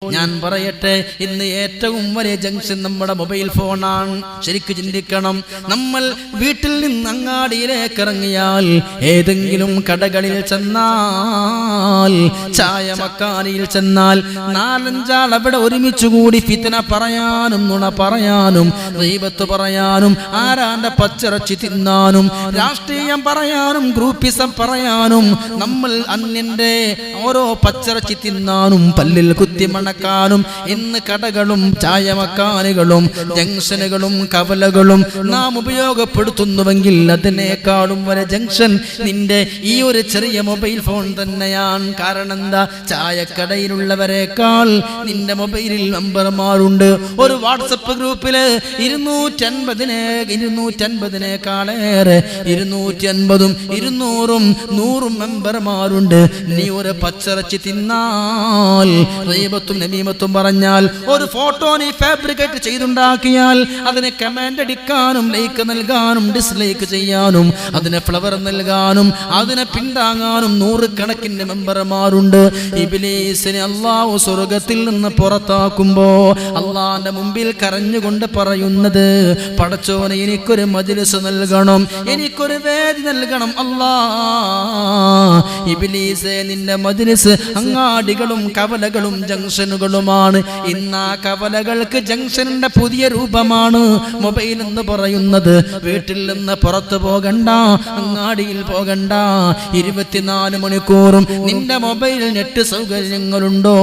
ഞാൻ പറയട്ടെ, ഇന്ന് ഏറ്റവും വലിയ ജംഗ്ഷൻ നമ്മുടെ മൊബൈൽ ഫോണാണ്. ശരിക്കും ചിന്തിക്കണം. നമ്മൾ വീട്ടിൽ നിന്ന് അങ്ങാടിയിലേക്ക് ഇറങ്ങിയാൽ, ഏതെങ്കിലും കടകളിൽ ചെന്നാൽ, ചായമക്കാനിയിൽ ചെന്നാൽ, നാലഞ്ചാൾ അവിടെ ഒരുമിച്ച് കൂടി ഫിത്ന പറയാനും നുണ പറയാനും ഗീബത്ത് പറയാനും ആരാന്റെ പച്ചിറച്ചി തിന്നാനും രാഷ്ട്രീയം പറയാനും ഗ്രൂപ്പിസം പറയാനും നമ്മൾ അന്യന്റെ ഓരോ പച്ചിറച്ചി തിന്നാനും പല്ലിൽ കുത്തി ക്കാനും ഇന്ന് കടകളും ചായമക്കാനുകളും ജംഗ്ഷനുകളും കവലകളും നാം ഉപയോഗപ്പെടുത്തുന്നുവെങ്കിൽ അതിനേക്കാളും വരെ ജംഗ്ഷൻ നിന്റെ ഈ ഒരു ചെറിയ മൊബൈൽ ഫോൺ തന്നെയാണ്. കാരണം എന്താ? ചായക്കടയിലുള്ളവരെക്കാൾ നിന്റെ മൊബൈലിൽ നമ്പർമാരുണ്ട്. ഒരു വാട്സപ്പ് ഗ്രൂപ്പില് 250-250-നേക്കാളേറെ 250-ഉം 200-ഉം 100-ഉം മെമ്പർമാരുണ്ട്. നീ ഒരു പച്ചിറച്ചി തിന്നാൽ, നമീമത്തും പറഞ്ഞാൽ, ഒരു ഫോട്ടോ നീ ഫാബ്രിക്കേറ്റ് ചെയ്തുണ്ടാക്കിയാൽ അതിനെ കമന്റ് അടിക്കാനും ലൈക്ക് നൽകാനും ഡിസ്ലൈക്ക് ചെയ്യാനും അതിനെ ഫ്ലവർ നൽകാനും അതിനെ പിന്താങ്ങാനും 100 കണക്കിന് മെമ്പർമാരുണ്ട്. ഇബ്ലീസിനെ അല്ലാഹു സ്വർഗ്ഗത്തിൽ നിന്ന് പുറത്താക്കുമ്പോ അള്ളാന്റെ മുമ്പിൽ കരഞ്ഞുകൊണ്ട് പറയുന്നത്, പടച്ചോനെ എനിക്കൊരു മജ്‌ലിസ് നൽകണം, എനിക്കൊരു വേദി നൽകണം അല്ലാ. ഇബ്ലീസേ, നിന്റെ മജ്‌ലിസ് അങ്ങാടികളും കവലകളും ജംഗ്ഷനുകളുമാണ്. ഇന്ന് ആ കവലകൾക്ക് ജംഗ്ഷനിന്റെ പുതിയ രൂപമാണ് മൊബൈൽ എന്ന് പറയുന്നത്. വീട്ടിൽ നിന്ന് പുറത്തു പോകണ്ട, അങ്ങാടിയിൽ പോകണ്ട, 24 മണിക്കൂറും നിന്റെ മൊബൈലിൽ നെറ്റ് സൗകര്യങ്ങളുണ്ടോ?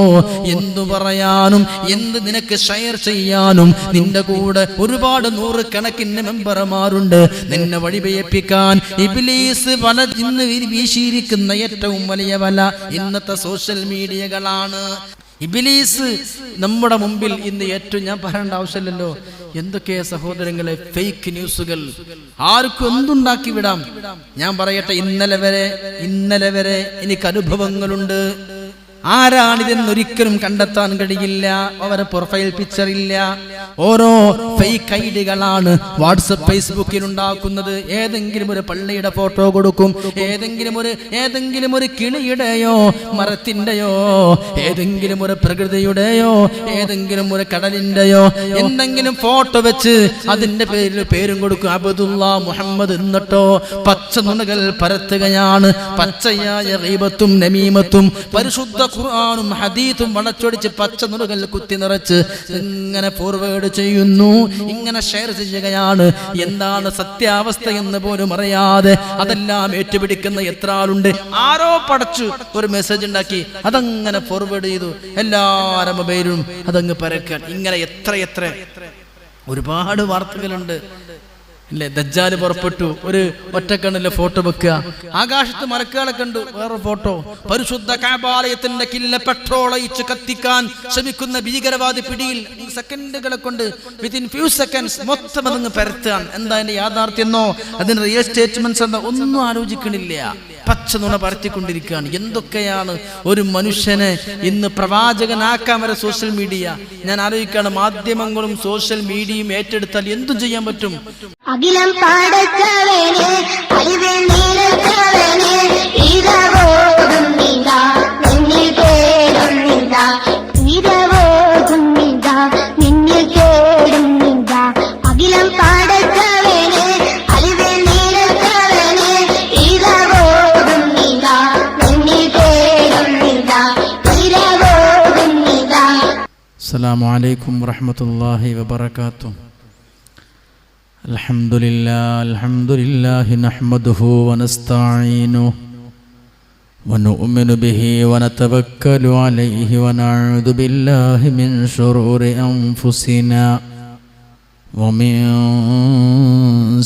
എന്തു പറയാനും എന്ത് നിനക്ക് ഷെയർ ചെയ്യാനും നിന്റെ കൂടെ ഒരുപാട് 100 കണക്കിന് മെമ്പർമാരുണ്ട്. നിന്നെ വഴിപെയ്യിപ്പിക്കാൻ ഇബ്ലീസ് വല ഇന്ന് വീശിയിരിക്കുന്ന ഏറ്റവും വലിയ വല ഇന്നത്തെ സോഷ്യൽ മീഡിയകളാണ്. ഇബ്ലീസ് നമ്മുടെ മുമ്പിൽ ഇന്ന് ഏറ്റവും, ഞാൻ പറയേണ്ട ആവശ്യമില്ലല്ലോ, എന്തൊക്കെ സഹോദരങ്ങളെ ഫേക്ക് ന്യൂസുകൾ ആർക്കും എന്തുണ്ടാക്കി വിടാം. ഞാൻ പറയട്ടെ, ഇന്നലെ വരെ എനിക്ക് അനുഭവങ്ങളുണ്ട്. ആരാണിതെന്നൊരിക്കലും കണ്ടെത്താൻ കഴിയില്ല. അവരെ പ്രൊഫൈൽ പിക്ചർ ഇല്ല. ഓരോ ഫേക്ക് ഐഡികളാണ് വാട്സപ്പ് ഫേസ്ബുക്കിൽ ഉണ്ടാക്കുന്നത്. ഏതെങ്കിലും ഒരു പള്ളിയുടെ ഫോട്ടോ കൊടുക്കും, ഏതെങ്കിലും ഒരു കിളിയുടെയോ മരത്തിന്റെയോ ഏതെങ്കിലും ഒരു പ്രകൃതിയുടെയോ ഏതെങ്കിലും ഒരു കടലിന്റെയോ എന്തെങ്കിലും ഫോട്ടോ വെച്ച് അതിന്റെ പേരും കൊടുക്കും, അബ്ദുല്ലാ മുഹമ്മദ്. എന്നിട്ടോ പച്ച നുണകൾ പരത്തുകയാണ്. പച്ചയായ ഗീബത്തും നമീമത്തും പരിശുദ്ധ ഖുർആനും ഹദീസും വളച്ചൊടിച്ച് പച്ച നുണകൾ കുത്തി നിറച്ച് ഇങ്ങനെ ഫോർവേഡ് ചെയ്യുന്നു, ഇങ്ങനെ ഷെയർ ചെയ്യുകയാണ്. എന്താണ് സത്യാവസ്ഥ എന്ന് പോലും അറിയാതെ അതെല്ലാം ഏറ്റുപിടിക്കുന്ന എത്ര ആളുണ്ട്. ആരോ പടച്ചു ഒരു മെസ്സേജ് ഉണ്ടാക്കി അതങ്ങനെ ഫോർവേഡ് ചെയ്തു, എല്ലാവരുടെ മൊബൈലും അതങ്ങ് പരക്കാൻ. ഇങ്ങനെ എത്ര ഒരുപാട് വാർത്തകളുണ്ട്. ഇല്ലേ, ദജ്ജാല് പുറപ്പെട്ടു, ഒരു ഒറ്റക്കണ്ണിലെ ഫോട്ടോ വെക്കുക. ആകാശത്ത് മലക്കുകളെ കണ്ടു, വേറെ ഫോട്ടോ. പരിശുദ്ധ കഅബാലയത്തിന്റെ കില്ല പെട്രോൾ ഒഴിച്ച് കത്തിക്കാൻ ശ്രമിക്കുന്ന ഭീകരവാദി പിടിയിൽ. സെക്കൻഡുകളെ കൊണ്ട് വിത്തിൻ ഫ്യൂ സെക്കൻഡ്സ് മൊത്തം അതങ്ങ് പരത്താൻ. എന്താ അതിന്റെ യാഥാർത്ഥ്യെന്നോ അതിന് റിയൽ സ്റ്റേറ്റ്മെന്റ്സ് എന്നോ ഒന്നും ആലോചിക്കണില്ല. പച്ച നുണ പരത്തിക്കൊണ്ടിരിക്കുകയാണ്. എന്തൊക്കെയാണ് ഒരു മനുഷ്യനെ ഇന്ന് പ്രവാചകനാക്കാൻ വരെ സോഷ്യൽ മീഡിയ. ഞാൻ ആലോചിക്കുകയാണ്, മാധ്യമങ്ങളും സോഷ്യൽ മീഡിയയും ഏറ്റെടുത്താൽ എന്തു ചെയ്യാൻ പറ്റും? അഖിലം പാടച്ചവനെ അറിവിൽ നീലച്ചവനെ ഇരവോടും നിതാ നിന്നിൽ തേടും നിതാ ഇരവോടും നിതാ നിന്നിൽ തേടും നിതാ. അഖിലം പാടച്ചവനെ അറിവിൽ നീലച്ചവനെ ഇരവോടും നിതാ നിന്നിൽ തേടും നിതാ ഇരവോടും നിതാ. അസ്സലാമു അലൈക്കും വറഹ്മത്തുള്ളാഹി വബറകാതുഹു. الحمد لله نحمده ونستعينه ونؤمن به ونتوكل عليه ونعوذ بالله من شرور أنفسنا ومن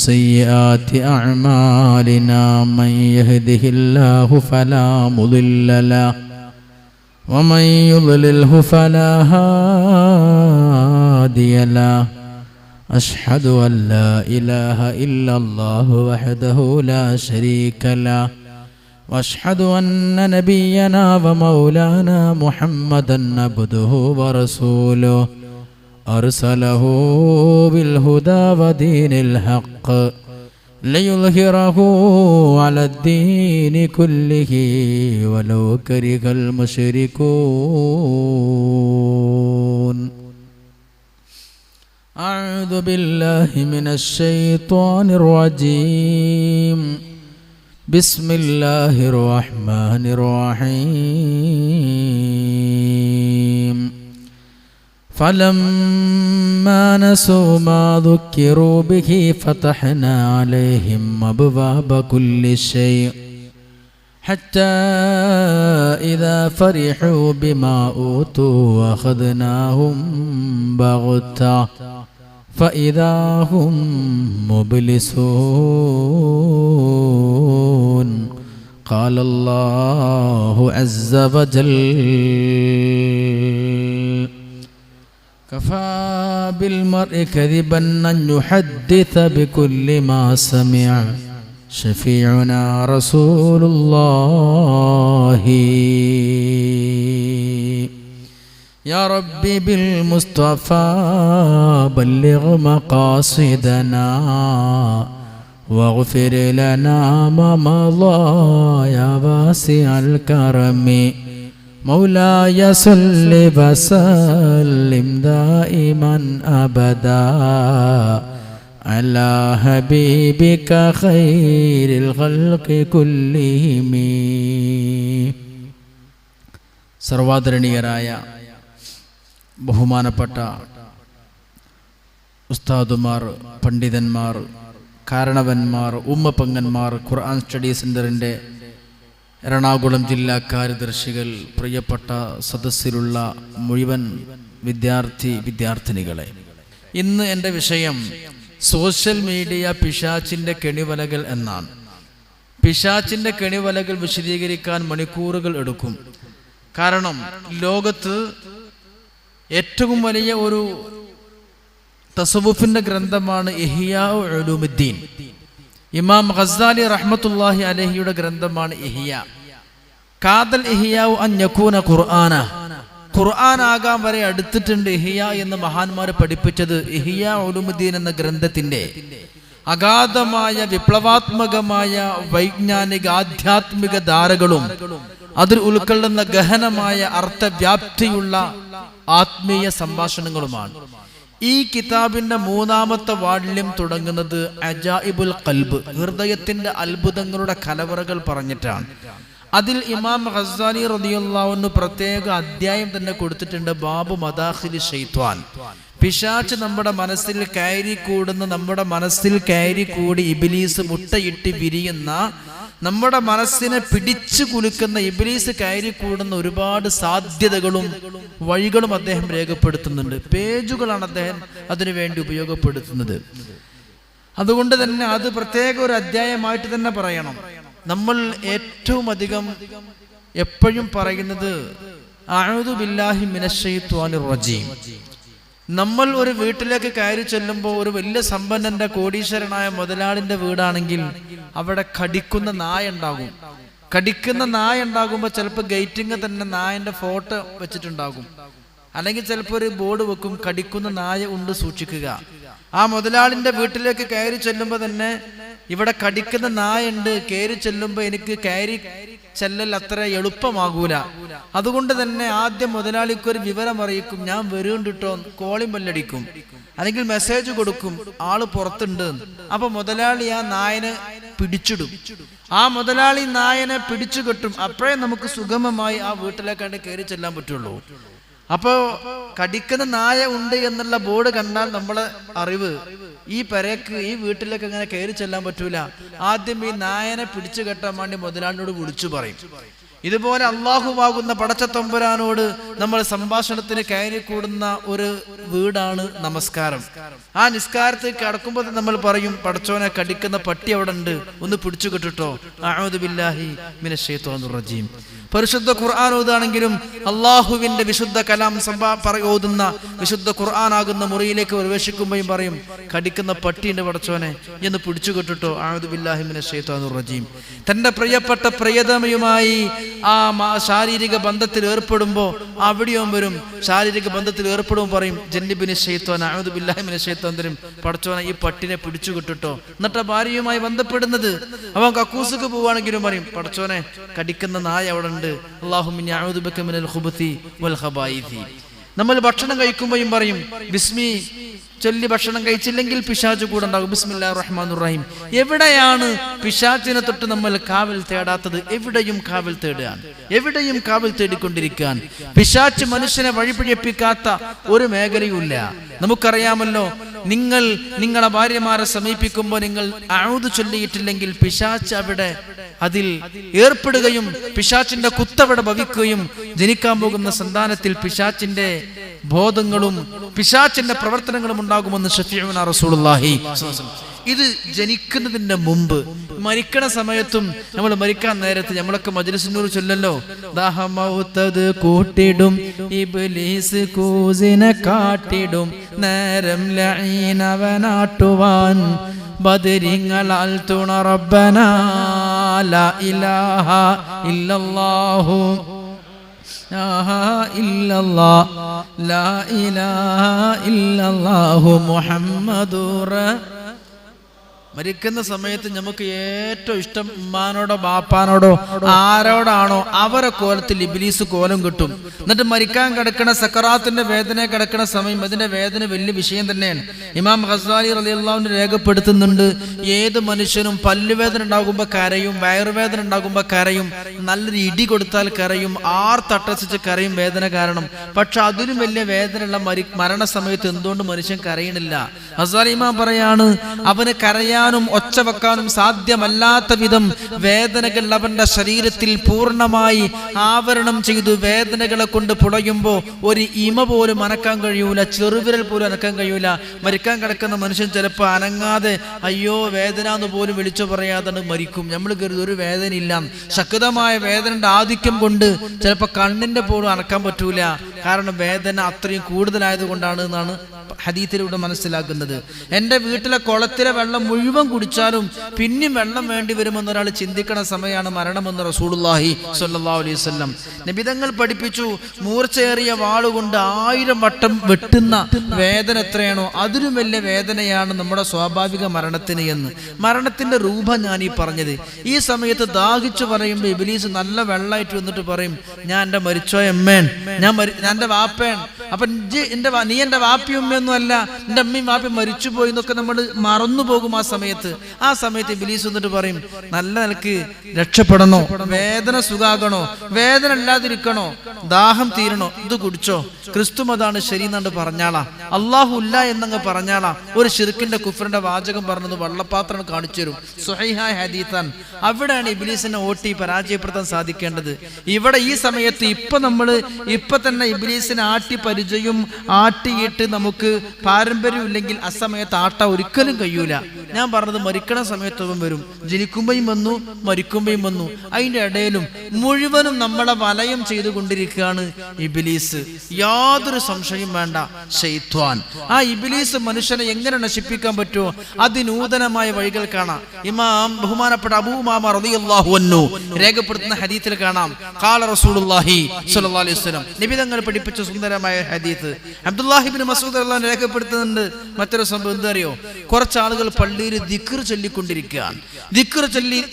سيئات أعمالنا. من يهده الله فلا مضل له ومن يضلله فلا هادي له. أشهد أن لا إله إلا الله وحده لا شريك له وأشهد أن نبينا ومولانا محمدا عبده ورسوله أرسله بالهدى ودين الحق ليظهره على الدين كله ولو كره المشركون. بالله من الشيطان الرجيم. بسم الله الرحمن الرحيم. فلما نسوا ما ذكروا به فتحنا عليهم أبواب كل شيء حتى إذا فرحوا بما أوتوا أخذناهم بغتة فإذا هم مبلسون. قال الله عز وجل: كفى بالمرء كذبا أن يحدث بكل ما سمع شفيعنا رسول الله. يا ربي بالمصطفى بلغ مقاصدنا واغفر لنا ما مضى يا واسع الكرم. مولاي صل وسلم دائما أبدا على حبيبك خير الخلق كلهم. സർവാദരണീയരായ ബഹുമാനപ്പെട്ട ഉസ്താദുമാർ, പണ്ഡിതന്മാർ, കാരണവന്മാർ, ഉമ്മപ്പങ്ങന്മാർ, ഖുർആൻ സ്റ്റഡി സെൻ്ററിൻ്റെ എറണാകുളം ജില്ലാ കാര്യദർശികൾ, പ്രിയപ്പെട്ട സദസ്സിലുള്ള മുഴുവൻ വിദ്യാർത്ഥിനികളെ, ഇന്ന് എൻ്റെ വിഷയം സോഷ്യൽ മീഡിയ പിശാചിൻ്റെ കെണിവലകൾ എന്നാണ്. പിശാചിൻ്റെ കെണിവലകൾ വിശദീകരിക്കാൻ മണിക്കൂറുകൾ എടുക്കും. കാരണം ലോകത്ത് ഏറ്റവും വലിയ ഒരു തസവുഫിൻ്റെ ഗ്രന്ഥമാണ് ഇഹ്യാ ഉലൂമുദ്ദീൻ. ഇമാം ഗസാലി റഹ്മത്തുള്ളാഹി അലൈഹിയുടെ ഗ്രന്ഥമാണ് ഇഹ്യാ. കാദൽ ഇഹ്യാഉ അൻ യകൂന ഖുർആന, ഖുർആനാകാൻ വരെ അടുത്തിട്ടുണ്ട് ഇഹ്യാ എന്ന് മഹാന്മാർ പഠിപ്പിച്ചത് ഇഹ്യാ ഉലൂമുദ്ദീൻ എന്ന ഗ്രന്ഥത്തിന്റെ അഗാധമായ വിപ്ലവാത്മകമായ വൈജ്ഞാനിക ആധ്യാത്മിക ധാരകളും അതിൽ ഉൾക്കൊള്ളുന്ന ഗഹനമായ അർത്ഥവ്യാപ്തിയുള്ള ആത്മീയ സംഭാഷണങ്ങളുമാണ്. ഈ കിതാബിന്റെ 3-ാമത്തെ വാള്യം തുടങ്ങുന്നത് അജായിബുൽ ഖൽബ്, ഹൃദയത്തിന്റെ അത്ഭുതങ്ങളുടെ കലവറകൾ പറഞ്ഞിട്ടാണ്. അതിൽ ഇമാം ഗസാലി റളിയല്ലാഹു അൻഹു പ്രത്യേക അധ്യായം തന്നെ കൊടുത്തിട്ടുണ്ട്, ബാബു മദാഖിലി ശൈത്വാൻ. പിശാച് നമ്മുടെ മനസ്സിൽ കയറി കൂടി ഇബ്ലീസ് മുട്ടയിട്ട് വിരിയുന്ന, നമ്മുടെ മനസ്സിനെ പിടിച്ചു കുലുക്കുന്ന ഇബ്ലീസ് കയറി കൂടുന്ന ഒരുപാട് സാധ്യതകളും വഴികളും അദ്ദേഹം രേഖപ്പെടുത്തുന്നുണ്ട്. പേജുകളാണ് അദ്ദേഹം അതിനു വേണ്ടി ഉപയോഗപ്പെടുത്തുന്നത്. അതുകൊണ്ട് തന്നെ അത് പ്രത്യേക ഒരു അധ്യായമായിട്ട് തന്നെ പറയണം. നമ്മൾ ഏറ്റവും അധികം എപ്പോഴും പറയുന്നത് അഊദു ബില്ലാഹി മിനശ് ശൈത്വാനിർ റജീം. നമ്മൾ ഒരു വീട്ടിലേക്ക് കയറി ചെല്ലുമ്പോൾ ഒരു വലിയ സമ്പന്നന്റെ കോടീശ്വരനായ മുതലാളിന്റെ വീടാണെങ്കിൽ അവിടെ കടിക്കുന്ന നായ ഉണ്ടാകും. കടിക്കുന്ന നായ ഉണ്ടാകുമ്പോൾ ചിലപ്പോൾ ഗേറ്റിങ് തന്നെ നായന്റെ ഫോട്ടോ വെച്ചിട്ടുണ്ടാകും. അല്ലെങ്കിൽ ചിലപ്പോൾ ഒരു ബോർഡ് വെക്കും, കടിക്കുന്ന നായ ഉണ്ട് സൂക്ഷിക്കുക. ആ മുതലാളിന്റെ വീട്ടിലേക്ക് കയറി ചെല്ലുമ്പോൾ തന്നെ ഇവിടെ കടിക്കുന്ന നായ ഉണ്ട്, കയറി ചെല്ലുമ്പോൾ എനിക്ക് കയറി ചെല്ലൽ അത്ര എളുപ്പമാകൂല. അതുകൊണ്ട് തന്നെ ആദ്യം മുതലാളിക്ക് ഒരു വിവരം അറിയിക്കും, ഞാൻ വരുന്നുണ്ടിട്ടോ, കോളിംഗ് ബെല്ലടിക്കും, അല്ലെങ്കിൽ മെസ്സേജ് കൊടുക്കും, ആള് പുറത്തുണ്ട്. അപ്പൊ മുതലാളി ആ നായനെ പിടിച്ചിടും. ആ മുതലാളി നായനെ പിടിച്ചു കെട്ടും. അപ്പോഴേ നമുക്ക് സുഗമമായി ആ വീട്ടിലേക്കാണ്ട് കയറി ചെല്ലാൻ പറ്റുള്ളൂ. അപ്പോ കടിക്കുന്ന നായ ഉണ്ട് എന്നുള്ള ബോർഡ് കണ്ടാൽ നമ്മളെ അറിവ് ഈ പെരക്ക്, ഈ വീട്ടിലേക്ക് അങ്ങനെ കയറി ചെല്ലാൻ പറ്റൂല. ആദ്യം ഈ നായനെ പിടിച്ചു കെട്ടാൻ വേണ്ടി മുതലാളിനോട് വിളിച്ചു പറയും. ഇതുപോലെ അള്ളാഹുവാകുന്ന പടച്ച തമ്പുരാനോട് നമ്മൾ സംഭാഷണത്തിന് കയറി കൂടുന്ന ഒരു വീടാണ് നമസ്കാരം. ആ നിസ്കാരത്തിൽ കടക്കുമ്പോൾ നമ്മൾ പറയും, പടച്ചോനെ കടിക്കുന്ന പട്ടി അവിടെ ഉണ്ട്, ഒന്ന് പിടിച്ചു കെട്ടിട്ടോ. അഊദു ബില്ലാഹി മിനശ് ശൈത്വാനിർ റജീം. പരിശുദ്ധ ഖുർആൻ ഓതാണെങ്കിലും അള്ളാഹുവിന്റെ വിശുദ്ധ കലാം ഓതുന്ന വിശുദ്ധ ഖുർആൻ ആകുന്ന മുറിയിലേക്ക് പ്രവേശിക്കുമ്പോഴും പറയും, കടിക്കുന്ന പട്ടിയുടെ പടച്ചോനെ എന്ന് പിടിച്ചു കെട്ടിട്ടോ. അഊദു ബില്ലാഹി മിനശ് ശൈത്വാനിർ റജീം. തന്റെ പ്രിയപ്പെട്ട പ്രിയതമയുമായി ആ ശാരീരിക ബന്ധത്തിൽ ഏർപ്പെടുമ്പോൾ അവിടെയും വരും, ശാരീരിക ബന്ധത്തിൽ ഏർപ്പെടുമ്പോൾ പറയും, ജന്നിബിന് ശൈത്വാൻ, അഊദു ബില്ലാഹി മിനശ് ശൈത്വാൻ തരും, പടച്ചോനെ ഈ പട്ടിനെ പിടിച്ചു കെട്ടിട്ടോ. എന്നിട്ട് ഭാര്യയുമായി ബന്ധപ്പെടുന്നത്, അവൻ കക്കൂസുക്ക് പോവുകയാണെങ്കിലും പറയും, പടച്ചോനെ കടിക്കുന്ന നായ അവിടെ ഉണ്ട്, അല്ലാഹുമ്മ അഊദു ബിക മിനൽ ഖുബുതി വൽ ഖബായിഥി. നമ്മൾ ഭക്ഷണം കഴിക്കുമ്പോഴും പറയും, ബിസ്മി ചൊല്ലി ഭക്ഷണം കഴിച്ചില്ലെങ്കിൽ പിശാച് കൂടെ ഉണ്ടാകും. ബിസ്മില്ലാഹിർ റഹ്മാനിർ റഹീം. എവിടെയാണ് പിശാചിനെ തൊട്ട് നമ്മൾ കാവൽ തേടാത്തത്? എവിടെയും കാവൽ തേടുകയാണ്, എവിടെയും കാവൽ തേടിക്കൊണ്ടിരിക്കാൻ. പിശാച് മനുഷ്യനെ വഴിപിഴപ്പിക്കാത്ത ഒരു മേഖലയുമില്ല. നമുക്കറിയാമല്ലോ, നിങ്ങൾ നിങ്ങളെ ഭാര്യമാരെ സമീപിക്കുമ്പോൾ നിങ്ങൾ അഊദ് ചൊല്ലിയിട്ടില്ലെങ്കിൽ പിശാച് അവിടെ അതിൽ ഏർപ്പെടുകയും പിശാചിന്റെ കുത്തവിടെ ഭവിക്കുകയും ജനിക്കാൻ പോകുന്ന സന്താനത്തിൽ പിശാചിന്റെ ബോധങ്ങളും പിശാചിന്റെ പ്രവർത്തനങ്ങളും ഉണ്ടാകുമെന്ന് ശഫീഉനാ റസൂലുള്ളാഹി. ഇത് ജനിക്കുന്നതിന്റെ മുമ്പ് മരിക്കണ സമയത്തും നമ്മൾ മരിക്കാൻ നേരത്ത് നമ്മളൊക്കെ മജ്‌ലിസുന്നൂർ ചൊല്ലല്ലോ, ദാഹമൗതത് കൂട്ടിടും ഇബ്ലീസ് കൂസിനെ കാട്ടിടും നേരം ലഈനവനാട്ടുവാൻ ബദരിങ്ങളാൽ തുണ റബ്ബനാ ലാ ഇലാഹ ഇല്ലല്ലാഹു ലാ ഇലാഹ ഇല്ലല്ലാഹു മുഹമ്മദുർ. മരിക്കുന്ന സമയത്ത് നമുക്ക് ഏറ്റവും ഇഷ്ടം ഉമ്മാനോടോ ബാപ്പാനോടോ ആരോടാണോ അവരെ കോലത്തിൽ ഇബ്ലീസ് കോലം കിട്ടും. എന്നിട്ട് മരിക്കാൻ കിടക്കുന്ന സക്കറാത്തിന്റെ വേദന കിടക്കുന്ന സമയം അതിന്റെ വേദന വലിയ വിഷയം തന്നെയാണ്. ഇമാം ഖസാലി റളിയല്ലാഹു അൻഹു രേഖപ്പെടുത്തുന്നുണ്ട്, ഏത് മനുഷ്യനും പല്ലുവേദന ഉണ്ടാകുമ്പോൾ കരയും, വയറുവേദന ഉണ്ടാകുമ്പോൾ കരയും, നല്ലൊരു ഇടി കൊടുത്താൽ കരയും, തട്ടസിച്ച് കരയും വേദന കാരണം. പക്ഷെ അതിലും വലിയ വേദനയുള്ള മരണസമയത്ത് എന്തുകൊണ്ട് മനുഷ്യൻ കരയണില്ല? ഖസാലി ഇമാം പറയാണ്, അവന് കരയാനും ഒച്ച വെക്കാനും സാധ്യമല്ലാത്ത വിധം വേദനകൾ അവന്റെ ശരീരത്തിൽ പൂർണ്ണമായി ആവരണം ചെയ്തു വേദനകളെ കൊണ്ട് പുളയുമ്പോൾ ഒരു ഇമ പോലും അനക്കാൻ കഴിയൂല, ചെറുവിരൽ പോലും അനക്കാൻ കഴിയൂല. മരിക്കാൻ കിടക്കുന്ന മനുഷ്യൻ ചിലപ്പോൾ അനങ്ങാതെ അയ്യോ വേദന എന്ന് പോലും വിളിച്ചു പറയാതെ മരിക്കും. നമ്മൾ കരുതും ഒരു വേദന ഇല്ല. ശക്തമായ വേദനയുടെ ആധിക്യം കൊണ്ട് ചിലപ്പോൾ കണ്ണിന്റെ പോലും അനക്കാൻ പറ്റൂല. കാരണം വേദന അത്രയും കൂടുതലായത് കൊണ്ടാണ് എന്നാണ് ഹദീസിലൂടെ മനസ്സിലാക്കുന്നത്. എൻ്റെ വീട്ടിലെ കുളത്തിലെ വെള്ളം മുഴുവൻ കുടിച്ചാലും പിന്നെയും വെള്ളം വേണ്ടി വരുമെന്ന് ഒരാൾ ചിന്തിക്കണ സമയമാണ് മരണമെന്ന് റസൂലുള്ളാഹി സ്വല്ലല്ലാഹു അലൈഹി വസല്ലം നബിതങ്ങൾ പഠിപ്പിച്ചു. മൂർച്ചയേറിയ വാളുകൊണ്ട് 1000 വട്ടം വെട്ടുന്ന വേദന എത്രയാണോ അതിലും വലിയ വേദനയാണ് നമ്മുടെ സ്വാഭാവിക മരണത്തിന് എന്ന്. മരണത്തിന്റെ രൂപ ഞാൻ ഈ പറഞ്ഞത്. ഈ സമയത്ത് ദാഹിച്ചു പറയുമ്പോൾ ഇബ്ലീസ് നല്ല വെള്ളമായിട്ട് വന്നിട്ട് പറയും, ഞാൻ എൻ്റെ മരിച്ചോ എമ്മേൻ, ഞാൻ എൻ്റെ വാപ്പേൻ. അപ്പൊ നീ എൻ്റെ വാപ്പി ഉമ്മയൊന്നും അല്ല, എൻ്റെ അമ്മയും വാപ്പയും മരിച്ചുപോയി എന്നൊക്കെ നമ്മൾ മറന്നു പോകും. ആ സമയത്ത് ഇബ്ലീസ് വന്നിട്ട് പറയും, നല്ല നിലക്ക് രക്ഷപ്പെടണോ, വേദന സുഖാകണോ, വേദന ഇല്ലാതിരിക്കണോ, ദാഹം തീരണോ, ഇത് കുടിച്ചോ, ക്രിസ്തു മതാണ് ശരി എന്നാണ്ട് പറഞ്ഞാളാ, അള്ളാഹു ഇല്ല എന്നങ്ങ് പറഞ്ഞാളാ. ഒരു ശിർക്കിന്റെ കുഫറിന്റെ വാചകം പറഞ്ഞത് വള്ളപ്പാത്രം കാണിച്ചു തരും. സ്വഹീഹായ ഹദീസാൻ. അവിടെയാണ് ഇബ്ലീസിനെ ഓട്ടി പരാജയപ്പെടുത്താൻ സാധിക്കേണ്ടത്. ഇവിടെ ഈ സമയത്ത് ഇപ്പൊ തന്നെ ഇബ്ലീസിനെ ആട്ടി പരിചയം ആട്ടിയിട്ട് നമുക്ക് പാരമ്പര്യം ഇല്ലെങ്കിൽ അസമയത്ത് ആട്ട ഒരിക്കലും കഴിയൂല. ഞാൻ പറഞ്ഞത് മരിക്കണ സമയത്തും വരും, ജനിക്കുമ്പോഴും വന്നു, മരിക്കുമ്പോഴും വന്നു. അതിന്റെ ഇടയിലും മുഴുവനും നമ്മളെ വലയം ചെയ്തുകൊണ്ടിരിക്കുകയാണ് ഇബ്ലീസ്. യാതൊരു സംശയം വേണ്ട, ശൈത്വാൻ. ആ ഇബ്ലീസ് മനുഷ്യനെ എങ്ങനെ നശിപ്പിക്കാൻ പറ്റുമോ അതിനൂതനമായ വഴികൾ കാണാം. ഇമാം ബഹുമാനപ്പെട്ട അബൂ ഉമാമ റളിയല്ലാഹു അൻഹു രേഖപ്പെടുത്തുന്ന ഹദീസിൽ കാണാം, ഖാല റസൂലുള്ളാഹി സ്വല്ലല്ലാഹു അലൈഹി വസല്ലം നബി തങ്ങൾ പഠിപ്പിച്ച സുന്ദരമായ ഹദീസ്. അബ്ദുല്ലാഹി ഇബ്നു മസ്ഊദ് റളിയല്ലാഹു അൻഹു രേഖപ്പെടുത്തുന്നുണ്ട് മറ്റൊരു സംഭവം. എന്താ അറിയോ? കുറച്ച് ആളുകൾ പള്ളിയിൽ ദിക്ർ ചൊല്ലിക്കൊണ്ടിരിക്കുകയാണ്.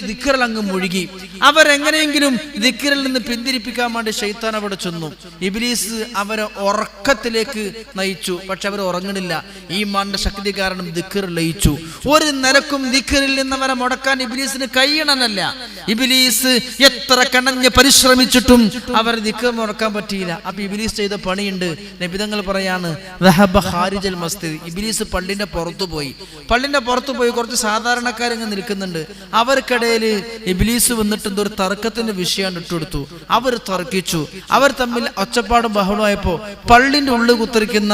ദിക്റിൽ അങ്ങ് മുഴുകി. അവരെങ്ങനെയെങ്കിലും ദിക്റിൽ നിന്ന് പിന്തിരിപ്പിക്കാൻ വേണ്ടി ശൈത്താൻ അവിടെ ചെന്നു. ഇബ്ലീസ് അവരെ ഉറക്കത്തിലേക്ക് നയിച്ചു. പക്ഷെ അവർ ഉറങ്ങണില്ല. ഈ മാന്റെ ശക്തി കാരണം ദിക്ർ ലയിച്ചു. ഒരു നിരക്കും ദിക്റിൽ നിന്ന് അവരെ മുടക്കാൻ ഇബ്ലീസിന് കഴിയണമെന്നല്ല. ഇബ്ലീസ് എത്ര കണഞ്ഞ് പരിശ്രമിച്ചിട്ടും അവർ ദിക്ർ മുടക്കാൻ പറ്റിയില്ല. അപ്പൊ ഇബ്ലീസ് ചെയ്ത പണിയുണ്ട്. നബിതങ്ങൾ പറയാണ്, ഇബ്ലീസ് പള്ളിന്റെ പുറത്തു പോയി കുറച്ച് സാധാരണക്കാരിങ്ങനെ നിൽക്കുന്നുണ്ട്. അവർക്കിടയിൽ ഇബ്ലീസ് വന്നിട്ട് എന്തോ ഒരു തർക്കത്തിന്റെ വിഷയമാണ് ഇട്ടുകൊടുത്തു. അവർ തർക്കിച്ചു. അവർ തമ്മിൽ ഒച്ചപ്പാടും ബഹളമായപ്പോ പള്ളിന്റെ ഉള്ളിൽ കുത്തിരിക്കുന്ന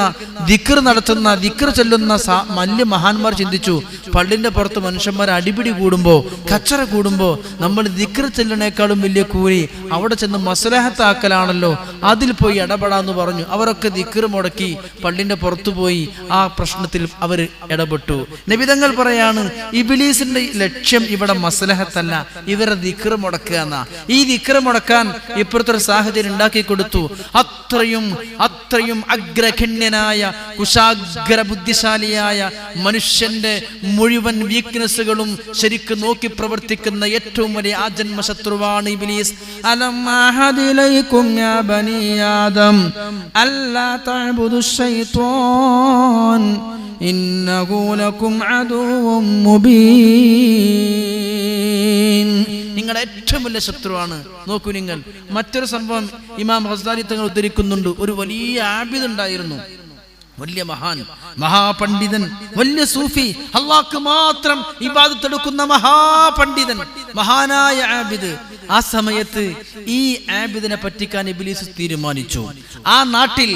ദിക്ർ നടത്തുന്ന ദിക്ർ ചെല്ലുന്ന വലിയ മഹാന്മാർ ചിന്തിച്ചു, പള്ളിന്റെ പുറത്ത് മനുഷ്യന്മാർ അടിപിടി കൂടുമ്പോ കച്ചറ കൂടുമ്പോ നമ്മൾ ദിക്ർ ചെല്ലണേക്കാളും വലിയ കൂലി അവിടെ ചെന്ന് മസ്ലഹത്താക്കലാണല്ലോ, അതിൽ പോയി ഇടപെടാന്ന് പറഞ്ഞു. അവരൊക്കെ ദിക്ർ മുടക്കി പള്ളിന്റെ പുറത്തു പോയി ആ പ്രശ്നത്തിൽ അവർ ഇടപെട്ടു. നബിതങ്ങൾ പറയാണ്, ഇബ്ലീസിന്റെ ലക്ഷ്യം ഇവിടെ മസ്ലഹത്തല്ല, ഇവരെ ദിക്ർ മുടക്കുക എന്നാ. ഈ ദിക്ർ മുടക്കാൻ ഇപ്പുറത്തൊരു സാഹചര്യം ഉണ്ടാക്കി കൊടുത്തു. അത്രയും അഗ്രഗണ്യനായ കുശാഗ്ര ബുദ്ധിശാലിയായ മനുഷ്യന്റെ മുഴുവൻ വീക്ക്നെസ്സുകളും ശരിക്കും നോക്കി പ്രവർത്തിക്കുന്ന ഏറ്റവും വലിയ ആജന്മ ശത്രുവാണ് ഇബ്ലീസ്. അലം അഹദിലൈകും യാ ബനി ആദം അല്ലാ തഅബുദു ശൈത്വാൻ ഇന്നഹു ലകും അദുവ്വും മുബീൻ. നിങ്ങളുടെ ഏറ്റവും വലിയ ശത്രുവാണ്. നോക്കൂ നിങ്ങൾ, മറ്റൊരു സംഭവം ഇമാം ഗസ്സാലി തങ്ങൾ ഉദ്ധരിക്കുന്നുണ്ട്. ഒരു വലിയ ആബിദ് ഉണ്ടായിരുന്നു, വലിയ മഹാൻ, മഹാപണ്ഡിതൻ, വലിയ സൂഫി, അല്ലാഹ്ക്ക് മാത്രം ഇബാദത്ത് എടുക്കുന്ന മഹാപണ്ഡിതൻ, മഹാനായ ആബിദ്. ആ സമയത്ത് ഈ ആബിദിനെ പറ്റിക്കാൻ ഇബ്ലീസ് തീരുമാനിച്ചു. ആ നാട്ടിൽ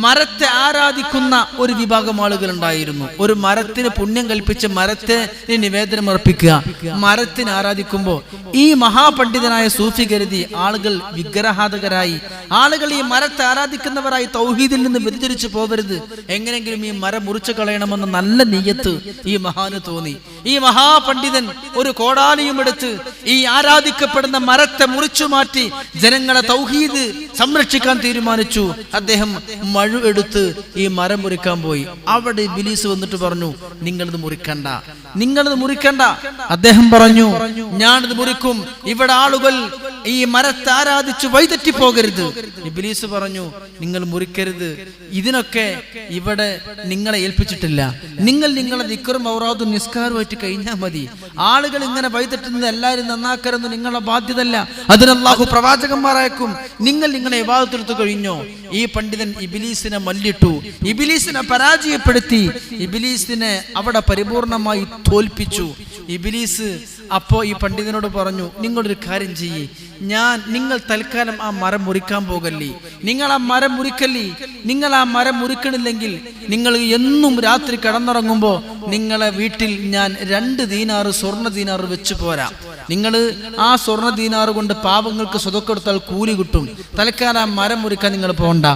മരത്തെ ആരാധിക്കുന്ന ഒരു വിഭാഗം ആളുകൾ ഉണ്ടായിരുന്നു. ഒരു മരത്തിന് പുണ്യം കൽപ്പിച്ച് മരത്തെ നിവേദനം അർപ്പിക്കുക, മരത്തിന് ആരാധിക്കുമ്പോൾ ഈ മഹാപണ്ഡിതനായ സൂഫി കരുതി ആളുകൾ വിഗ്രഹാധകരായി, ആളുകൾ ഈ മരത്തെ ആരാധിക്കുന്നവരായി തൗഹീദിൽ നിന്ന് വ്യതിചരിച്ചു പോകരുത്, എങ്ങനെങ്കിലും ഈ മരം മുറിച്ചു കളയണമെന്ന നല്ല നിയ്യത്ത് ഈ മഹാന് തോന്നി. ഈ മഹാപണ്ഡിതൻ ഒരു കോടാലിയും എടുത്ത് ഈ ആരാധിക്കപ്പെടുന്ന മരത്തെ മുറിച്ചു മാറ്റി ജനങ്ങളെ തൗഹീദ് സംരക്ഷിക്കാൻ തീരുമാനിച്ചു. അദ്ദേഹം മഴു എടുത്ത് ഈ മരം മുറിക്കാൻ പോയി. അവിടെ ഇബ്ലീസ് വന്നിട്ട് പറഞ്ഞു, നിങ്ങളിത് മുറിക്കണ്ട. അദ്ദേഹം പറഞ്ഞു, ഞാനിത് മുറിക്കും, ഇവിടെ ആളുകൾ ഈ മരത്തെ ആരാധിച്ച് വഴിതെറ്റി പോകരുത്. ഇബ്ലീസ് പറഞ്ഞു, നിങ്ങൾ മുറിക്കരുത്, ഇതിനൊക്കെ ഇവിടെ നിങ്ങളെ ഏൽപ്പിച്ചിട്ടില്ല. നിങ്ങളെ ദിക്റും ഔറാദും നിസ്കാരമായിട്ട് കഴിഞ്ഞാൽ മതി. ആളുകൾ ഇങ്ങനെ വഴിതെറ്റുന്നത് എല്ലാവരും നന്നാക്കരുത് നിങ്ങളുടെ ബാധ്യതല്ല, അതിന് അല്ലാഹു പ്രവാചകന്മാരയക്കും. നിങ്ങളെ ഇബാദത്തെടുത്തു കഴിഞ്ഞോ? ഈ പണ്ഡിതൻ ഇബ്ലീസിനെ മല്ലിട്ടു, ഇബ്ലീസിനെ പരാജയപ്പെടുത്തി, ഇബ്ലീസിനെ അവിടെ പരിപൂർണമായി തോൽപ്പിച്ചു. ഇബ്ലീസ് അപ്പോ ഈ പണ്ഡിതനോട് പറഞ്ഞു, നിങ്ങളൊരു കാര്യം ചെയ്യ്, നിങ്ങൾ തൽക്കാലം ആ മരം മുറിക്കാൻ പോകല്ലേ, നിങ്ങൾ ആ മരം മുറിക്കണില്ലെങ്കിൽ നിങ്ങൾ എന്നും രാത്രി കിടന്നുറങ്ങുമ്പോ നിങ്ങളെ വീട്ടിൽ ഞാൻ 2 ദീനാറ് സ്വർണ്ണ ദീനാറ് വെച്ച് പോരാ. നിങ്ങൾ ആ സ്വർണ്ണ ദീനാറ് കൊണ്ട് പാവങ്ങൾക്ക് സ്വതക്കെടുത്താൽ കൂലി കിട്ടും. തൽക്കാലം ആ മരം മുറിക്കാൻ നിങ്ങൾ പോകണ്ട.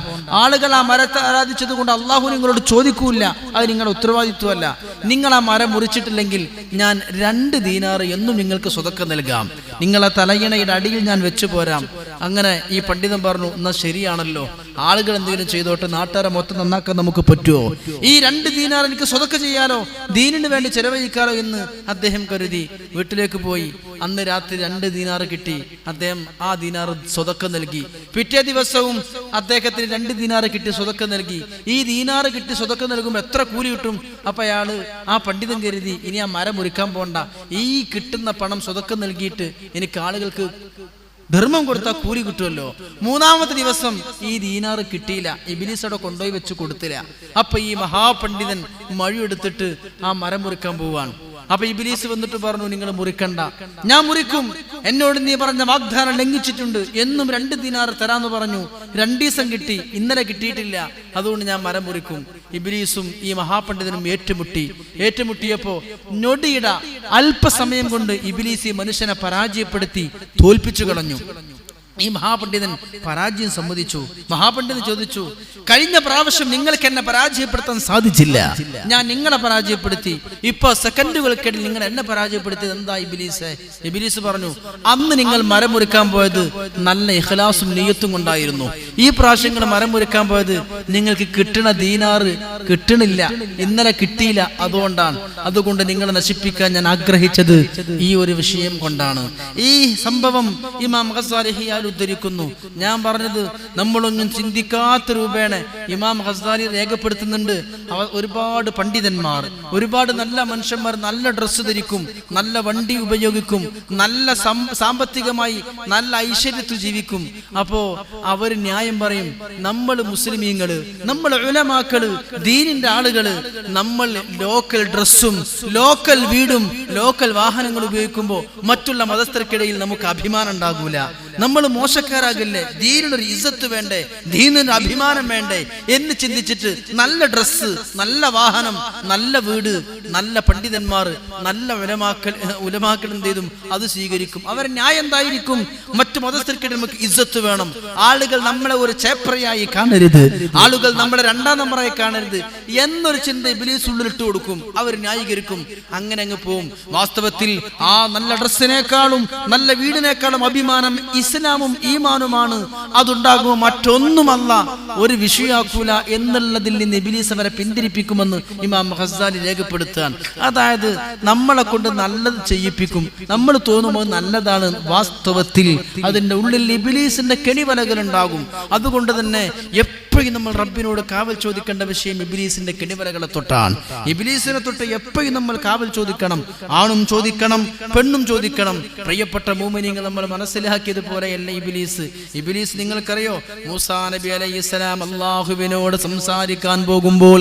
ആളുകൾ ആ മരത്തെ ആരാധിച്ചത് കൊണ്ട് അള്ളാഹു നിങ്ങളോട് ചോദിക്കൂല, അത് നിങ്ങളുടെ ഉത്തരവാദിത്വമല്ല. നിങ്ങൾ ആ മരം മുറിച്ചിട്ടില്ലെങ്കിൽ ഞാൻ 2 ദീനാറ് എന്നും നിങ്ങൾക്ക് സ്വതക്ക നൽകാം, നിങ്ങളെ തലയിണയുടെ അടിയിൽ ഞാൻ വെച്ചു പോരാം. അങ്ങനെ ഈ പണ്ഡിതൻ പറഞ്ഞു, എന്നാ ശരിയാണല്ലോ, ആളുകൾ എന്തെങ്കിലും ചെയ്തോട്ടെ, നാട്ടുകാരെ മൊത്തം നന്നാക്കാൻ നമുക്ക് പറ്റുമോ? ഈ 2 ദീനാർ എനിക്ക് സ്വതക്ക ചെയ്യാലോ, ദീനിന് വേണ്ടി ചെലവഴിക്കാലോ എന്ന് അദ്ദേഹം കരുതി വീട്ടിലേക്ക് പോയി. അന്ന് രാത്രി 2 ദീനാർ കിട്ടി. അദ്ദേഹം ആ ദീനാർ സ്വതക്ക നൽകി. പിറ്റേ ദിവസവും അദ്ദേഹത്തിന് 2 ദീനാർ കിട്ടി സ്വതക്ക നൽകി. ഈ ദീനാർ കിട്ടി സ്വതക്ക നൽകുമ്പോൾ എത്ര കൂലി കിട്ടും? അപ്പൊ അയാള് ആ പണ്ഡിതൻ കരുതി, ഇനി ആ മരം മുറിക്കാൻ പോണ്ട, ഈ കിട്ടുന്ന പണം സ്വതക്ക നൽകിയിട്ട് എനിക്ക് ആളുകൾക്ക് ധർമ്മം കൊടുത്താൽ കൂലി കിട്ടുമല്ലോ. 3-ാമത്തെ ദിവസം ഈ ദീനാറ് കിട്ടിയില്ല, ഇബ്ലീസ് അവിടെ കൊണ്ടുപോയി വെച്ച് കൊടുത്തില്ല. അപ്പൊ ഈ മഹാപണ്ഡിതൻ മഴയെടുത്തിട്ട് ആ മരം മുറിക്കാൻ പോവാണ്. അപ്പൊ ഇബ്ലീസ് വന്നിട്ട് പറഞ്ഞു, നിങ്ങൾ മുറിക്കണ്ട, ഞാൻ മുറിക്കും, എന്നോട് നീ പറഞ്ഞ വാഗ്ദാനം ലംഘിച്ചിട്ടുണ്ട്, എന്നും 2 ദീനാർ തരാന്ന് പറഞ്ഞു. 2 ദിവസം കിട്ടി, ഇന്നലെ കിട്ടിയിട്ടില്ല, അതുകൊണ്ട് ഞാൻ മരം മുറിക്കും. ഇബ്ലീസും ഈ മഹാപണ്ഡിതനും ഏറ്റുമുട്ടിയപ്പോ ഞൊടിയിട അല്പസമയം കൊണ്ട് ഇബ്ലീസ് ഈ മനുഷ്യനെ പരാജയപ്പെടുത്തി തോൽപ്പിച്ചു കളഞ്ഞു. ഈ മഹാപണ്ഡിതൻ പരാജയം സമ്മതിച്ചു. മഹാപണ്ഡിതൻ ചോദിച്ചു, കഴിഞ്ഞ പ്രാവശ്യം നിങ്ങൾക്ക് എന്നെ പരാജയപ്പെടുത്താൻ സാധിച്ചില്ല, ഞാൻ നിങ്ങളെ പരാജയപ്പെടുത്തി, ഇപ്പൊ സെക്കൻഡുകൾക്കിടയിൽ നിങ്ങൾ എന്നെ പരാജയപ്പെടുത്തിയത് എന്താ ഇബ്ലീസ്? ഇബ്ലീസ് പറഞ്ഞു, അന്ന് നിങ്ങൾ മരം മുറിക്കാൻ പോയത് നല്ല ഇഖ്ലാസും നിയ്യത്തും കൊണ്ടായിരുന്നു. ഈ പ്രാവശ്യം നിങ്ങൾ മരം മുറിക്കാൻ പോയത് നിങ്ങൾക്ക് കിട്ടണ ദീനാറ് കിട്ടണില്ല, ഇന്നലെ കിട്ടിയില്ല, അതുകൊണ്ട് നിങ്ങളെ നശിപ്പിക്കാൻ ഞാൻ ആഗ്രഹിച്ചത് ഈ ഒരു വിഷയം കൊണ്ടാണ്. ഈ സംഭവം ഇമാം ഗസ്സാലി ഉദ്ധരിക്കുന്നു. ഞാൻ പറഞ്ഞത് നമ്മളൊന്നും ചിന്തിക്കാത്ത രൂപേണ ഇമാം ഗസ്സാലി രേഖപ്പെടുത്തുന്നുണ്ട്. ഒരുപാട് പണ്ഡിതന്മാർ, ഒരുപാട് നല്ല മനുഷ്യന്മാർ നല്ല ഡ്രസ്സ് ധരിക്കും, നല്ല വണ്ടി ഉപയോഗിക്കും, നല്ല സാമ്പത്തികമായി നല്ല ഐശ്വര്യത്തിൽ ജീവിക്കും. അപ്പോ അവർ ന്യായം പറയും, നമ്മൾ മുസ്ലിമീങ്ങള്, നമ്മൾ ഉലമാക്കള്, ദീനിന്റെ ആളുകള്, നമ്മൾ ലോക്കൽ ഡ്രസ്സും ലോക്കൽ വീടും ലോക്കൽ വാഹനങ്ങൾ ഉപയോഗിക്കുമ്പോ മറ്റുള്ള മതസ്ഥർക്കിടയിൽ നമുക്ക് അഭിമാനം ഉണ്ടാകൂല, നമ്മൾ മോശക്കാരാകില്ലേ, ദീനിനൊരു ഇസ്സത്ത് വേണ്ടേ, ദീനിന് അഭിമാനം വേണ്ടേ എന്ന് ചിന്തിച്ചിട്ട് നല്ല ഡ്രസ്സ്, നല്ല വാഹനം, നല്ല വീട്, നല്ല പണ്ഡിതന്മാർ, നല്ല ഉലമാക്കൾ എന്ത് ചെയ്തും അത് സ്വീകരിക്കും. അവരെ ന്യായം എന്തായിരിക്കും? മറ്റു മതസ്ഥർക്കിടയിൽ നമുക്ക് ഇസ്സത്ത് വേണം, ആളുകൾ നമ്മളെ ഒരു ചേപ്രയായി കാണരുത്, ആളുകൾ നമ്മളെ 2-ാം നമ്പറായി കാണരുത് എന്നൊരു ചിന്ത ഇബ്ലീസ് ഉള്ളിലിട്ട് കൊടുക്കും. അവർ ന്യായീകരിക്കും, അങ്ങനെ അങ്ങ് പോവും. വാസ്തവത്തിൽ ആ നല്ല ഡ്രസ്സിനേക്കാളും നല്ല വീടിനേക്കാളും അഭിമാനം ഇസ്ലാമും ഈമാനുമാണ്. അതുണ്ടാകുമ്പോൾ മറ്റൊന്നുമല്ല ഒരു വിഷയാക്കൂല എന്നുള്ളതിൽ നിന്ന് ഇബ്ലീസ് അവരെ പിന്തിരിപ്പിക്കുമെന്ന് ഇമാം ഗസ്സാലി രേഖപ്പെടുത്തുകയാണ്. അതായത് നമ്മളെ കൊണ്ട് നല്ലത് ചെയ്യിപ്പിക്കും, നമ്മൾ തോന്നുമ്പോൾ നല്ലതാണ്, വാസ്തവത്തിൽ അതിന്റെ ഉള്ളിൽ ഇബ്ലീസിന്റെ കെണിവലകൾ ഉണ്ടാകും. അതുകൊണ്ട് തന്നെ എപ്പോഴും നമ്മൾ റബ്ബിനോട് കാവൽ ചോദിക്കേണ്ട വിഷയം ഇബ്ലീസിന്റെ കെണിവലകളെ തൊട്ടാണ്. ഇബ്ലീസിനെ തൊട്ട് എപ്പോഴും നമ്മൾ കാവൽ ചോദിക്കണം. ആണും ചോദിക്കണം, പെണ്ണും ചോദിക്കണം. പ്രിയപ്പെട്ട മുഅ്മിനീങ്ങൾ, നമ്മൾ മനസ്സിലാക്കിയതുപോലെയല്ല ഇബ്ലീസ്. ഇബ്ലീസ് നിങ്ങൾക്കറിയോ, മൂസാ നബി അലൈഹിസ്സലാം അല്ലാഹുവിനോട് സംസാരിക്കാൻ പോകുമ്പോൾ,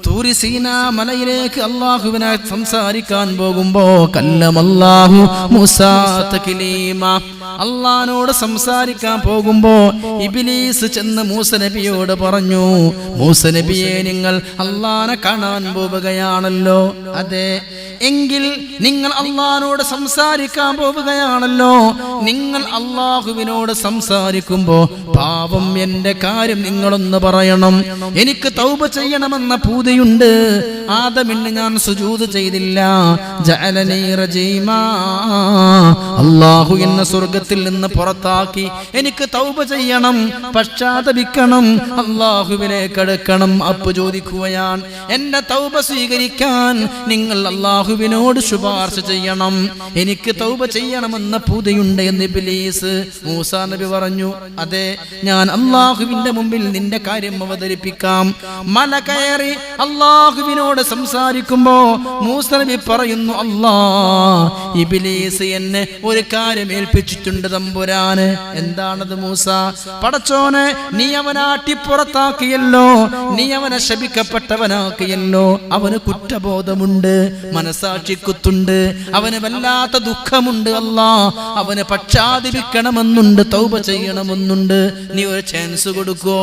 തൂരി സീനാ മലയിലേക്ക് അല്ലാഹുവിനായി സംസാരിക്കാൻ പോകുമ്പോ, കല്ലമല്ലാഹു മൂസാ തക്ലീമ, അല്ലാഹുവിനോട് സംസാരിക്കാൻ പോകുമ്പോ ഇബ്ലീസ് ചെന്ന് മൂസ നബിയോട് പറഞ്ഞു, മൂസ നബിയെ, നിങ്ങൾ അല്ലാഹുവിനെ കാണാൻ പോവുകയാണല്ലോ. അതെ, എങ്കിൽ നിങ്ങൾ അല്ലാഹുവിനോട് സംസാരിക്കാൻ പോവുകയാണല്ലോ. നിങ്ങൾ അല്ലാഹുവിനോട് സംസാരിക്കുമ്പോ പാപം എന്റെ കാര്യം നിങ്ങളൊന്ന് പറയണം. എനിക്ക് തൗബ ചെയ്യണമെന്ന പൂതിയുണ്ട്. ആദമിന് ഞാൻ സുജൂദ് ചെയ്തില്ല, ജഅലനീ റജീമാ, അല്ലാഹു എന്നെ സ്വർഗ്ഗത്തിൽ നിന്ന് പുറത്താക്കി. എനിക്ക് തൗബ ചെയ്യണം, പശ്ചാത്തപിക്കണം, അല്ലാഹുവിലേക്ക് അടുക്കണം. അപ്പു ചോദിക്കുകയാണ്, എന്റെ തൗബ സ്വീകരിക്കാൻ നിങ്ങൾ അല്ലാഹുവിനോട് ശുപാർശ ചെയ്യണം. എനിക്ക് തൗബ ചെയ്യണമെന്ന പൂതിയുണ്ട് എന്ന് ഇബ്ലീസ്. മൂസാ നബി പറഞ്ഞു, അതെ, ഞാൻ അല്ലാഹുവിന്റെ മുമ്പിൽ നിന്റെ കാര്യം അവതരിപ്പിക്കാം. മല കയറി അല്ലാഹുവിനോട് സംസാരിക്കുമ്പോ മൂസാ നബി പറയുന്നു, ഇബ്ലീസ് എന്നെ ഒരു കാര്യം ഏൽപ്പിച്ചിട്ടുണ്ട് തമ്പുരാന്. എന്താണത് മൂസ? പടച്ചോനെ, നീ അവനെ ആട്ടിപ്പുറത്താക്കിയല്ലോ, നീ അവനെ ശപിക്കപ്പെട്ടവനാക്കിയല്ലോ. അവന് കുറ്റബോധമുണ്ട്, മനസാക്ഷിക്കുത്തുണ്ട്, അവന് വല്ലാത്ത ദുഃഖമുണ്ട്. അല്ലാ, അവന് പശ്ചാത്തപിക്കണമെന്നുണ്ട്, തൗബ ചെയ്യണമെന്നുണ്ട്. നീ ഒരു ചാൻസ് കൊടുക്കോ?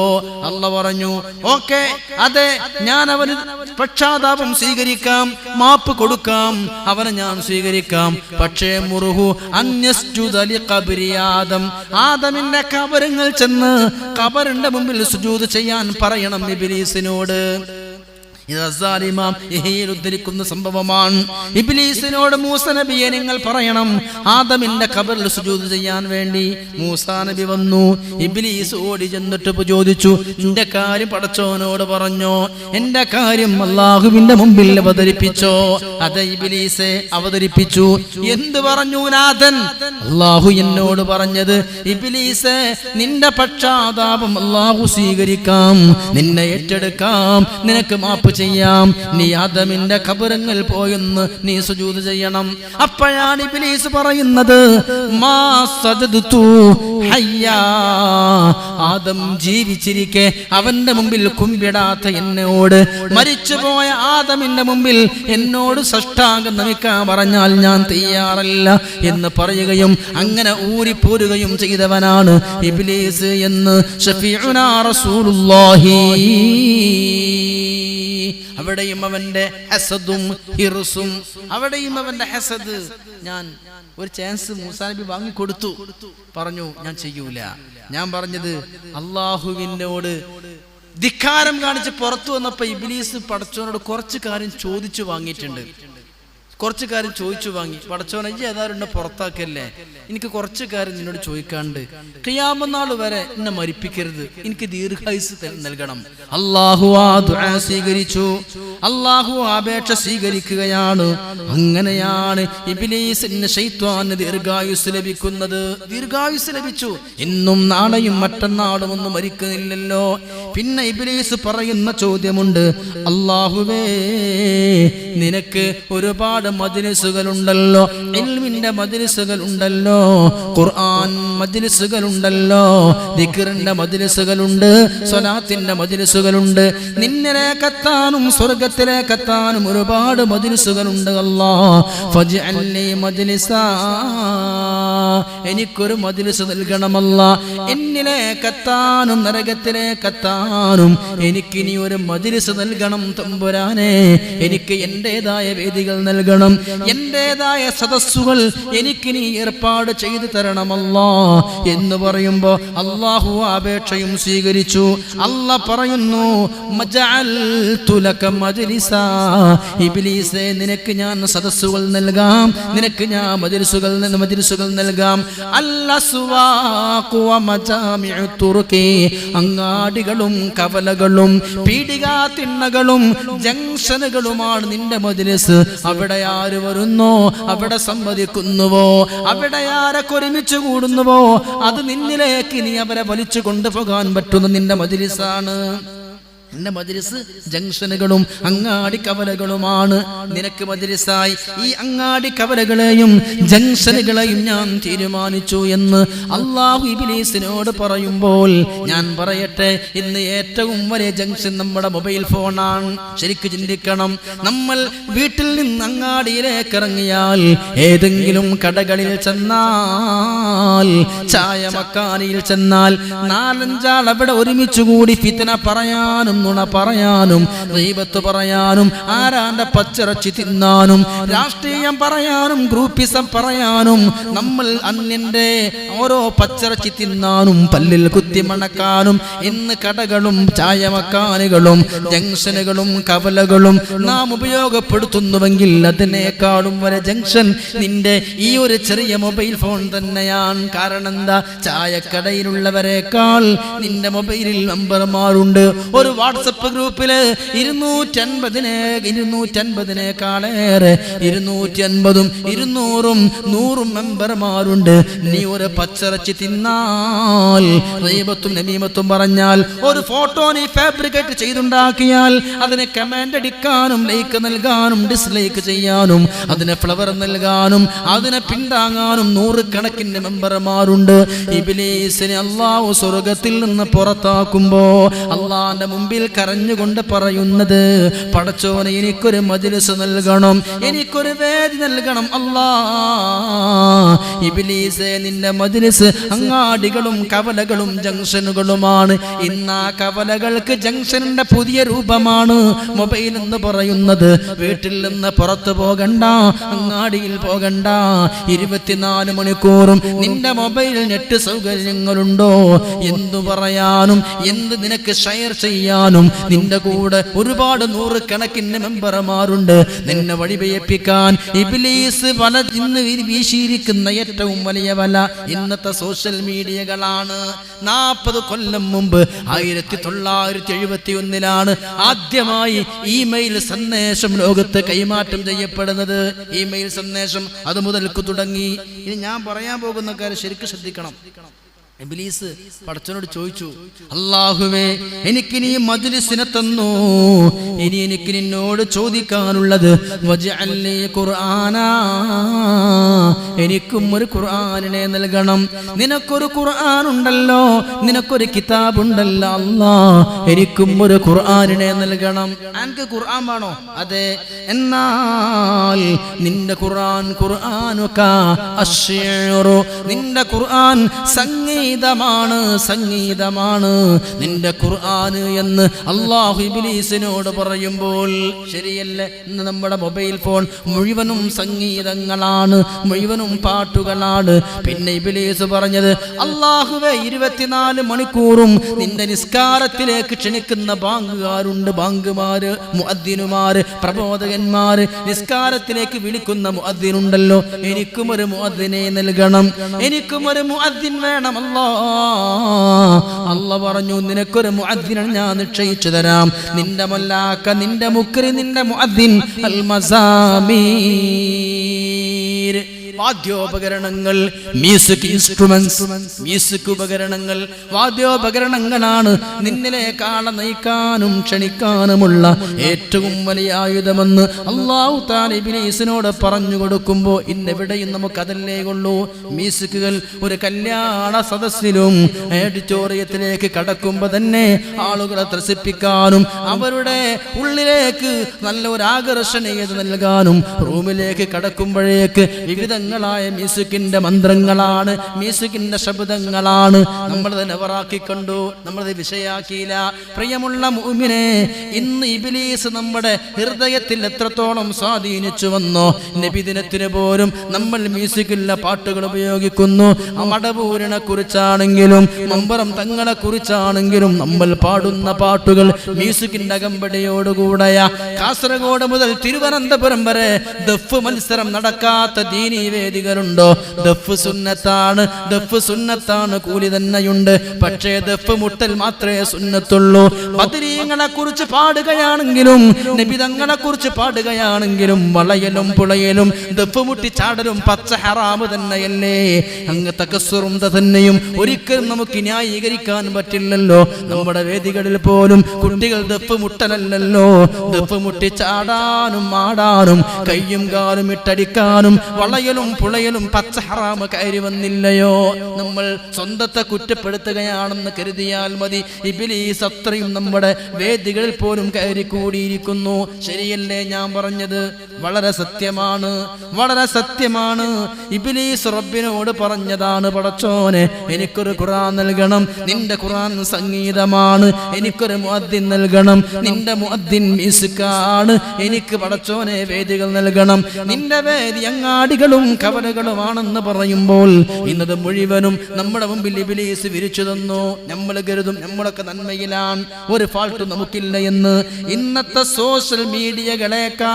അല്ല പറഞ്ഞു, ഓക്കെ, അതെ, ഞാൻ അവന് പശ്ചാത്താപം സ്വീകരിക്കാം, മാപ്പ് കൊടുക്കാം, അവനെ ഞാൻ സ്വീകരിക്കാം. പക്ഷേ മുറുഹു അന്യസ്ജുദ ലിഖബ്രി ആദം, ആദമിന്റെ ഖബറിൽ ചെന്ന് ഖബറിന്റെ മുമ്പിൽ സുജൂദ് ചെയ്യാൻ പറയണം ഇബ്ലീസിനോട്. ഉദ്ധരിക്കുന്ന സംഭവമാണ്. ഇബ്ലീസിനോട് മൂസ നബിയെ നിങ്ങൾ പറയണം, ആദമിന്റെ ഖബറിൽ സുജൂദ് ചെയ്യാൻ വേണ്ടി. മൂസാ നബി വന്നു. ഇബ്ലീസ് ഓടി ചെന്നിട്ട് ചോദിച്ചു, എന്റെ കാര്യം പടച്ചോനോട് പറഞ്ഞോ? എന്റെ കാര്യം അല്ലാഹുവിന്റെ മുമ്പിൽ അവതരിപ്പിച്ചോ? അതെ ഇബ്ലീസെ, അവതരിപ്പിച്ചു. എന്ത് പറഞ്ഞു നാഥൻ? അല്ലാഹു എന്നോട് പറഞ്ഞത്, ഇബ്ലീസെ, നിന്റെ പക്ഷാതാപം അല്ലാഹു സ്വീകരിക്കാം, നിന്നെ ഏറ്റെടുക്കാം, നിനക്ക് മാപ്പ് ചെയ്യാം. നീ ആദമിന്റെ ഖബറിൽ പോയെന്ന് നീ സുജൂദ് ചെയ്യണം. അപ്പോഴാണ് ഇബ്ലീസ് പറയുന്നത്, മാ സജദ്തു ഹയ്യാ, ആദം ജീവിച്ചിരിക്കെ അവന്റെ മുമ്പിൽ കുമ്പിടാത്ത എന്നോട്, മരിച്ചുപോയ ആദമിന്റെ മുമ്പിൽ എന്നോട് സാഷ്ടാംഗം നമിക്കാൻ പറഞ്ഞാൽ ഞാൻ തയ്യാറല്ല എന്ന് പറയുകയും അങ്ങനെ ഊരിപ്പോരുകയും ചെയ്തവനാണ് ഇബ്ലീസ് എന്ന് ശഫീഉനാ റസൂലുള്ളാഹി. അവിടെയും അവന്റെ ഹസദും ഹിർസും, അവിടെയും അവന്റെ ഹസദ്. ഞാൻ ഒരു ചാൻസ് മൂസാ നബി വാങ്ങിക്കൊടുത്തു. പറഞ്ഞു, ഞാൻ ചെയ്യൂല. ഞാൻ പറഞ്ഞത്, അല്ലാഹുവിനോട് ധിക്കാരം കാണിച്ച് പുറത്തു വന്നപ്പോ ഇബ്ലീസ് പടച്ചോനോട് കുറച്ച് കാര്യം ചോദിച്ചു വാങ്ങിയിട്ടുണ്ട്. കുറച്ച് കാര്യം ചോദിച്ചു വാങ്ങി. പടച്ചോനെ, ഏതാരുണ്ട് പുറത്താക്കല്ലേ, എനിക്ക് കുറച്ച് കാര്യം നിന്നോട് ചോദിക്കാണ്ട്, ഖിയാമത്ത് നാൾ വരെ എന്നെ മരിപ്പിക്കരുത്, എനിക്ക് ദീർഘായുസ് നൽകണം. അല്ലാഹു ആ ദുആ സ്വീകരിച്ചു. അല്ലാഹു അപേക്ഷ സ്വീകരിക്കുകയാണ്. അങ്ങനെയാണ് ഇബ്ലീസിന് ശൈത്വാന് ദീർഘായുസ് ലഭിക്കുന്നത്. ദീർഘായുസ് ലഭിച്ചു. ഇന്നും നാളെയും മറ്റന്നാളും ഒന്നും മരിക്കുന്നില്ലല്ലോ. പിന്നെ ഇബ്ലീസ് പറയുന്ന ചോദ്യമുണ്ട്, അല്ലാഹുവേ, നിനക്ക് ഒരുപാട് മജ്‌ലിസുകൾ ഉണ്ടല്ലോ, ഇൽമിന്റെ മജ്‌ലിസുകൾ ഉണ്ടല്ലോ, ഖുർആൻ മജ്‌ലിസുകൾ ഉണ്ടല്ലോ, ദിക്റിന്റെ മജ്‌ലിസുകൾ ഉണ്ട്, സ്വലാത്തിന്റെ മജ്‌ലിസുകൾ ഉണ്ട്. നിന്നിലേക്കെത്താനും സ്വർഗ്ഗത്തിലേക്കെത്താനും ഒരുപാട് മജ്‌ലിസുകൾ ഉണ്ട്. അല്ലാഹ് ഫജ്അൽനി മജ്‌ലിസാ, എനിക്കൊരു മജ്‌ലിസ് നൽകണമല്ല. എന്നിലേക്കെത്താനും നരകത്തിലേക്കെത്താനും എനിക്കിനി ഒരു മജ്‌ലിസ് നൽകണം തമ്പുരാനെ. എനിക്ക് എന്റേതായ വേദികൾ നൽകണം, എന്റേതായ സദസ്സുകൾ എനിക്കിനി ഏർപ്പാട് ചെയ്തു തരണമല്ലാ എന്ന് പറയുമ്പോ അല്ലാഹു അപേക്ഷയും സ്വീകരിച്ചു. അല്ലാഹ് പറയുന്നു, മജഅൽതു ലക മജ്ലിസാ. ഇബ്ലീസേ, നിനക്ക് ഞാൻ സദസ്സുകൾ നൽകാം, നിനക്ക് ഞാൻ മജ്ലിസുകൾ നൽകാം. അൽ-അസ്വാഖു വ മജാമിഉ തുറുകി, അങ്ങാടികളും കവലകളും പീടികാ തിണ്ണകളും ജംഗ്ഷനുകളുമാണ് നിന്റെ മജ്ലിസ്. അവിടെ ആര് വരുന്നോ, അവിടെ സമ്മതിക്കുന്നുവോ, അവിടെ ആരൊക്കെ ഒരുമിച്ച് കൂടുന്നുവോ, അത് നിന്നിലേക്ക് നീ അവരെ വലിച്ചു കൊണ്ടുപോകാൻ പറ്റുന്ന നിന്റെ മജ്ലിസാണ്. നിന്റെ മജ്ലിസ് ജംഗ്ഷനുകളും അങ്ങാടി കവലകളുമാണ് നിനക്ക് മജ്ലിസായി. ഈ അങ്ങാടി കവലകളെയും ജംഗ്ഷനുകളെയും ഞാൻ തീരുമാനിച്ചു എന്ന് അല്ലാഹു ഇബ്ലീസിനോട് പറയുമ്പോൾ, ഞാൻ പറയട്ടെ, ഇന്ന് ഏറ്റവും വലിയ ജംഗ്ഷൻ നമ്മുടെ മൊബൈൽ ഫോണാണ്. ശരിക്കും ചിന്തിക്കണം. നമ്മൾ വീട്ടിൽ നിന്ന് അങ്ങാടിയിലേക്ക് ഇറങ്ങിയാൽ, ഏതെങ്കിലും കടകളിൽ ചെന്നാൽ, ചായ മക്കാനിയിൽ ചെന്നാൽ, നാലഞ്ചാൾ അവിടെ ഒരുമിച്ച് കൂടി ഫിത്ന പറയാനും നുണ പറയാനും ഗീബത്ത് പറയാനും ആരാന്റെ പച്ചിറച്ചി തിന്നാനും രാഷ്ട്രീയം പറയാനും ഗ്രൂപ്പിസം പറയാനും നമ്മൾ അന്യന്റെ ഓരോ പച്ചിറച്ചി തിന്നാനും പല്ലിൽ കുത്തി മണക്കാനും ഇന്ന് കടകളും ചായമക്കാനുകളും ജംഗ്ഷനുകളും കവലകളും നാം ഉപയോഗപ്പെടുത്തുന്നുവെങ്കിൽ അതിനേക്കാളും വരെ ജംഗ്ഷൻ നിന്റെ ഈ ഒരു ചെറിയ മൊബൈൽ ഫോൺ തന്നെയാണ്. കാരണം എന്താ? ചായക്കടയിലുള്ളവരെക്കാൾ നിന്റെ മൊബൈലിൽ നമ്പർമാരുണ്ട്. ഒരു വാട്സപ്പ് ഗ്രൂപ്പില് 250-250-നേക്കാളേറെ 250-200 100 മെമ്പർമാരുണ്ട്. നീ ഒരു പച്ചിറച്ചി തിന്നാൽ, ഗീബത്തും നമീമത്തും പറഞ്ഞാൽ, ഒരു ഫോട്ടോ നീ ഫാബ്രിക്കേറ്റ് ചെയ്തുണ്ടാക്കിയാൽ അതിന് കമന്റ് അടിക്കാനും ലൈക്ക് നൽകാനും ഡിസ്ലൈക്ക് ചെയ്യാനും അതിന് ഫ്ലവർ നൽകാനും അതിനെ പിന്താങ്ങാനും 100 കണക്കിന് മെമ്പർമാരുണ്ട്. ഇബ്ലീസിനെ അല്ലാഹു സ്വർഗ്ഗത്തിൽ നിന്ന് പുറത്താക്കുമ്പോ അള്ളാന്റെ മുമ്പിൽ കരഞ്ഞുകൊണ്ട് പറയുന്നത്, പടച്ചോനെ, എനിക്കൊരു മജ്ലിസ് നൽകണം, എനിക്കൊരു വേദി നൽകണം അല്ലാ. ഇബ്ലീസേ, നിന്റെ മജ്ലിസ് അങ്ങാടികളും കവലകളും ജംഗ്ഷനുകളുമാണ്. ഇന്ന് ആ കവലകൾക്ക് ജംഗ്ഷനിന്റെ പുതിയ രൂപമാണ് മൊബൈൽ എന്ന് പറയുന്നത്. വീട്ടിൽ നിന്ന് പുറത്തു പോകണ്ട, അങ്ങാടിയിൽ പോകണ്ട, 24 മണിക്കൂറും നിന്റെ മൊബൈലിൽ നെറ്റ് സൗകര്യങ്ങളുണ്ടോ എന്തു പറയാനും എന്ത് നിനക്ക് ഷെയർ ചെയ്യാനും നിന്റെ കൂടെ ഒരുപാട് 100 കണക്കിന് മെമ്പർമാരുണ്ട്. നിന്നെ വഴിപെയ്യിപ്പിക്കാൻ ഇബ്ലീസ് വല ഇന്ന് വീശിയിരിക്കുന്ന ഏറ്റവും വലിയ വല ഇന്നത്തെ സോഷ്യൽ മീഡിയകളാണ്. 40 കൊല്ലം മുമ്പ് 1971 ആദ്യമായി ഇമെയിൽ സന്ദേശം ലോകത്ത് കൈമാറ്റം ചെയ്യപ്പെടുന്നത്. ഇമെയിൽ സന്ദേശം അത് മുതൽക്ക് തുടങ്ങി. ഇനി ഞാൻ പറയാൻ പോകുന്ന കാര്യം ശരിക്കും ശ്രദ്ധിക്കണം. ഇബ്ലീസ് പടച്ചവനോട് ചോദിച്ചു, അല്ലാഹുവേ, എനിക്ക് നീ മജ്ലിസിനെ തന്നു, ഇനി എനിക്ക് നിന്നോട് ചോദിക്കാനുള്ളത് വജ്അൽനി ഖുർആനാ, എനിക്കും ഒരു ഖുർആനിനെ നൽകണം. നിനക്കൊരു ഖുർആൻ ഉണ്ടല്ലോ, നിനക്കൊരു കിതാബ് ഉണ്ടല്ലോ അല്ലാ, എനിക്കും ഒരു ഖുർആനിനെ നൽകണം. എനിക്ക് ഖുർആൻ വേണോ? അതെ. എന്നാൽ നിന്റെ ഖുർആൻ ഖുർആനുക അശ്ശിഉറു, നിന്റെ ഖുർആൻ സംഗീതമാണ് നിന്റെ ഖുർആൻ എന്ന് അല്ലാഹു ഇബ്ലീസിനോട് പറയുമ്പോൾ ശരിയല്ലേ? ഇന്ന് നമ്മുടെ മൊബൈൽ ഫോൺ മുഴുവനും സംഗീതങ്ങളാണ്, മുഴുവനും പാട്ടുകളാണ്. പിന്നെ ഇബ്ലീസ് പറഞ്ഞത്, അല്ലാഹുവേ, 24 മണിക്കൂറും നിന്റെ നിസ്കാരത്തിലേക്ക് ക്ഷണിക്കുന്ന ബാങ്കുകാരുണ്ട്, ബാങ്കുമാര്, മുഅദ്ദിനുമാര്, പ്രബോധകന്മാര്, നിസ്കാരത്തിലേക്ക് വിളിക്കുന്ന മുഅദ്ദിനുണ്ടല്ലോ, എനിക്കും ഒരു മുഅദ്ദിനെ നൽകണം, എനിക്കും ഒരു മുഅദ്ദിൻ വേണം അല്ലാഹ് പറഞ്ഞു, നിനക്കൊരു മുഅദ്ദിനെ ഞാൻ നിശ്ചയിച്ചു തരാം. നിന്റെ മല്ലാക്ക, നിന്റെ മുക്രി, നിന്റെ മുഅദ്ദിൻ അൽ മസാമീർ, വാദ്യോപകരണങ്ങൾ, മ്യൂസിക് ഇൻസ്ട്രുമെന്റ്സ്, മ്യൂസിക് ഉപകരണങ്ങൾ, വാദ്യോപകരണങ്ങളാണ് നിന്നിലേക്കാളെ നയിക്കാനും ക്ഷണിക്കാനുമുള്ള ഏറ്റവും വലിയ ആയുധമെന്ന് അല്ലാഹു തആല ഇബ്ലീസിനോട് പറഞ്ഞു കൊടുക്കുമ്പോൾ ഇന്നെവിടെയും നമുക്കതല്ലേ ഉള്ളൂ. മ്യൂസിക്കുകൾ ഒരു കല്യാണ സദസ്സിലും ഓഡിറ്റോറിയത്തിലേക്ക് കടക്കുമ്പോൾ തന്നെ ആളുകളെ ത്രസിപ്പിക്കാനും അവരുടെ ഉള്ളിലേക്ക് നല്ല ഒരു ആകർഷണീയത നൽകാനും റൂമിലേക്ക് കടക്കുമ്പോഴേക്ക് വിവിധ വിവിധങ്ങളായ മ്യൂസിക്കിന്റെ മന്ത്രങ്ങളാണ്, മ്യൂസിക്കിന്റെ ശബ്ദങ്ങളാണ്. നമ്മളത് നെവറാക്കി കണ്ടു, നമ്മളത് വിഷയാക്കിയില്ല. പ്രിയമുള്ള മുഅ്മിനേ, ഇന്ന് ഇബ്ലീസ് നമ്മുടെ ഹൃദയത്തിൽ എത്രത്തോളം സ്വാധീനിച്ചു വന്നോ. നബിദിനത്തിന് പോലും നമ്മൾ മ്യൂസിക്കുള്ള പാട്ടുകൾ ഉപയോഗിക്കുന്നു. മടവൂരിനെ കുറിച്ചാണെങ്കിലും മമ്പറം തങ്ങളെ കുറിച്ചാണെങ്കിലും നമ്മൾ പാടുന്ന പാട്ടുകൾ മ്യൂസിക്കിന്റെ അകമ്പടിയോടുകൂടയാ. കാസർഗോഡ് മുതൽ തിരുവനന്തപുരം വരെ ദഫ് മത്സരം നടക്കാത്ത ദീനീ വേദികളുണ്ടോ? ദഫ് സുന്നത്താണ്, ദഫ് സുന്നത്താണ്, കൂലി തന്നെയുണ്ട്. പക്ഷേ ദഫ് മുട്ടൽ മാത്രമേ സുന്നത്തുള്ളൂ. ബദരീങ്ങളെ കുറിച്ച് പാടുകയാണെങ്കിലും നബിതങ്ങളെ കുറിച്ച് പാടുകയാണെങ്കിലും വളയലും പുളയലും ദഫ് മുട്ടി ചാടലും പച്ച ഹറാമ് തന്നെയല്ലേ? അങ്ങ് തകസ്സുറും തന്നെയും ഒരിക്കലും നമുക്ക് ന്യായീകരിക്കാൻ പറ്റില്ലല്ലോ. നമ്മുടെ വേദികളിൽ പോലും കുട്ടികൾ ദഫ് മുട്ടലല്ലോ, ദഫ് മുട്ടി ചാടാനും ആടാനും കയ്യും കാലും ഇട്ടടിക്കാനും വളയലും പുളയലും പച്ച ഹറാമ് കയറി വന്നില്ലയോ? നമ്മൾ സ്വന്തത്തെ കുറ്റപ്പെടുത്തുകയാണെന്ന് കരുതിയാൽ മതി. ഇബ്ലീസ് അത്രയും നമ്മുടെ വേദികളിൽ പോലും കയറി കൂടിയിരിക്കുന്നു. ശരിയല്ലേ ഞാൻ പറഞ്ഞത്? വളരെ സത്യമാണ്, വളരെ സത്യമാണ്. ഇബ്ലീസ് റബ്ബിനോട് പറഞ്ഞതാണ്, പടച്ചോനെ എനിക്കൊരു ഖുർആൻ നൽകണം, നിന്റെ ഖുർആൻ സംഗീതമാണ്. എനിക്കൊരു മുഅദ്ദിൻ നൽകണം, നിന്റെ മുഅദ്ദിൻ മ്യൂസിക്കാണ്. എനിക്ക് പടച്ചോനെ വേദികൾ നൽകണം, നിന്റെ വേദി അങ്ങാടികളും കവലകളുമാണെന്ന് പറയുമ്പോൾ ഇന്നത് മുഴുവനും നമ്മുടെ മുമ്പിൽ ഇബ്ലീസ് വിരിച്ചു തന്നു. നമ്മൾ കരുതും നമ്മളൊക്കെ നന്മയിലാണ്, ഒരു ഫാൾട്ട് നമുക്കില്ല എന്ന്. ഇന്നത്തെ സോഷ്യൽ മീഡിയകളെക്കാൾ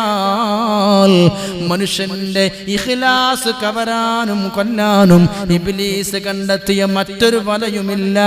മനുഷ്യന്റെ ഇഖ്ലാസ് കവരാനും കൊല്ലാനും ഇബ്ലീസ് കണ്ടെത്തിയ മറ്റൊരു വലയുമില്ല.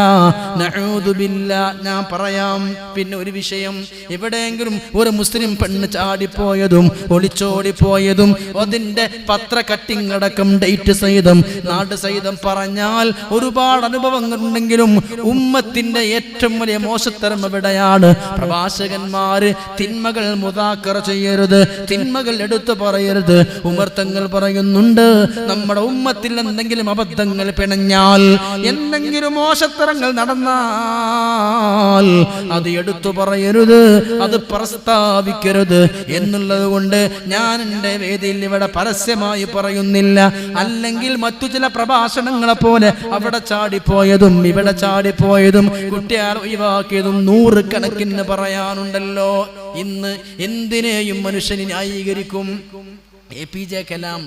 നഊദു ബില്ലാഹ്. ഞാൻ പറയാം. പിന്നെ ഒരു വിഷയം, എവിടെയെങ്കിലും ഒരു മുസ്ലിം പെണ്ണ് ചാടിപ്പോയതും ഒളിച്ചോടിപ്പോയതും അതിന്റെ പത്ര കട്ടിങ് അടക്കം ഡേറ്റ് സഹിതം നാട് സഹിതം പറഞ്ഞാൽ ഒരുപാട് അനുഭവങ്ങൾ ഉണ്ടെങ്കിലും ഉമ്മത്തിന്റെ ഏറ്റവും വലിയ മോശത്തരം എവിടെയാണ്? പ്രഭാഷകന്മാര് തിന്മകൾ മുദാക്കറ ചെയ്യരുത്, തിന്മകൾ എടുത്തു പറയരുത്. ഉമർ തങ്ങൾ പറയുന്നുണ്ട്, നമ്മുടെ ഉമ്മത്തിൽ എന്തെങ്കിലും അബദ്ധങ്ങൾ പിണഞ്ഞാൽ, എന്തെങ്കിലും മോശത്തരങ്ങൾ നടന്നാൽ അത് എടുത്തു പറയരുത്, അത് പ്രസ്താവിക്കരുത് എന്നുള്ളത് കൊണ്ട് ഞാൻ എൻ്റെ വേദിയിൽ ഇവിടെ പരസ്യമായി പറയുന്നില്ല. അല്ലെങ്കിൽ മറ്റു ചില പ്രഭാഷണങ്ങളെ പോലെ അവിടെ ചാടിപ്പോയതും ഇവിടെ ചാടിപ്പോയതും കുട്ടിയാൽ ഒഴിവാക്കിയതും 100 കണക്കിന് പറയാനുണ്ടല്ലോ. ഇന്ന് എന്തിനേയും മനുഷ്യനെ ന്യായീകരിക്കും. APJ കലാം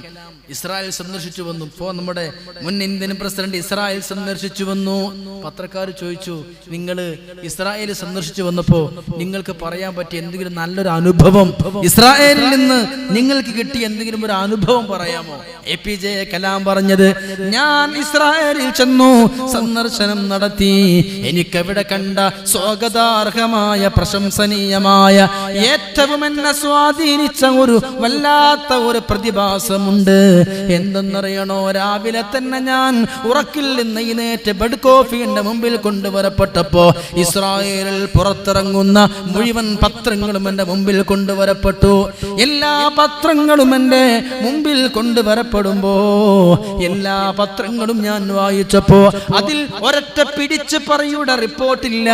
ഇസ്രായേൽ സന്ദർശിച്ചു വന്നു. ഇപ്പോൾ നമ്മുടെ മുൻ ഇന്ത്യൻ പ്രസിഡന്റ് ഇസ്രായേൽ സന്ദർശിച്ചു വന്നു. പത്രക്കാർ ചോദിച്ചു, നിങ്ങൾ ഇസ്രായേൽ സന്ദർശിച്ചു വന്നപ്പോൾ നിങ്ങൾക്ക് പറയാൻ പറ്റിയ എന്തെങ്കിലും നല്ലൊരു അനുഭവം, ഇസ്രായേലിൽ നിന്ന് നിങ്ങൾക്ക് കിട്ടിയ എന്തെങ്കിലും ഒരു അനുഭവം പറയാമോ? APJ കലാം പറഞ്ഞത്, ഞാൻ ഇസ്രായേലിൽ ചെന്നു, സന്ദർശനം നടത്തി. എനിക്കവിടെ കണ്ട സ്വാഗതാർഹമായ പ്രശംസനീയമായ ഏറ്റവും എന്നെ സ്വാധീനിച്ച ഒരു വല്ലാത്ത ഒരു പ്രതിഭാസമുണ്ട്. എന്തെന്നറിയണോ? രാവിലെ തന്നെ ഞാൻ ഉറക്കിൽ നിന്ന് എഴുന്നേറ്റ് ബെഡ് കോഫി എന്റെ മുമ്പിൽ കൊണ്ടുവരപ്പെട്ടപ്പോ ഇസ്രായേലിൽ പുറത്തിറങ്ങുന്ന മുഴുവൻ പത്രങ്ങളും എന്റെ മുമ്പിൽ കൊണ്ടുവരപ്പെട്ടു. എല്ലാ പത്രങ്ങളും എന്റെ മുമ്പിൽ കൊണ്ടുവരപ്പെടുമ്പോ എല്ലാ പത്രങ്ങളും ഞാൻ വായിച്ചപ്പോ അതിൽ ഒരൊറ്റ പിടിച്ച് പറയുടെ റിപ്പോർട്ടില്ല,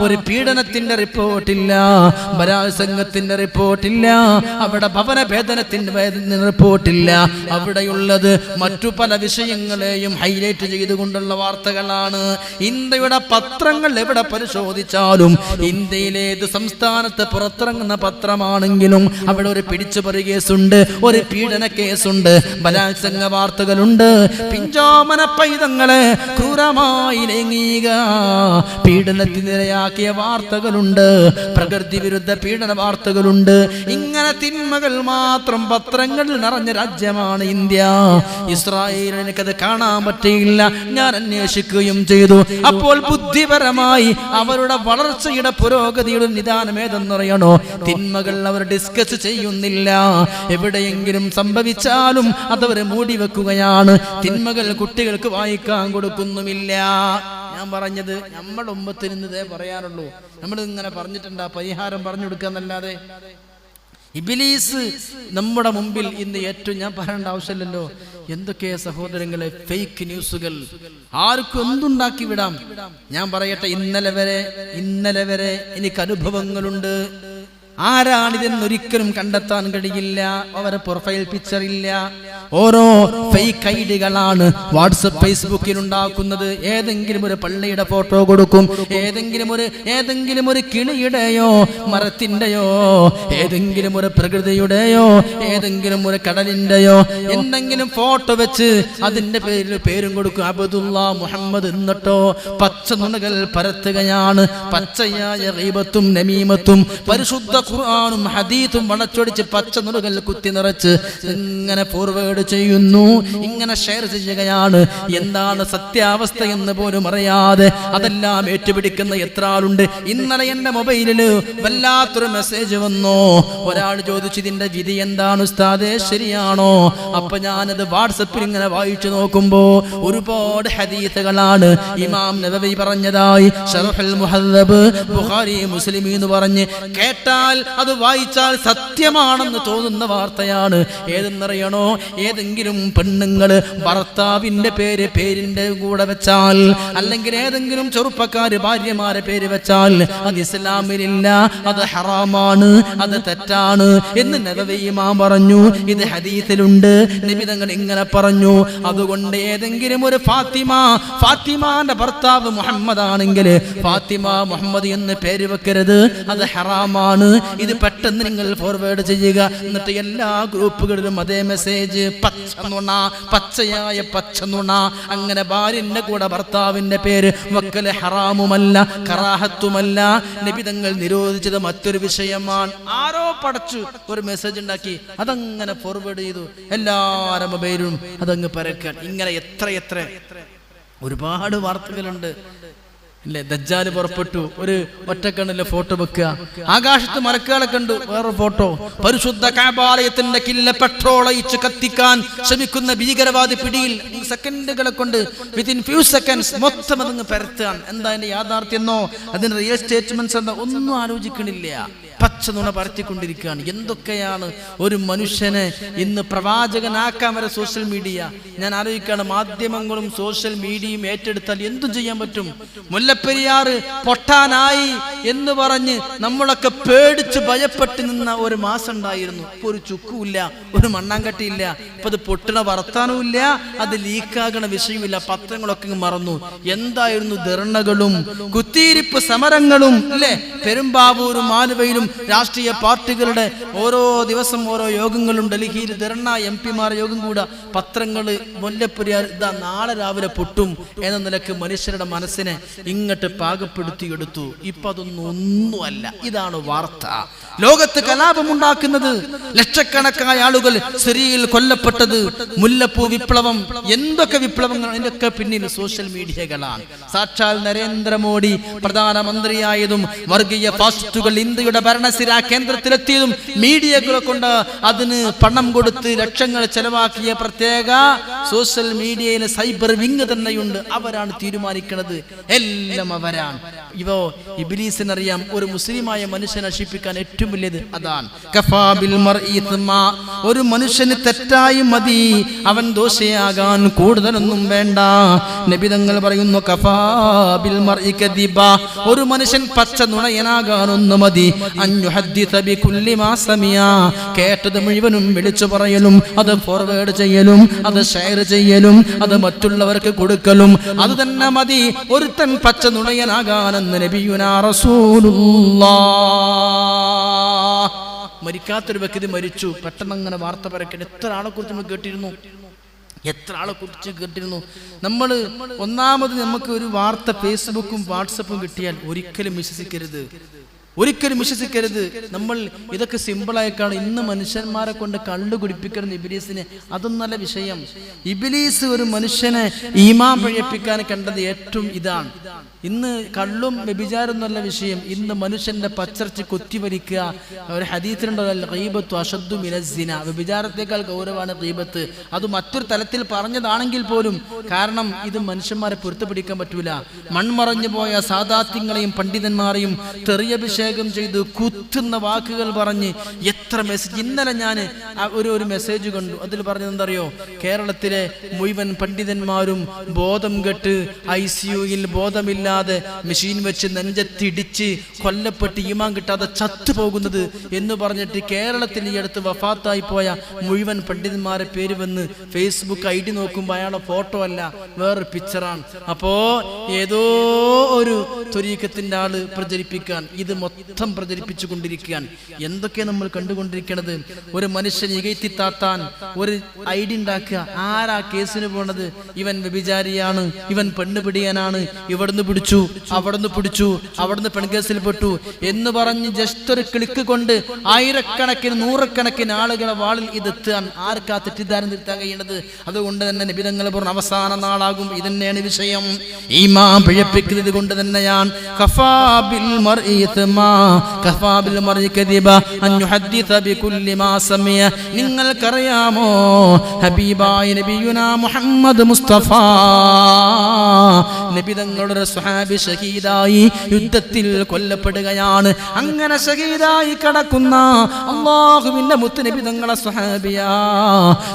ഒരു പീഡനത്തിന്റെ റിപ്പോർട്ടില്ല, ബലാത്സംഗത്തിന്റെ റിപ്പോർട്ടില്ല, അവിടെ ഭവന ഭേദനത്തിന്റെ റിപ്പോർട്ടില്ല. അവിടെയുള്ളത് മറ്റു പല വിഷയങ്ങളെയും ഹൈലൈറ്റ് ചെയ്തുകൊണ്ടുള്ള വാർത്തകളാണ്. ഇന്ത്യയുടെ പത്രങ്ങൾ എവിടെ പരിശോധിച്ചാലും, ഇന്ത്യയിലെ ഏത് സംസ്ഥാനത്ത് പുറത്തിറങ്ങുന്ന പത്രമാണെങ്കിലും അവിടെ ഒരു പിടിച്ചുപറി കേസുണ്ട്, ഒരു പീഡന കേസുണ്ട്, ബലാത്സംഗ വാർത്തകളുണ്ട്, പിഞ്ചോമന പൈതങ്ങളെ ക്രൂരമായി ലൈംഗിക പീഡനത്തിനിരയാക്കിയ വാർത്തകളുണ്ട്, പ്രകൃതി വിരുദ്ധ പീഡന വാർത്തകളുണ്ട്. ഇങ്ങനെ തിന്മകൾ മാത്രം പത്രങ്ങളിൽ നിറഞ്ഞ രാജ്യമാണ് ഇന്ത്യ. ഇസ്രായേൽ എനിക്കത് കാണാൻ പറ്റിയില്ല. ഞാൻ അന്വേഷിക്കുകയും ചെയ്തു. അപ്പോൾ ബുദ്ധിപരമായി അവരുടെ വളർച്ചയുടെ പുരോഗതിയുടെ നിദാനം ഏതെന്നറിയണോ? തിന്മകൾ അവർ ഡിസ്കസ് ചെയ്യുന്നില്ല. എവിടെയെങ്കിലും സംഭവിച്ചാലും അതവരെ മൂടി വെക്കുകയാണ്. തിന്മകൾ കുട്ടികൾക്ക് വായിക്കാൻ കൊടുക്കുന്നുമില്ല. ഞാൻ പറഞ്ഞത് നമ്മുടെ ഉമ്മത്തിന് ഇന്നതേ പറയാറുള്ളൂ. നമ്മൾ ഇങ്ങനെ പറഞ്ഞിട്ടുണ്ട്, പരിഹാരം പറഞ്ഞു കൊടുക്കാന്നല്ലാതെ. ഇബ്ലീസ് നമ്മുടെ മുമ്പിൽ ഇന്ന് ഏറ്റവും, ഞാൻ പറയേണ്ട ആവശ്യമില്ലല്ലോ, എന്തൊക്കെ സഹോദരങ്ങളെ ഫേക്ക് ന്യൂസുകൾ ആർക്കും എന്തുണ്ടാക്കി വിടാം. ഞാൻ പറയട്ടെ, ഇന്നലെ വരെ എനിക്ക് അനുഭവങ്ങളുണ്ട്. ആരാണിതെന്നൊരിക്കലും കണ്ടെത്താൻ കഴിയില്ല. അവരെ പ്രൊഫൈൽ പിക്ചർ ഇല്ല, ഓരോ ഫേക്ക് ഐഡികളാണ് വാട്സപ്പ് ഫേസ്ബുക്കിൽ ഉണ്ടാക്കുന്നത്. ഏതെങ്കിലും ഒരു പള്ളിയുടെ ഫോട്ടോ കൊടുക്കും, ഏതെങ്കിലും ഒരു കിളിയുടെയോ മരത്തിന്റെയോ ഏതെങ്കിലും ഒരു പ്രകൃതിയുടെയോ ഏതെങ്കിലും ഒരു കടലിന്റെയോ എന്തെങ്കിലും ഫോട്ടോ വെച്ച് അതിന്റെ പേരും കൊടുക്കും അബ്ദുള്ള മുഹമ്മദ്. എന്നിട്ടോ പച്ച നുണകൾ പരത്തുകയാണ്. പച്ചയായ ഗീബത്തും നമീമത്തും പരിശുദ്ധ ഖുർആനും ഹദീസും വളച്ചൊടിച്ച് പച്ച നുണകൾ കുത്തി നിറച്ച് ഇങ്ങനെ ഫോർവേഡ് ചെയ്യുന്നു, ഇങ്ങനെ ഷെയർ ചെയ്യുകയാണ്. എന്താണ് സത്യാവസ്ഥ എന്ന് പോലും അറിയാതെ അതെല്ലാം ഏറ്റുപിടിക്കുന്ന എത്ര ആളുണ്ട്. ഇന്നലെ എന്റെ മൊബൈലിൽ വല്ലാത്തൊരു മെസ്സേജ് വന്നു. ഒരാൾ ചോദിച്ചു, ഇതിന്റെ വിധി എന്താണ് ഉസ്താദേ, ശരിയാണോ? അപ്പൊ ഞാനത് വാട്സപ്പിൽ ഇങ്ങനെ വായിച്ചു നോക്കുമ്പോ ഒരുപാട് ഹദീസുകളാണ് ഇമാം നവവി പറഞ്ഞതായി ശറഹുൽ മുഹദ്ദബ് ബുഖാരി മുസ്ലിം എന്ന് പറഞ്ഞ് കേട്ടാൽ അത് വായിച്ചാൽ സത്യമാണെന്ന് തോന്നുന്ന വാർത്തയാണ്. ഏതെന്നറിയണോ? ഏതെങ്കിലും പെണ്ണുങ്ങള് ഭർത്താവിന്റെ പേരിന്റെ കൂടെ വെച്ചാൽ, അല്ലെങ്കിൽ ഏതെങ്കിലും ചെറുപ്പക്കാര് ഭാര്യമാരെ പേര് വെച്ചാൽ അത് ഇസ്ലാമിലില്ല, അത് ഹറാമാണ്, അത് തെറ്റാണ് എന്ന് നബവി ഇമാം പറഞ്ഞു. ഇത് ഹദീസിലുണ്ട്, നബി തങ്ങൾ ഇങ്ങനെ പറഞ്ഞു. അതുകൊണ്ട് ഏതെങ്കിലും ഒരു ഫാത്തിമാന്റെ ഭർത്താവ് മുഹമ്മദ് ആണെങ്കിൽ ഫാത്തിമ മുഹമ്മദ് എന്ന് പേര് വെക്കരുത്, അത് ഹറാമാണ്. ഇത് പെട്ടെന്ന് നിങ്ങൾ ഫോർവേഡ് ചെയ്യുക. എന്നിട്ട് എല്ലാ ഗ്രൂപ്പുകളിലും അതേ മെസ്സേജ്, പച്ചയായ പച്ച നുണ. അങ്ങനെ ഭാര്യന്റെ കൂടെ ഭർത്താവിന്റെ പേര് വക്കല് ഹറാമുമല്ല, കറാഹത്തുമല്ല. നബി തങ്ങൾ നിരോധിച്ചത് മറ്റൊരു വിഷയമാണ്. ആരോ പടച്ചു ഒരു മെസ്സേജ് ഉണ്ടാക്കി അതങ്ങനെ ഫോർവേഡ് ചെയ്തു, എല്ലാവരുടെ മൊബൈലും അതങ്ങ് പരക്കാൻ. ഇങ്ങനെ എത്ര ഒരുപാട് വാർത്തകളുണ്ട്. അല്ലേ, ദജ്ജാല് പുറപ്പെട്ടു, ഒരു ഒറ്റക്കണ്ണിലെ ഫോട്ടോ വെക്കുക. ആകാശത്ത് മലക്കുകളെ കണ്ടു, വേറെ ഫോട്ടോ. പരിശുദ്ധ കഅബാലയത്തിന്റെ കില്ല പെട്രോൾ ഒഴിച്ച് കത്തിക്കാൻ ശ്രമിക്കുന്ന ഭീകരവാദി പിടിയിൽ. സെക്കൻഡുകളെ കൊണ്ട് വിത്തിൻ ഫ്യൂ സെക്കൻഡ്സ് മൊത്തം അതങ്ങ് പരത്താൻ. എന്താ അതിന്റെ യാഥാർത്ഥ്യെന്നോ അതിന്റെ റിയൽ സ്റ്റേറ്റ്മെന്റ്സ് എന്നോ ഒന്നും ആലോചിക്കണില്ല. പച്ച നുണ പരത്തിക്കൊണ്ടിരിക്കുകയാണ്. എന്തൊക്കെയാണ് ഒരു മനുഷ്യനെ ഇന്ന് പ്രവാചകനാക്കാൻ വരെ സോഷ്യൽ മീഡിയ. ഞാൻ ആലോചിക്കുകയാണ്, മാധ്യമങ്ങളും സോഷ്യൽ മീഡിയയും ഏറ്റെടുത്താൽ എന്തും ചെയ്യാൻ പറ്റും. മുല്ലപ്പെരിയാറ് പൊട്ടാനായി എന്ന് പറഞ്ഞ് നമ്മളൊക്കെ പേടിച്ച് ഭയപ്പെട്ട് നിന്ന ഒരു മാസം ഉണ്ടായിരുന്നു. ഇപ്പൊ ഒരു ചുക്കുമില്ല, ഒരു മണ്ണാങ്കട്ടിയില്ല. ഇപ്പൊ അത് പൊട്ടണ വർത്താനവുമില്ല, അത് ലീക്കാകണ വിഷയമില്ല. പത്രങ്ങളൊക്കെ മറന്നു. എന്തായിരുന്നു ധർണകളും കുത്തിയിരിപ്പ് സമരങ്ങളും അല്ലേ? പെരുമ്പാവൂരും ആലുവയിലും രാഷ്ട്രീയ പാർട്ടികളുടെ ഓരോ ദിവസം ഓരോ യോഗങ്ങളും. ഡൽഹിയിൽ ധർണ, MP-മാർ യോഗം കൂടാ. പത്രങ്ങള് മുല്ലപ്പെരിയാർ ഇതാ നാളെ രാവിലെ പൊട്ടും എന്ന നിലക്ക് മനുഷ്യരുടെ മനസ്സിനെ ഇങ്ങോട്ട് പാകപ്പെടുത്തിയെടുത്തു. ഇപ്പൊ ഒന്നുമല്ല. ഇതാണ് വാർത്ത. ലോകത്ത് കലാപമുണ്ടാക്കുന്നത്, ലക്ഷക്കണക്കായ ആളുകൾ സിറിയയിൽ കൊല്ലപ്പെട്ടത്, മുല്ലപ്പൂ വിപ്ലവം, എന്തൊക്കെ വിപ്ലവങ്ങൾ, അതിൻ്റെയൊക്കെ പിന്നിൽ സോഷ്യൽ മീഡിയകളാണ്. സാക്ഷാൽ നരേന്ദ്രമോദി പ്രധാനമന്ത്രിയായതും വർഗീയ ഫാസിസ്റ്റുകൾ ഇന്ത്യയുടെ ഭരണസിരാ കേന്ദ്രത്തിലെത്തിയതും മീഡിയകളെ കൊണ്ട് അതിന് പണം കൊടുത്ത് ലക്ഷങ്ങൾ ചെലവാക്കിയ പ്രത്യേക സോഷ്യൽ മീഡിയയിലെ സൈബർ വിങ് തന്നെയുണ്ട്. അവരാണ് തീരുമാനിക്കുന്നത്, എല്ലാം അവരാണ്. ഇബ്ലീസിനറിയാം ഒരു മുസ്ലിമായ മനുഷ്യനെ നശിപ്പിക്കാൻ ഏറ്റവും വലിയത് അതാണ്. ഒരു മനുഷ്യന് തെറ്റായി മതി, അവൻ ദോഷയാകാൻ കൂടുതലൊന്നും വേണ്ട. നബി തങ്ങൾ പറയുന്നു, കഫാബിൽ മർഇ കദിബ, ഒരു മനുഷ്യൻ പച്ച നുണയനാകാൻ ഒന്ന് മതി. കേട്ടത് മുഴുവനും വിളിച്ചു പറയലും, അത് ഫോർവേഡ് ചെയ്യലും, അത് ഷെയർ ചെയ്യലും, അത് മറ്റുള്ളവർക്ക് കൊടുക്കലും, അത് തന്നെ മതി ഒരുത്തൻ പച്ച നുണയനാകാനെന്ന് നബിയുനാ റസൂലുള്ളാഹ്. മരിക്കാത്തൊരു വ്യക്തി മരിച്ചു, പെട്ടെന്ന് അങ്ങനെ വാർത്ത പരക്കാൻ എത്ര ആളെ കുറിച്ച് നമ്മൾ കേട്ടിരുന്നു. നമ്മൾ ഒന്നാമത് നമുക്ക് ഒരു വാർത്ത ഫേസ്ബുക്കും വാട്സപ്പും കിട്ടിയാൽ ഒരിക്കലും വിശ്വസിക്കരുത്. നമ്മൾ ഇതൊക്കെ സിമ്പിളായിക്കാണ്. ഇന്ന് മനുഷ്യന്മാരെ കൊണ്ട് കള്ളു കുടിപ്പിക്കുന്ന ഇബ്ലീസിനെ, അതൊന്നല്ല വിഷയം. ഇബ്ലീസ് ഒരു മനുഷ്യനെ ഈമാൻ പഴിപ്പിക്കാൻ കണ്ടത് ഏറ്റവും ഇതാണ്. ഇന്ന് കള്ളും വ്യഭിചാരം എന്നല്ല വിഷയം. ഇന്ന് മനുഷ്യന്റെ പച്ചർച്ച് കൊത്തിവലിക്കുക. ഒരു ഹദീസിലുണ്ടല്ലോ, ഗീബത്തു അശദ്ദു മിനസ് സിന, വ്യഭിചാരത്തേക്കാൾ ഗൗരവമാണ് ഗീബത്ത്. അത് മറ്റൊരു തലത്തിൽ പറഞ്ഞതാണെങ്കിൽ പോലും, കാരണം ഇത് മനുഷ്യന്മാരെ പൊരുത്തപ്പിടിക്കാൻ പറ്റൂല. മൺമറഞ്ഞു പോയ സാദാത്യങ്ങളെയും പണ്ഡിതന്മാരെയും തെറിയഭിഷേകം ശല്യവിഷേകം ചെയ്ത് കുത്തുന്ന വാക്കുകൾ പറഞ്ഞ് എത്ര മെസ്സേജ്. ഇന്നലെ ഞാൻ ഒരു മെസ്സേജ് കണ്ടു. അതിൽ പറഞ്ഞത് എന്തറിയോ? കേരളത്തിലെ മുഴുവൻ പണ്ഡിതന്മാരും ബോധം കെട്ട് ICUയിൽ ബോധമില്ലാതെ മെഷീൻ വെച്ച് നെഞ്ചത്തിടിച്ച് കൊല്ലപ്പെട്ട് ഈമാൻ കിട്ടാതെ ചത്തുപോകുന്നത് എന്ന് പറഞ്ഞിട്ട് കേരളത്തിൽ ഈ അടുത്ത് വഫാത്തായി പോയ മുഴുവൻ പണ്ഡിതന്മാരെ പേര് വന്ന് ഫേസ്ബുക്ക് ID നോക്കുമ്പോൾ അയാളുടെ ഫോട്ടോ അല്ല, വേറൊരു പിക്ചറാണ്. അപ്പോ ഏതോ ഒരു ത്വരീഖത്തിന്റെ ആള് പ്രചരിപ്പിക്കാൻ ഇത് മൊത്തം പ്രചരിപ്പിച്ചു കൊണ്ടിരിക്കാൻ. എന്തൊക്കെ നമ്മൾ കണ്ടുകൊണ്ടിരിക്കണത്? ഒരു മനുഷ്യൻ ഇകഴ്ത്തിത്താത്താൻ ഒരു ID ഉണ്ടാക്കുക. ആരാ കേസിന് പോണത്? ഇവൻ വ്യഭിചാരിയാണ്, ഇവൻ പെണ്ണ് പിടിയാനാണ്, ഇവിടുന്ന് പിടിച്ചു, അവിടുന്ന് പിടിച്ചു, അവിടുന്ന് പെൺകേസിൽ പെട്ടു എന്ന് പറഞ്ഞ് ജസ്റ്റ് ഒരു ക്ലിക്ക് കൊണ്ട് ആയിരക്കണക്കിന് നൂറുകണക്കിന് ആളുകളെ വാളിൽ ഇതെത്താൻ ആർക്കാ തെറ്റിദ്ധാരണ തിരുത്താൻ കഴിയണത്? അതുകൊണ്ട് തന്നെ നബി തങ്ങൾ പറഞ്ഞ അവസാന നാളാകും. ഇതന്നെയാണ് വിഷയം. ഈമാൻ പിഴപ്പിക്കുന്നത് കൊണ്ട് തന്നെയാണ് നിങ്ങൾക്കറിയാമോ ഹബീബായ നബിയുനാ മുഹമ്മദ് മുസ്തഫ നബി തങ്ങളുടെ സ്വഹാബി ഷഹീദായി യുദ്ധത്തിൽ കൊല്ലപ്പെടുകയാണ്. അങ്ങനെ ഷഹീദായി കിടക്കുന്ന അല്ലാഹുവിന്റെ മുത്ത് നബി തങ്ങളെ സ്വഹാബിയാ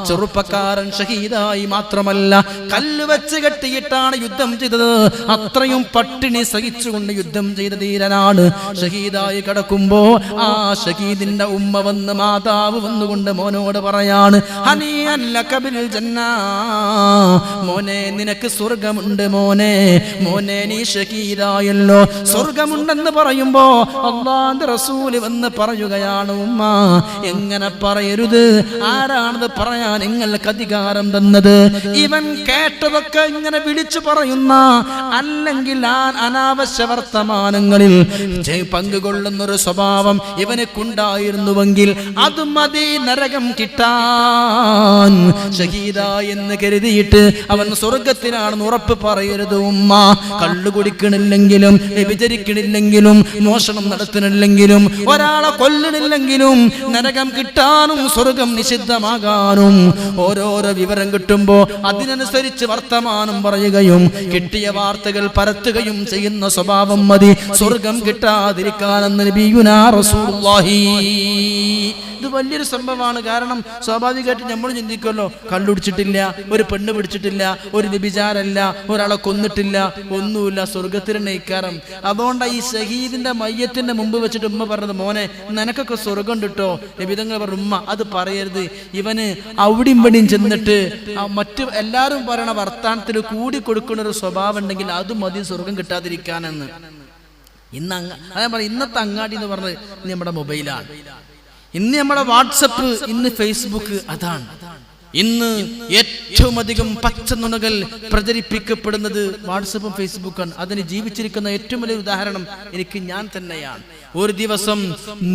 ചെറുപ്പക്കാരൻ ഷഹീദായി മാത്രമല്ല കല്ല് വെച്ച് കെട്ടിയിട്ടാണ് യുദ്ധം ചെയ്തത്. അത്രയും പട്ടിണി സഹിച്ചുകൊണ്ട് യുദ്ധം ചെയ്ത ധീരനാണ്. ഷഹീദായി കിടക്കുമ്പോ ആ ഷഹീദിന്റെ ഉമ്മ വന്ന് മാതാവ് വന്നുകൊണ്ട് മോനോട് പറയാണ്, ഹനിയൻ ലക ബിൽ ജന്ന, മോനെ നിനക്ക് സ്വർഗമുണ്ട് മോനെ, മോനെ നീ ഷഹീദായല്ലോ, സ്വർഗമുണ്ടെന്ന് പറയുമ്പോ അല്ലാഹുവിന്റെ റസൂൽ വന്ന് പറയുകയാണ്, ഉമ്മ എങ്ങനെ പറയരുത്, ആരാണത് പറയാൻ നിങ്ങൾക്ക് അധികാരം തന്നത്? ഇവൻ കേട്ടതൊക്കെ ഇങ്ങനെ വിളിച്ചു പറയുന്ന അല്ലെങ്കിൽ അനാവശ്യ വർത്തമാനങ്ങളിൽ പങ്കുകൊള്ളുന്നൊരു സ്വഭാവം ഇവനക്കുണ്ടായിരുന്നുവെങ്കിൽ അത് മതി നരകം കിട്ടാൻ. ഷഹീദ എന്ന് കരുതിയിട്ട് അവൻ സ്വർഗത്തിനാണെന്ന് ഉറപ്പ് പറയരുത് ഉമ്മ. കള്ളു കുടിക്കണില്ലെങ്കിലും വ്യഭിചരിക്കണില്ലെങ്കിലും മോഷണം നടത്തണില്ലെങ്കിലും ഒരാളെ കൊല്ലണില്ലെങ്കിലും നരകം കിട്ടാനും സ്വർഗം നിഷിദ്ധമാകാനും ഓരോരോ വിവരം കിട്ടുമ്പോ അതിനനുസരിച്ച് വർത്തമാനം പറയുകയും കിട്ടിയ വാർത്തകൾ പരത്തുകയും ചെയ്യുന്ന സ്വഭാവം മതി സ്വർഗം കിട്ടാതിരിക്കാനെന്ന് നബിയുനാ റസൂലുള്ളാഹി. ഇത് വലിയൊരു സംഭവമാണ്. കാരണം സ്വാഭാവികമായിട്ട് നമ്മൾ ചിന്തിക്കുമല്ലോ, കണ്ടുപിടിച്ചിട്ടില്ല, ഒരു പെണ്ണ് പിടിച്ചിട്ടില്ല, ഒരു വ്യഭിചാരല്ല, ഒരാളെ കൊന്നിട്ടില്ല, ഒന്നുമില്ല, സ്വർഗത്തിന് നയിക്കാരം. അതുകൊണ്ട് ഈ ഷഹീദിന്റെ മയ്യത്തിന്റെ മുമ്പ് വെച്ചിട്ട് ഉമ്മ പറഞ്ഞത്, മോനെ നിനക്കൊക്കെ സ്വർഗം കിട്ടോ. നബിതങ്ങൾ പറഞ്ഞു, ഉമ്മ അത് പറയരുത്, ഇവന് അവിടെയും ഇവിടെയും ചെന്നിട്ട് മറ്റു എല്ലാവരും പറയണ വർത്താനത്തിൽ കൂടി കൊടുക്കുന്ന ഒരു സ്വഭാവം ഉണ്ടെങ്കിൽ അത് മതി സ്വർഗം കിട്ടാതിരിക്കാനെന്ന്. അതേ പറയാം, ഇന്നത്തെ അങ്ങാടി എന്ന് പറഞ്ഞത് നമ്മുടെ മൊബൈലാണ്, ഇന്ന് നമ്മുടെ വാട്സപ്പ്, ഇന്ന് ഫേസ്ബുക്ക്. അതാണ് ഇന്ന് ഏറ്റവും അധികം പച്ചനുണകൾ പ്രചരിപ്പിക്കപ്പെടുന്നത് വാട്സപ്പും ഫേസ്ബുക്കാണ്. അതിന് ജീവിച്ചിരിക്കുന്ന ഏറ്റവും വലിയ ഉദാഹരണം എനിക്ക് ഞാൻ തന്നെയാണ്. ഒരു ദിവസം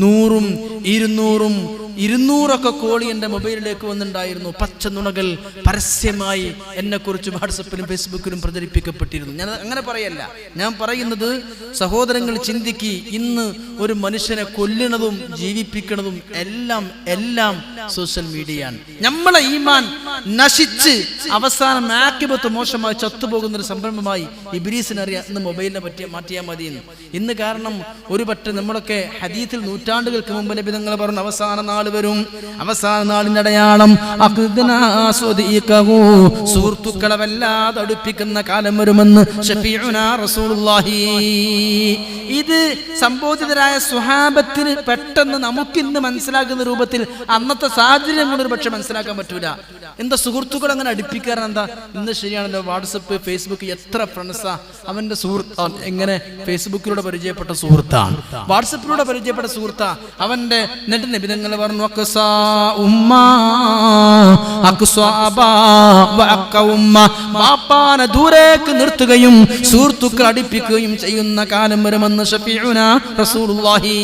100ഉം 200ഉം 200ഒക്കെ കോളി എൻ്റെ മൊബൈലിലേക്ക് വന്നിട്ടുണ്ടായിരുന്നു. പച്ചനുണകൾ പരസ്യമായി എന്നെക്കുറിച്ച് വാട്സപ്പിലും ഫേസ്ബുക്കിലും പ്രചരിപ്പിക്കപ്പെട്ടിരുന്നു. ഞാൻ അങ്ങനെ പറയല്ല, ഞാൻ പറയുന്നത് സഹോദരങ്ങൾ ചിന്തിക്ക്, ഇന്ന് ഒരു മനുഷ്യനെ കൊല്ലുന്നതും ജീവിപ്പിക്കുന്നതും എല്ലാം സോഷ്യൽ മീഡിയയാണ്. നമ്മളെ ഈമാൻ നശിച്ച് അവസാനം ആക്കിബത്ത് മോശമായി ചത്തുപോകുന്ന ഒരു സംരംഭമായി ഇബ്ലീസിനറിയാം ഇന്ന് മൊബൈലിനെ പറ്റി മാറ്റിയാൽ മതി എന്ന്. ഇന്ന് കാരണം ഒരു പറ്റ നമ്മളൊക്കെ ഹദീസിൽ നൂറ്റാണ്ടുകൾക്ക് മുമ്പ് നബി തങ്ങൾ പറഞ്ഞു, അവസാന നാൾ വരും, അവസാന നാളിന്റെ അടയാളം സുഹൃത്തുക്കളെ വല്ലാതെ അടുപ്പിക്കുന്ന കാലം വരുമെന്ന് ശഫീഉനാ റസൂലുള്ളാഹി. ഇത് സംബോധിതരായ സ്വഹാബത്തിന് പെട്ടെന്ന് നമുക്കിന്ന് മനസ്സിലാക്കുന്ന രൂപത്തിൽ അന്നത്തെ സാഹചര്യം കൊണ്ട് ഒരു പക്ഷെ മനസ്സിലാക്കാൻ പറ്റൂല. എന്താ സുഹൃത്തുക്കൾ അങ്ങനെ അടുപ്പിക്കാരൻ എന്താ? ഇന്ന് ശരിയാണല്ലോ, വാട്സപ്പ് ഫേസ്ബുക്ക് എത്ര ഫ്രണ്ട്സാ. അവന്റെ സുഹൃത്താണ് എങ്ങനെ ഫേസ്ബുക്കിലൂടെ പരിചയപ്പെട്ട സുഹൃത്താണ്, വാട്സപ്പിലൂടെ പരിചയപ്പെട്ട സുഹൃത്താ അവന്റെ. എന്നിട്ട് നബി തങ്ങൾ പറഞ്ഞു, ബാപ്പാനെ ദൂരേക്ക് നിർത്തുകയും സുഹൃത്തുക്കൾ അടുപ്പിക്കുകയും ചെയ്യുന്ന കാലം വരുമെന്ന് ശഫീഉനാ റസൂലുള്ളാഹി.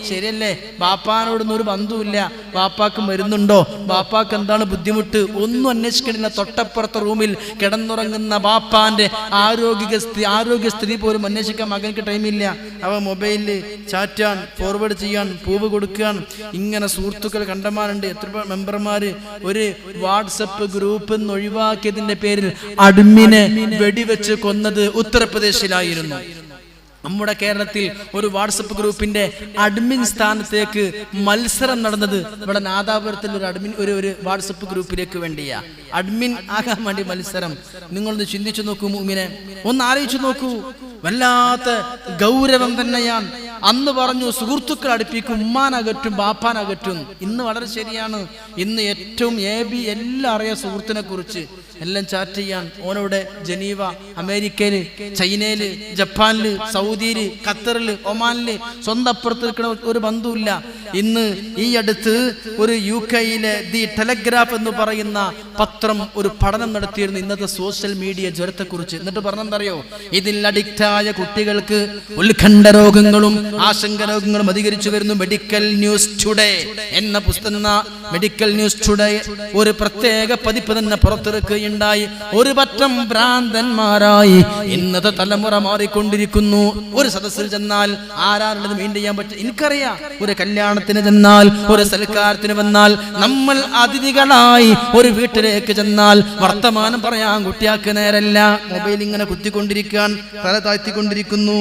ശരിയല്ലേ? ബാപ്പാനോടൊന്നും ഒരു ബന്ധവുമില്ല, ബാപ്പാക്ക് മരുന്നുണ്ടോ, ബാപ്പാക്ക് എന്താണ് ബുദ്ധിമുട്ട്, ഒന്നും അന്വേഷിക്കണില്ല. തൊട്ടപ്പുറത്തെ റൂമിൽ കിടന്നുറങ്ങുന്ന ബാപ്പാന്റെ ആരോഗ്യസ്ഥിതി പോലും അന്വേഷിക്കാൻ മകൾക്ക് ടൈമില്ല. അവൻ മൊബൈലിൽ ചാറ്റാൻ, ഫോർവേഡ് ചെയ്യാൻ, പൂവ് കൊടുക്കാൻ, ഇങ്ങനെ സുഹൃത്തുക്കൾ കണ്ടമാനുണ്ട്. എത്ര മെമ്പർമാര് ഒരു വാട്സപ്പ് ഗ്രൂപ്പ് ഒഴിവാക്കിയതിന്റെ പേരിൽ അഡ്മിനെ വെടിവെച്ച് കൊന്നത് ഉത്തർപ്രദേശിലായിരുന്നു. നമ്മുടെ കേരളത്തിൽ ഒരു വാട്സപ്പ് ഗ്രൂപ്പിന്റെ അഡ്മിൻ സ്ഥാനത്തേക്ക് മത്സരം നടന്നത് ഇവിടെ നാദാപുരത്തിൽ ഒരു വാട്സപ്പ് ഗ്രൂപ്പിലേക്ക് വേണ്ടിയാ. അഡ്മിൻ ആകാൻ വേണ്ടി മത്സരം. നിങ്ങളൊന്ന് ചിന്തിച്ചു നോക്കൂ മുഅ്മിനെ, ഒന്ന് ആലോചിച്ചു നോക്കൂ. വല്ലാത്ത ഗൗരവം തന്നെയാണ്. അന്ന് പറഞ്ഞു സുഹൃത്തുക്കൾ അടുപ്പിക്കും, ഉമ്മാനകറ്റും ബാപ്പാനകറ്റും. ഇന്ന് വളരെ ശരിയാണ്. ഇന്ന് ഏറ്റവും എല്ലാം അറിയാം സുഹൃത്തിനെ കുറിച്ച്, എല്ലാം ചാറ്റ് ചെയ്യാൻ. ഓനോടെ ജനീവ, അമേരിക്കയില്, ചൈനയില്, ജപ്പാനില്, സൗദിയില്, ഖത്തറില്, ഒമാനില്, സ്വന്തം അപ്പുറത്ത് നിൽക്കുന്ന ഒരു ബന്ധുവില്ല. ഇന്ന് ഈ അടുത്ത് ഒരു UK-യിലെ ദി ടെലഗ്രാഫ് എന്ന് പറയുന്ന പത്രം ഒരു പഠനം നടത്തിയിരുന്നു ഇന്നത്തെ സോഷ്യൽ മീഡിയ ജ്വരത്തെക്കുറിച്ച്. എന്നിട്ട് പറഞ്ഞെന്തറിയോ, ഇതിൽ അഡിക്റ്റായ കുട്ടികൾക്ക് ഉത്കണ്ഠ രോഗങ്ങളും ആശങ്ക രോഗങ്ങളും അധികരിച്ചു വരുന്നു. മെഡിക്കൽ ന്യൂസ് ടുഡേ എന്ന പുസ്തകം, മെഡിക്കൽ ന്യൂസ് ടുഡേ ഒരു പ്രത്യേക പതിപ്പ് തന്നെ പുറത്തിറക്കുകയുണ്ടായി. ഒരു പറ്റം ഭ്രാന്തന്മാരായി ഇന്നത്തെ തലമുറ മാറിക്കൊണ്ടിരിക്കുന്നു. ഒരു സദസ്സിൽ ചെന്നാൽ ആരാണുള്ളത് മെയിൻറ്റെയിൻ ചെയ്യാൻ പറ്റും? എനിക്കറിയാം. ഒരു കല്യാണത്തിന് ചെന്നാൽ, ഒരു സൽക്കാരത്തിന് വന്നാൽ, നമ്മൾ അതിഥികളായി ഒരു വീട്ടിലേക്ക് ചെന്നാൽ വർത്തമാനം പറയാൻ കുട്ടിയാക്ക് നേരല്ല. മൊബൈൽ ഇങ്ങനെ കുത്തിക്കൊണ്ടിരിക്കാൻ, തല താഴ്ത്തിക്കൊണ്ടിരിക്കുന്നു.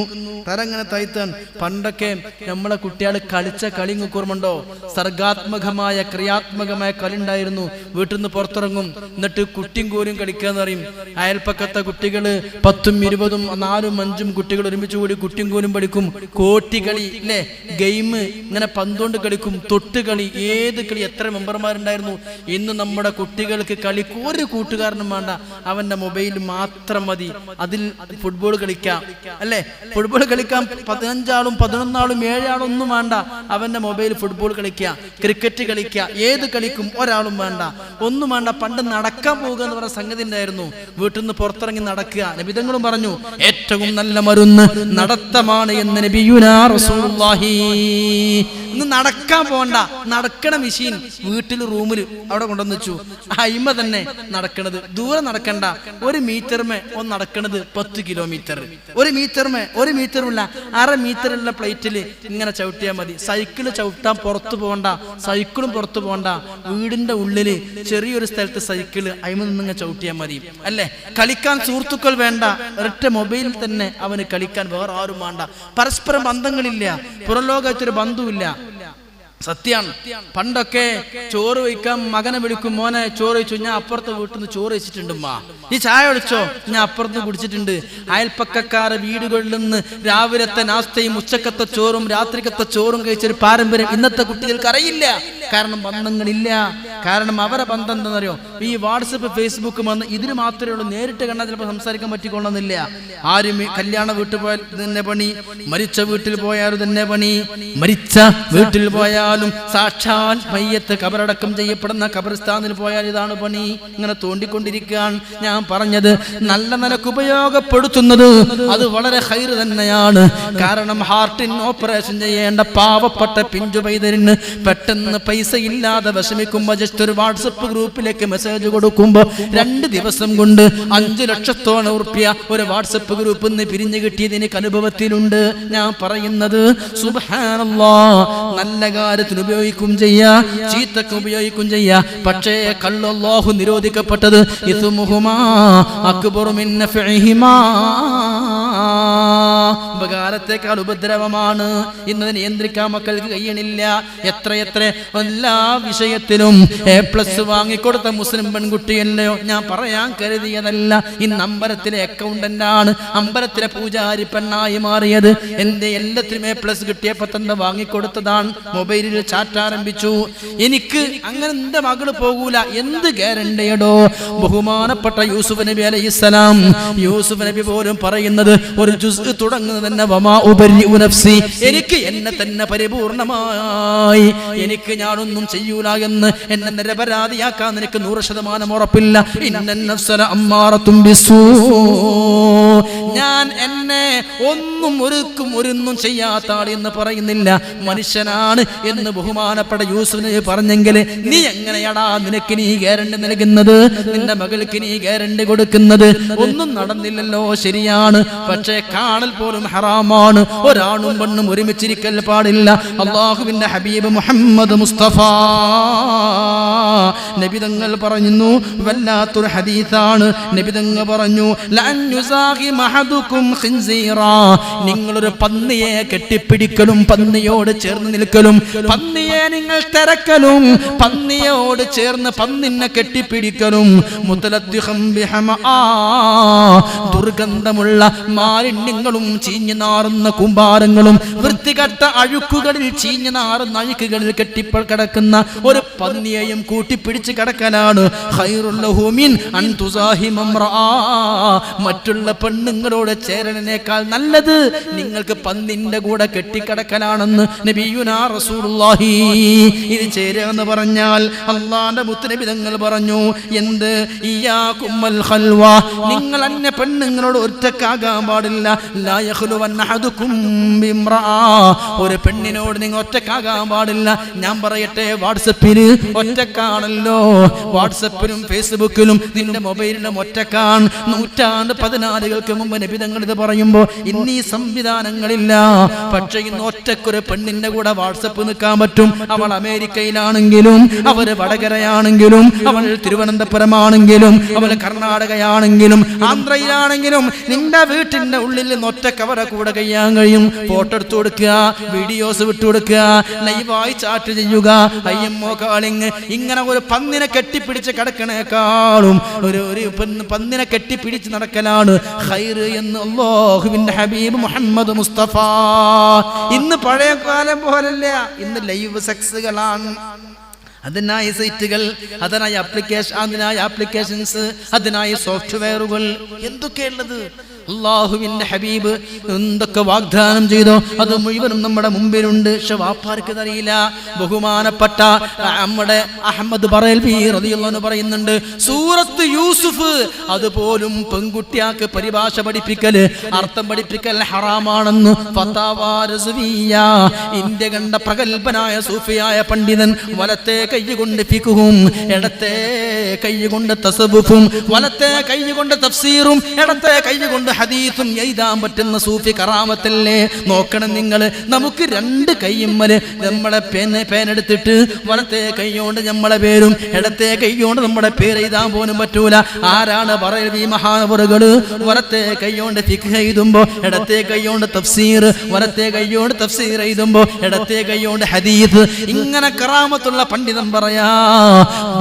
തല ഇങ്ങനെ താഴ്ത്താൻ. പണ്ടൊക്കെ നമ്മളെ കുട്ടികൾ കളിച്ച കളി ഓർമ്മയുണ്ടോ? സർഗാത്മകമായ ക്രിയാത്മകമായ കളി ഉണ്ടായിരുന്നു. വീട്ടിൽ നിന്ന് പുറത്തിറങ്ങും, എന്നിട്ട് കുട്ടിയും കോലും കളിക്കാന്ന് പറയും. അയൽപ്പക്കത്തെ കുട്ടികള് 10ഉം 20ഉം 4ഉം 5ഉം കുട്ടികൾ ഒരുമിച്ച് കൂടി കുട്ടിയും കോലും പഠിക്കും. കോട്ടിക്കളി അല്ലേ, ഗെയിം ഇങ്ങനെ പന്തുകൊണ്ട് കളിക്കും, തൊട്ടുകളി, ഏത് കളി. എത്ര മെമ്പർമാരുണ്ടായിരുന്നു. ഇന്ന് നമ്മുടെ കുട്ടികൾക്ക് കളിക്ക് ഒരു കൂട്ടുകാരനും വേണ്ട, അവന്റെ മൊബൈൽ മാത്രം മതി. അതിൽ ഫുട്ബോൾ കളിക്കാം അല്ലേ, ഫുട്ബോൾ കളിക്കാൻ 15 ആളും 11 ആളും 7 ആളും ഒന്നും വേണ്ട. അവന്റെ മൊബൈൽ ഫുട്ബോൾ കളിക്കുക, ക്രിക്കറ്റ് കളിക്കുക, ഏത് കളിക്കും ഒരാളും വേണ്ട, ഒന്നും വേണ്ട. പണ്ട് നടക്കാൻ പോവുക എന്ന് പറഞ്ഞ സംഗതി ഉണ്ടായിരുന്നു. വീട്ടിൽ നിന്ന് പുറത്തിറങ്ങി നടക്കുക. നബിതങ്ങളും പറഞ്ഞു ഏറ്റവും നല്ല മരുന്ന് നടത്തമാണ് എന്ന് നബിയുനാ റസൂലുള്ളാഹി. ഇന്ന് നടക്കാൻ പോകണ്ട, നടക്കണ മെഷീൻ വീട്ടിൽ റൂമിൽ അവിടെ കൊണ്ടുവന്ന് വെച്ചു. അയിമ തന്നെ നടക്കണത്. ദൂരെ നടക്കണ്ട, 1 മീറ്റർമേ ഒന്ന് നടക്കണത് 10 കിലോമീറ്റർ. 1 മീറ്ററുമില്ല 1/2 മീറ്ററുള്ള പ്ലേറ്റിൽ ഇങ്ങനെ ചവിട്ടിയാൽ മതി. സൈക്കിള് ചവിട്ടാൻ പുറത്തു പോകണ്ട, സൈക്കിളും പുറത്തു പോകണ്ട. വീടിന്റെ ഉള്ളില് ചെറിയൊരു സ്ഥലത്ത് സൈക്കിള് അയിമ നിന്നിങ്ങനെ ചവിട്ടിയാൽ മതി അല്ലേ. കളിക്കാൻ സുഹൃത്തുക്കൾ വേണ്ട, ഒരൊറ്റ മൊബൈലിൽ തന്നെ അവന് കളിക്കാൻ വേറെ ആരും വേണ്ട. പരസ്പരം ബന്ധങ്ങളില്ല, പുറം ലോകത്തൊരു ബന്ധുവില്ല. സത്യാണ്. പണ്ടൊക്കെ ചോറ് വയ്ക്കാൻ മകനെ വിളിക്കും, മോനെ ചോറ് വെച്ചു. ഞാൻ അപ്പുറത്തെ വീട്ടിൽ നിന്ന് ചോറ് വെച്ചിട്ടുണ്ട്, ഈ ചായ ഒഴിച്ചോ, ഞാൻ അപ്പുറത്ത് കുടിച്ചിട്ടുണ്ട്. അയൽപ്പക്കക്കാരെ വീടുകളിൽ നിന്ന് രാവിലത്തെ നാസ്തയും ഉച്ചക്കത്തെ ചോറും രാത്രിക്കത്തെ ചോറും കഴിച്ചൊരു പാരമ്പര്യം ഇന്നത്തെ കുട്ടികൾക്ക് അറിയില്ല. കാരണം ബന്ധങ്ങളില്ല. കാരണം അവരെ ബന്ധം എന്താണെന്നറിയോ, ഈ വാട്സപ്പ് ഫേസ്ബുക്ക് വന്ന് ഇതിന് മാത്രമേ ഉള്ളൂ. നേരിട്ട് കണ്ടാൽ ചിലപ്പോൾ സംസാരിക്കാൻ പറ്റിക്കൊള്ളുന്നില്ല. ആരും കല്യാണ വീട്ടിൽ പോയാൽ തന്നെ പണി, മരിച്ച വീട്ടിൽ പോയാലും തന്നെ പണി. മരിച്ച വീട്ടിൽ പോയാലും സാക്ഷാൽ മയ്യത്ത് കബറടക്കം ചെയ്യപ്പെടുന്ന ഖബർസ്ഥാനിൽ പോയാൽ ഇതാണ് പണി. ഇങ്ങനെ തോണ്ടിക്കൊണ്ടിരിക്കാൻ. ഞാൻ പറഞ്ഞത് നല്ല നിലക്ക് ഉപയോഗപ്പെടുത്തുന്നത് അത് വളരെ ഹൈർ തന്നെയാണ്. കാരണം ഹാർട്ടിന് ഓപ്പറേഷൻ ചെയ്യേണ്ട പാവപ്പെട്ട പിഞ്ചു പൈതലിന് പെട്ടെന്ന് പൈസ ഇല്ലാതെ വിഷമിക്കുമ്പോ ജസ്റ്റ് ഒരു വാട്സപ്പ് ഗ്രൂപ്പിലേക്ക് മെസ്സേജ് കൊടുക്കുമ്പോ 2 ദിവസം കൊണ്ട് 5 ലക്ഷത്തോളം ഉറുപ്പ്യ ഒരു വാട്സപ്പ് ഗ്രൂപ്പിൽ നിന്ന് പിരിഞ്ഞു കിട്ടിയത് എനിക്ക് അനുഭവത്തിലുണ്ട്. ഞാൻ പറയുന്നത് സുബ്ഹാനല്ലാഹ്, നല്ല കാര്യത്തിന് ഉപയോഗിക്കും ചെയ്യാ, ചീത്തക്ക് ഉപയോഗിക്കും ചെയ്യാ. പക്ഷേ കള്ള് അല്ലാഹു നിരോധിക്കപ്പെട്ടത് ഇസ്മുഹുമാ അക്ബറു മിൻ നഫഇഹിമാ, ഉപകാരത്തെക്കാൾ ഉപദ്രവമാണ്. ഇന്നത് നിയന്ത്രിക്കാൻ മക്കൾക്ക് കഴിയണില്ല. എത്രയെത്ര എല്ലാ വിഷയത്തിലും A+ വാങ്ങിക്കൊടുത്ത മുസ്ലിം പെൺകുട്ടിയല്ലയോ. ഞാൻ പറയാൻ കരുതിയതല്ല. ഇന്ന് അമ്പലത്തിലെ അക്കൗണ്ടന്റാണ്, അമ്പലത്തിലെ പൂജാരി പെണ്ണായി മാറിയത്. എന്റെ എല്ലാത്തിനും A+ കിട്ടിയപ്പോ തന്നെ വാങ്ങിക്കൊടുത്തതാണ്. മൊബൈലിൽ ചാറ്റ് ആരംഭിച്ചു. എനിക്ക് അങ്ങനെ എന്റെ മകള് പോകൂല, എന്ത് ഗ്യാരണ്ടിയടോ. ബഹുമാനപ്പെട്ട യൂസുഫ് നബി അലൈഹിസ്സലാം, യൂസുഫ് നബി പോലും പറയുന്നത് ഒരു ജുസ് തുടങ്ങുന്നത് തന്നെ വമാ ഉബരിഉ നഫ്സി, എനിക്ക് എന്നെ തന്നെ പരിപൂർണമായി എനിക്ക് ഞാനൊന്നും ചെയ്യൂല എന്ന് എന്നെ നിരപരാധിയാക്കാൻ എനിക്ക് 100% ഉറപ്പില്ല. ഇന്നൻ നഫ്സല അമ്മാറത്തും ബിസൂ, ഞാൻ എന്നെ ഒന്നും ചെയ്യാത്ത ആൾ എന്ന് പറയുന്നില്ല, മനുഷ്യനാണ് എന്ന് ബഹുമാനപ്പെട്ട യൂസുഫിന് പറഞ്ഞെങ്കിൽ നീ എങ്ങനെയാടാ നിനക്ക് നീ ഗ്യാരണ്ടി നൽകുന്നത്, നിന്റെ മകൾക്ക് നീ ഗ്യാരണ്ടി കൊടുക്കുന്നത്? ഒന്നും നടന്നില്ലല്ലോ. ശരിയാണ്, പക്ഷേ കാണൽ പോലും ഹറാമാണ്. ഒരാണും പെണ്ണും ഒരുമിച്ചിരിക്കൽ പാടില്ല. അല്ലാഹുവിന്റെ ഹബീബ് മുഹമ്മദ് മുസ്തഫ നബി തങ്ങൾ പറഞ്ഞു, വല്ലാത്തൊരു ഹദീസാണ്. നബി തങ്ങൾ പറഞ്ഞു, ലൻ യുസാഖി മഹദുകും ഖിൻസീറാ, നിങ്ങളൊരു പന്നിയെ കെട്ടിപ്പിടിക്കലും പന്നിയോട് ചേർന്ന് നിൽക്കലും, പന്നിയെ നിങ്ങൾ തിരക്കലും, പന്നിയോട് ചേർന്ന് പന്നിനെ കെട്ടിപ്പിടിക്കലും, മുതലദ്ദിഖം ബിഹമാ, ദുർഗന്ധമുള്ള മാലിന്യങ്ങളും ചീഞ്ഞു നാറുന്ന കൂമ്പാരങ്ങളും വൃത്തികെട്ട അഴുക്കുകളിൽ ചീഞ്ഞു നാറുന്ന അഴുക്കുകളിൽ കെട്ടിക്കിടക്കുന്ന ഒരു പന്നിയെയും കൂട്ടിപ്പിടിച്ച് കിടക്കലാണ് ഖൈറുൽ ലഹു മിൻ അൻ തുസാഹിമ ഇംറഅ, മറ്റുള്ള പെണ്ണുങ്ങളോട് ചേരലിനേക്കാൾ നല്ലത് നിങ്ങൾക്ക് പന്നിന്റെ കൂടെ കെട്ടിക്കിടക്കലാണെന്ന് നബിയുനാ റസൂലുള്ളാഹി. ഇത് ചേരുക എന്ന് പറഞ്ഞാൽ അല്ലാഹുവിന്റെ മുത്തുനബി തങ്ങൾ പറഞ്ഞു, എന്ത് ഇയ്യാകുമൽ ഖൽവ, നിങ്ങൾ അന്യ പെണ്ണുങ്ങളോട് ഒറ്റക്കാകാൻ പാടില്ല. ലാ യഖ്ലുവന്ന അഹദുകും ബിംറഅ, ഒരു പെണ്ണിനോട് നിങ്ങൾ ഒറ്റക്കാകാൻ പാടില്ല. ഞാൻ പറയട്ടെ, വാട്സപ്പിൽ ഒറ്റക്കാണല്ലോ, വാട്സപ്പിലും ഫേസ്ബുക്കിലും നിന്റെ മൊബൈലിലും ഒറ്റക്കാൻ. 1400 മുമ്പ് നബി തങ്ങൾ ഇത് പറയുമ്പോൾ ഇന്ന് ഈ സംവിധാനങ്ങളില്ല. പക്ഷെ ഇന്ന് ഒറ്റക്കൊരു പെണ്ണിന്റെ കൂടെ വാട്സപ്പ് നിൽക്കാൻ പറ്റും. അവൾ അമേരിക്കയിലാണെങ്കിലും, അവര് വടകരയാണെങ്കിലും, അവൾ തിരുവനന്തപുരമാണെങ്കിലും, അവൾ കർണാടകയാണെങ്കിലും, ആന്ധ്രയിലാണെങ്കിലും, നിന്റെ വീട്ടിന്റെ ഉള്ളിൽ നിന്ന് ഒറ്റക്ക് അവരെ കൂടെ കഴിയാൻ കഴിയും. ഫോട്ടോ എടുത്തു കൊടുക്കുക, വീഡിയോസ് വിട്ടുകൊടുക്കുക, ലൈവായി ചാറ്റ് ചെയ്യുക, IMO കാളിങ്. ഇങ്ങനെ ഒരു പന്നിനെ കെട്ടിപ്പിടിച്ച് കിടക്കണേക്കാളും ഒരു പന്നിനെ കെട്ടിപ്പിടിച്ച് നടക്കലാണ് ഖൈർ എന്ന് അല്ലാഹുവിന്റെ ഹബീബ് മുഹമ്മദ് മുസ്തഫ. ഇന്ന് പഴയ കാലം പോലല്ല, ഇന്ന് ലൈവ് സെക്സുകളാണ്. അതിനായി സൈറ്റുകൾ, അതിനായി ആപ്ലിക്കേഷൻസ്, അതിനായി സോഫ്റ്റ്വെയറുകൾ, എന്തൊക്കെയുള്ളത്. അല്ലാഹുവിന്റെ ഹബീബ് എന്തൊക്കെ വാഗ്ദാനം ചെയ്തോ അത് മുഴുവനും നമ്മുടെ മുമ്പിലുണ്ട്. പക്ഷെ വാപ്പാർക്ക് അറിയില്ല. ബഹുമാനപ്പെട്ട നമ്മുടെ അഹമ്മദ് ബറേൽവി റളിയല്ലാഹു അൻഹു പറയുന്നുണ്ട്, സൂറത്ത് യൂസുഫ് അതുപോലും പെൺകുട്ടിയാക്ക് പരിഭാഷ പഠിപ്പിക്കൽ, അർത്ഥം പഠിപ്പിക്കൽ ഹറാമാണെന്ന് ഫതാവാ റസ്വിയ, ഇന്ത്യ കണ്ട പ്രഗൽഭനായ സൂഫിയായ പണ്ഡിതൻ. വലത്തെ കൈ കൊണ്ട് ഫിഖ്ഹും, ഇടത്തെ കൈ കൊണ്ട് തസവുഫും, വലത്തെ കൈ കൊണ്ട് തഫ്സീറും, ഇടത്തെ കൈ കൊണ്ട് ഹദീസും എഴുതാൻ പറ്റുന്ന സൂഫി കറാമത്തല്ലേ. നോക്കണം നിങ്ങൾ, നമുക്ക് 2 കൈയ്യുമ്മല് നമ്മളെ പേനെടുത്തിട്ട് വലത്തെ കൈയോണ്ട് നമ്മളെ പേരും ഇടത്തെ കൈയോണ്ട് നമ്മുടെ പേര് എഴുതാൻ പോലും പറ്റൂല. ആരാണ് ബറേൽവി മഹാനവറുകള്? വലത്തെ കൈയോണ്ട് ഫിഖ് എഴുതുമ്പോ ഇടത്തെ കൈയോണ്ട് തഫ്സീർ, വലത്തെ കൈയോണ്ട് തഫ്സീർ എഴുതുമ്പോ ഇടത്തെ കൈയോണ്ട് ഹദീസ്. ഇങ്ങനെ കറാമത്തുള്ള പണ്ഡിതൻ പറയാ,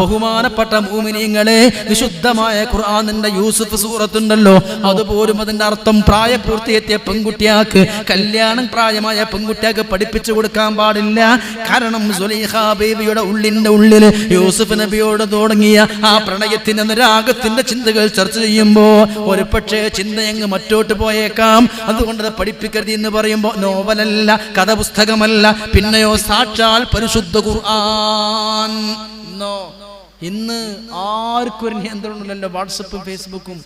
ബഹുമാനപ്പെട്ട മുഅ്മിനീങ്ങളെ, വിശുദ്ധമായ ഖുർആനിന്റെ യൂസുഫ് സൂറത്തുണ്ടല്ലോ, അതുപോലും അതിന്റെ അർത്ഥം പ്രായപൂർത്തിയെത്തിയ പെൺകുട്ടിയാക്ക്, കല്യാണം പ്രായമായ പെൺകുട്ടിയാക്ക് പഠിപ്പിച്ചു കൊടുക്കാൻ പാടില്ല. കാരണം സുലൈഖ ബീവിയുടെ ഉള്ളിന്റെ ഉള്ളിൽ യൂസുഫ് നബിയോട് തുടങ്ങിയ ആ പ്രണയത്തിന്റെ അനുരാഗത്തിന്റെ ചിന്തകൾ ചർച്ച ചെയ്യുമ്പോ ഒരു പക്ഷേ ചിന്തയങ്ങ് മറ്റോട്ട് പോയേക്കാം. അതുകൊണ്ട് അത് പഠിപ്പിക്കരുത് എന്ന് പറയുമ്പോ നോവലല്ല, കഥപുസ്തകമല്ല, പിന്നെയോ സാക്ഷാൽ പരിശുദ്ധ ഖുർആൻ. ഇന്ന് ആർക്കും ഒരു നിയന്ത്രണമില്ലല്ലോ, വാട്സപ്പും ഫേസ്ബുക്കും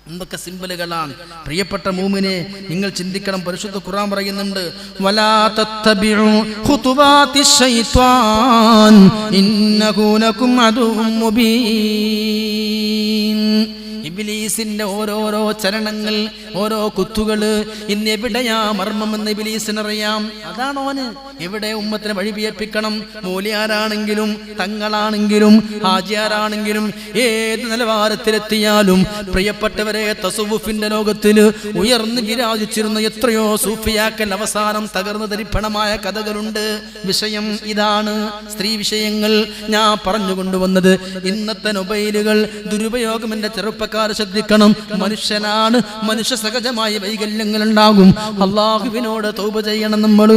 എന്തൊക്കെ സിംബലുകളാണ്. പ്രിയപ്പെട്ട മൂമിനെ, നിങ്ങൾ ചിന്തിക്കണം. പരിശുദ്ധ ഖുർആൻ പറയുന്നുണ്ട്, വലാ തത്തബിഉ ഖുതുവാതിശ് ശൈത്വാൻ ഇന്നഹു ലകും അദുവ്വുൻ മുബീൻ. ഇബ്ലീസിന്റെ ഓരോരോ ചരണങ്ങൾ, ഓരോ കുത്തുകള്. ഇന്ന് എവിടെയാ മർമ്മമെന്ന് ഇബ്ലീസിനറിയാം. അതാണോന് എവിടെ ഉമ്മത്തിനെ വഴിപിയപ്പിക്കണം. മൂലിയാരാണെങ്കിലും തങ്ങളാണെങ്കിലും ഹാജിയാരാണെങ്കിലും ഏത് നിലവാരത്തിലെത്തിയാലും പ്രിയപ്പെട്ടവരെ, തസവുഫിന്റെ ലോകത്തില് ഉയർന്ന് വിരാജിച്ചിരുന്ന എത്രയോ സൂഫിയാക്കൽ അവസാനം തകർന്നു തരിപ്പണമായ കഥകളുണ്ട്. വിഷയം ഇതാണ്, സ്ത്രീ വിഷയങ്ങൾ. ഞാൻ പറഞ്ഞുകൊണ്ടുവന്നത് ഇന്നത്തെ മൊബൈലുകൾ ദുരുപയോഗം എന്റെ ചെറുപ്പക്കാർ ശ്രദ്ധിക്കണം. മനുഷ്യനാണ്, മനുഷ്യ സഹജമായ വൈകല്യങ്ങൾ ഉണ്ടാകും. അള്ളാഹുവിനോട് തൗബ ചെയ്യണം നമ്മൾ.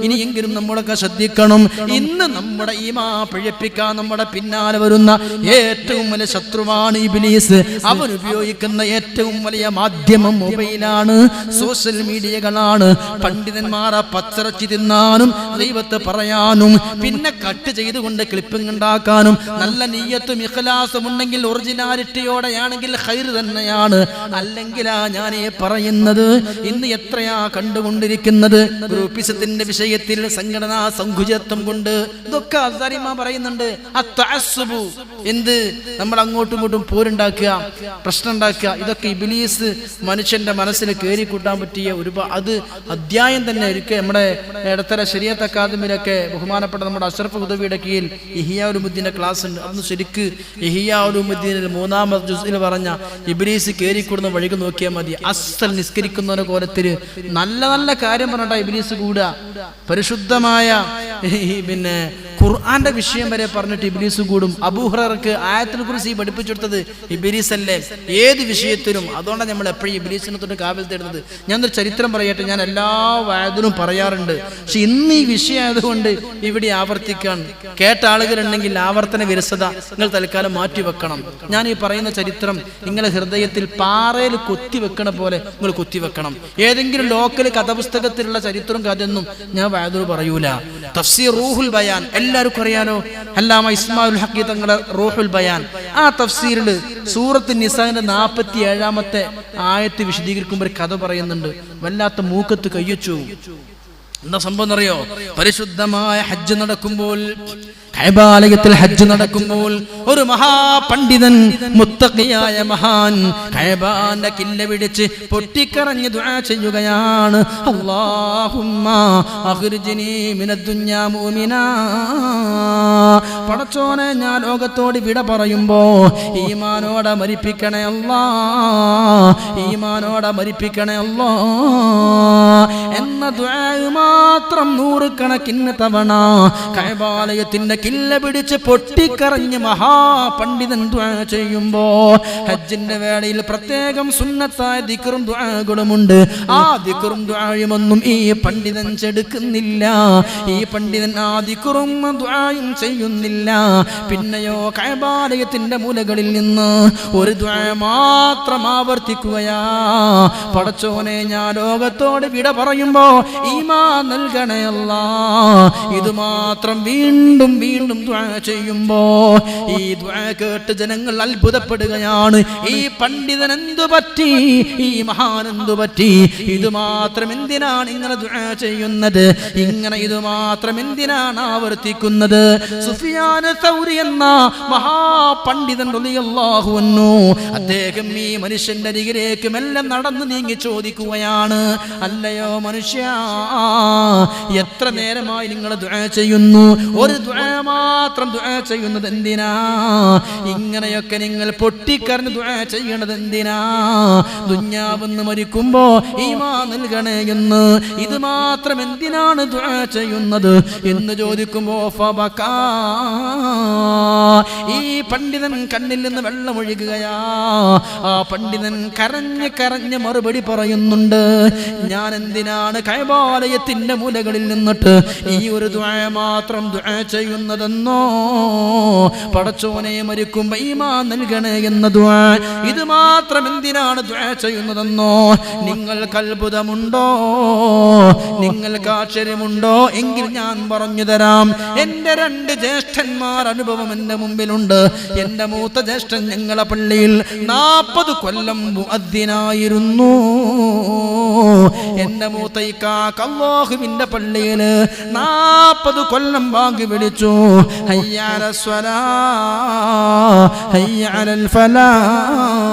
ഇനിയെങ്കിലും നമ്മളൊക്കെ ശ്രദ്ധിക്കണം. ഇന്ന് നമ്മുടെ ഈമാ പിഴപ്പിക്കാൻ നമ്മുടെ പിന്നാലെ വരുന്ന ഏറ്റവും വലിയ ശത്രുവാണ് ഇബ്ലീസ്. അവൻ ഉപയോഗിക്കുന്ന ഏറ്റവും വലിയ മാധ്യമം മൊബൈലാണ്, സോഷ്യൽ മീഡിയകളാണ്. പണ്ഡിതന്മാരെ പച്ചറച്ചി തിന്നാനും ദൈവത്തെ പറയാനും പിന്നെ കട്ട് ചെയ്തുകൊണ്ട് ക്ലിപ്പിംഗ് ഉണ്ടാക്കാനും നല്ല നിയ്യത്തും ഇഖ്ലാസും ഉണ്ടെങ്കിൽ, ഒറിജിനാലിറ്റിയോടെയാണെങ്കിൽ ഖൈർ തന്നെയാണ്. അല്ലെങ്കിൽ ഞാൻ ഈ പറയുന്നത് ഇന്ന് എത്രയാ കണ്ടുകൊണ്ടിരിക്കുന്നത് ഗ്രൂപ്പിസത്തിന്റെ വിഷയത്തിൽ സംഘടനാ സങ്കുചിതത്വം കൊണ്ട് ഇതൊക്കെ അസ്സാരിമാ പറയുന്നുണ്ട്. അത്തഅസ്സുബു, എന്ത് നമ്മൾ അങ്ങോട്ടും ഇങ്ങോട്ടും പോരുണ്ടാക്കുക, പ്രശ്നം ഉണ്ടാക്കുക, ഇതൊക്കെ ഇബ്ലീസ് മനുഷ്യന്റെ മനസ്സിൽ കയറി കൂട്ടാൻ പറ്റിയ ഒരുപാട് അത് അധ്യായം തന്നെ. ഒരിക്കൽ നമ്മുടെ ഇടത്തര ശരീഅത്ത് അക്കാദമിയിലൊക്കെ ബഹുമാനപ്പെട്ട നമ്മുടെ അഷ്റഫ് ഹുദവിയുടെ കീഴിൽ ഇഹ്യാ ഉലുമുദ്ദീന്റെ ക്ലാസ് ഉണ്ട്. അന്ന് ശരിക്ക് ഇഹ്യാ ഉലുമുദ്ദീനിൽ 3-ാമത്തെ ജുസ്ഇൽ പറഞ്ഞ ഇബ്ലീസ് കയറിക്കൂടുന്ന വഴികൾ നോക്കിയാൽ മതി. അസ്സൽ നിസ്കരിക്കുന്ന കോലത്തിൽ നല്ല നല്ല കാര്യം പറഞ്ഞിട്ടാ ഇബ്ലീസ് കൂടുക. പരിശുദ്ധമായ പിന്നെ ഖുർആന്റെ വിഷയം വരെ പറഞ്ഞിട്ട് ഇബ്ലീസ് കൂടും. അബൂ ഹുറൈറക്ക് ആയത്തുൽ കുർസി പഠിപ്പിച്ചെടുത്തത് ഇബ്ലീസ് അല്ലേ ഏത് വിഷയത്തിലും. അതുകൊണ്ടാണ് നമ്മൾ എപ്പോഴും ഇബ്ലീസിനെ തൊട്ട് കാവൽ തേടുന്നത്. ഞാനൊരു ചരിത്രം പറയട്ടെ, ഞാൻ എല്ലാ വായതിലും പറയാറുണ്ട്, പക്ഷെ ഇന്ന് ഈ വിഷയം ആയതുകൊണ്ട് ഇവിടെ ആവർത്തിക്കാൻ കേട്ട ആളുകളുണ്ടെങ്കിൽ ആവർത്തന വിരസത നിങ്ങൾ തൽക്കാലം മാറ്റി വെക്കണം. ഞാൻ ഈ പറയുന്ന ചരിത്രം നിങ്ങളെ ഹൃദയത്തിൽ പാറയിൽ കൊത്തിവെക്കണ പോലെ നിങ്ങൾ കൊത്തിവെക്കണം. ഏതെങ്കിലും ലോക്കൽ കഥപുസ്തകത്തിലുള്ള ചരിത്രവും കഥയൊന്നും ഞാൻ വായതിൽ പറയൂല. തഫ്സീർ റൂഹുൽ ബയാൻ എല്ലാവർക്കും അറിയാലോ, അല്ലാമ ഇസ്മാഉൽ ഹഖ് തങ്ങളുടെ റൂഹുൽ ബയാൻ. ആ തഫ്സീറിൽ സൂറത്ത് നിസാഇന്റെ 47-ാമത്തെ ആയത്ത് വിശദീകരിക്കുമ്പോൾ ഒരു കഥ പറയുന്നുണ്ട്. വല്ലാത്ത മൂക്കത്ത് കയ്യച്ചു. എന്താ സംഭവം എന്നറിയോ? പരിശുദ്ധമായ ഹജ്ജ് നടക്കുമ്പോൾ, കഅബാലയത്തിൽ ഹജ്ജ് നടക്കുമ്പോൾ ഒരു മഹാപണ്ഡിതൻ മുത്തഖിയായ മഹാൻ കഅബാന്റെ കില്ല പിടിച്ച് പൊട്ടിക്കരഞ്ഞ് ദുആ ചെയ്യുകയാണ്. അല്ലാഹുമ്മ അഖ്രിജ്നി മിനദ്ദുനിയാ മുഅ്മിനാ. പടച്ചോനെ, ഞാൻ ലോകത്തോട് വിട പറയുമ്പോ ഈമാനോടെ മരിപ്പിക്കണേ അല്ലാ, ഈമാനോടെ മരിപ്പിക്കണേ അല്ലാ എന്ന ദുആ മാത്രം 100 കണക്കിന് തവണ കഅബാലയത്തിന്റെ കില്ല പിടിച്ച് പൊട്ടിക്കരഞ്ഞ് മഹാപണ്ഡിതൻ ദുആ ചെയ്യുമ്പോ ഹജ്ജിന്റെ വേളയിൽ പ്രത്യേകം സുന്നത്തായ ദിക്റും ദുആകളുമുണ്ട്. ആ ദിക്റും ദുആയുമൊന്നും ഈ പണ്ഡിതൻ ചെടുക്കുന്നില്ല. ഈ പണ്ഡിതൻ ആ ദിക്റും ദുആയും ചെയ്യുന്നില്ല. പിന്നെയോ കഅബാലയത്തിന്റെ മൂലകളിൽ നിന്ന് ഒരു ദുആ മാത്രം ആവർത്തിക്കുകയാ. പടച്ചോനെ, ഞാൻ ലോകത്തോട് വിട പറയുമ്പോ ഈമാൻ നൽകണേ അല്ലാ. ഇത് മാത്രം വീണ്ടും വീണ്ടും ദുആ ചെയ്യുമ്പോ ഈ ദുആ കേട്ട് ജനങ്ങൾ അത്ഭുതപ്പെടുകയാണ്. ഈ പണ്ഡിതൻ എന്തു പറ്റി, ഈ മഹാൻ എന്തു പറ്റി, ഇത് മാത്രം എന്തിനാണ് ഇങ്ങനെ ദുആ ചെയ്യുന്നത്, ഇങ്ങനെ ഇത് മാത്രം എന്തിനാണ് ആവർത്തിക്കുന്നത്? സുഫിയാൻ തൗരി എന്ന മഹാപണ്ഡിതൻ റളിയല്ലാഹു അൻഹു അദ്ദേഹം ഈ മനുഷ്യന്റെ അരികിലേക്ക് മെല്ലെ നടന്നു നീങ്ങി ചോദിക്കുകയാണ്, അല്ലയോ മനുഷ്യ, എത്ര നേരമായി നിങ്ങൾ ദുആ ചെയ്യുന്നു? ഒരു ദുആ മാത്രം ദുആ ചെയ്യുന്നത് എന്തിനാ? ഇങ്ങനെയൊക്കെ നിങ്ങൾ പൊട്ടിക്കരഞ്ഞ് ദുആ ചെയ്യണത് എന്തിനാ? ദുനിയാവെന്ന് മരിക്കുമ്പോ ഈമാൻ നൽകണേ എന്ന് ഇത് മാത്രം എന്തിനാണ് ദുആ ചെയ്യുന്നത് എന്ന് ചോദിക്കുമ്പോ ഫബകാ, ഈ പണ്ഡിതൻ കണ്ണിൽ നിന്ന് വെള്ളമൊഴുകുകയാ. ആ പണ്ഡിതൻ കരഞ്ഞ് കരഞ്ഞ് മറുപടി പറയുന്നുണ്ട്, ഞാൻ എന്തിനാണ് കഅബാലയത്തിന്റെ മൂലകളിൽ നിന്നിട്ട് ഈ ഒരു ദുആ മാത്രം ദുആ ചെയ്യുന്നതെന്നോ? പടച്ചോനെ, മരിക്കുമ്പോ ഈമാൻ നൽകണേ എന്ന ദുആ ഇത് മാത്രം എന്തിനാണ് ദുആ ചെയ്യുന്നതെന്നോ? നിങ്ങൾക്ക് അത്ഭുതമുണ്ടോ? നിങ്ങൾക്ക് ആശ്ചര്യമുണ്ടോ? എങ്കിൽ ഞാൻ പറഞ്ഞു തരാം. എന്റെ 2 ജ്യേഷ്ഠന്മാർ അനുഭവം എന്റെ മുമ്പിലുണ്ട്. എന്റെ മൂത്ത ജ്യേഷ്ഠൻ ഞങ്ങളെ പള്ളിയിൽ 40 കൊല്ലം മുഅദ്ദിനായിരുന്നു. എന്റെ മൂത്ത ഇക്കാക്ക അല്ലാഹുവിന്റെ പള്ളിയിൽ 40 കൊല്ലം ബാങ്ക് വിളിച്ചു, ഹയ്യ അലസ് സ്വലാ ഹയ്യ അലൽ ഫലാഹ്,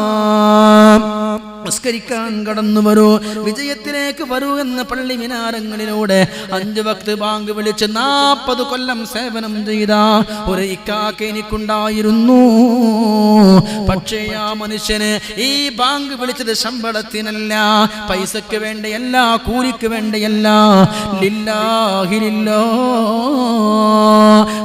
നിസ്കരിക്കാൻ കടന്നു വരൂ, വിജയത്തിലേക്ക് വരൂ എന്ന് പള്ളി മിനാരങ്ങളിലൂടെ 5 വക്ത് ബാങ്ക് വിളിച്ച് 40 കൊല്ലം സേവനം ചെയ്ത ഒരു ഇക്കാക്ക എനിക്കുണ്ടായിരുന്നു. പക്ഷേ ആ മനുഷ്യന് ഈ ബാങ്ക് വിളിച്ചത് ശമ്പളത്തിനല്ല, പൈസക്ക് വേണ്ടിയല്ല, കൂലിക്ക് വേണ്ടിയല്ല, ലില്ലാഹി ലില്ലാ,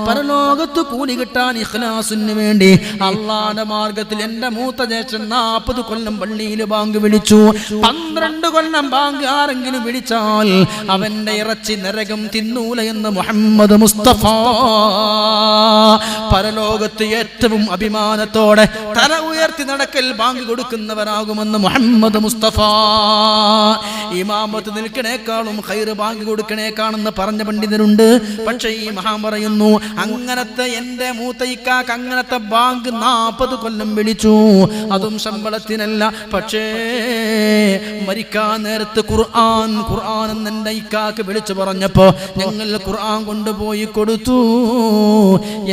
പരലോകത്ത് കൂലി കിട്ടാൻ ഇഖ്ലാസിന് വേണ്ടി അള്ളാഹുവിന്റെ മാർഗത്തിൽ എന്റെ മൂത്ത ജ്യേഷ്ഠൻ 40 കൊല്ലം പള്ളിയിൽ ബാങ്ക് വിളിച്ചു. 12 കൊല്ലം ബാങ്ക് ആരെങ്കിലും വിളിച്ചാൽ അവന്റെ ഇറച്ചി നരകം തിന്നൂല എന്ന് മുഹമ്മദ് മുസ്തഫ. പരലോകത്ത് ഏറ്റവും അഭിമാനത്തോടെ തല കരമുയർത്തി നടക്കൽ ബാങ്ക് കൊടുക്കുന്നവരാകുമെന്ന് മുഹമ്മദ് മുസ്തഫ. ഇമാമത്ത് നിൽക്കണേക്കാളും ഖൈർ ബാങ്ക് കൊടുക്കണേക്കാണെന്ന് പറഞ്ഞ പണ്ഡിതരുണ്ട്. പക്ഷേ ഈ മഹാൻ പറയുന്നു, അങ്ങനത്തെ എന്റെ മൂത്തയിക്കാക്ക് അങ്ങനത്തെ ബാങ്ക് 40 കൊല്ലം വിളിച്ചു, അതും ശമ്പളത്തിനല്ല. പക്ഷേ മരിക്കാൻ നേരത്ത് ഖുർആൻ എന്ന് എന്റെ ഇക്കാക്ക് വിളിച്ചു പറഞ്ഞപ്പോ ഞങ്ങൾ ഖുർആൻ കൊണ്ടുപോയി കൊടുത്തു.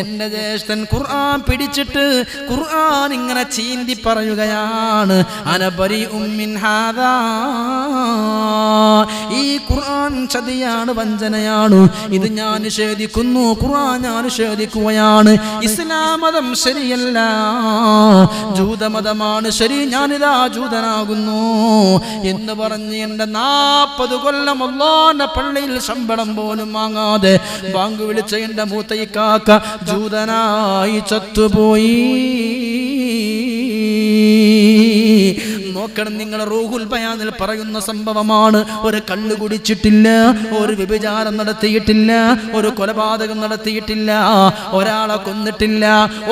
എന്റെ ജ്യേഷ്ഠൻ ഖുർആൻ പിടിച്ചിട്ട് ഖുർആൻ ഇങ്ങനെ ചീന്തി പറയുകയാണ്, അനബരിഉം മിൻ ഹാദാ, ഈ ഖുർആൻ ചതിയാണ്, വഞ്ചനയാണ്, ഇത് ഞാൻ നിഷേധിക്കുന്നു, ഖുർആൻ ഞാൻ നിഷേധിക്കുകയാണ്. ഇസ്ലാം മതം ശരിയല്ല, ജൂതമതമാണ് ശരി, ഞാനിതാ ജൂതനാകുന്നു എന്ന് പറഞ്ഞ് എന്റെ 40 കൊല്ലം അല്ലാഹുവിന്റെ പള്ളിയിൽ ശമ്പളം പോലും വാങ്ങാതെ ബാങ്ക് വിളിച്ച എന്റെ മൂത്തയിക്കാക്ക ജൂതനായി ചത്തുപോയി. നോക്കണം, നിങ്ങൾ റൂഹുൽ ബയാനിൽ പറയുന്ന സംഭവമാണ്. ഒരു കള്ളു കുടിച്ചിട്ടില്ല, ഒരു വ്യഭിചാരം നടത്തിയിട്ടില്ല, ഒരു കൊലപാതകം നടത്തിയിട്ടില്ല, ഒരാളെ കൊന്നിട്ടില്ല,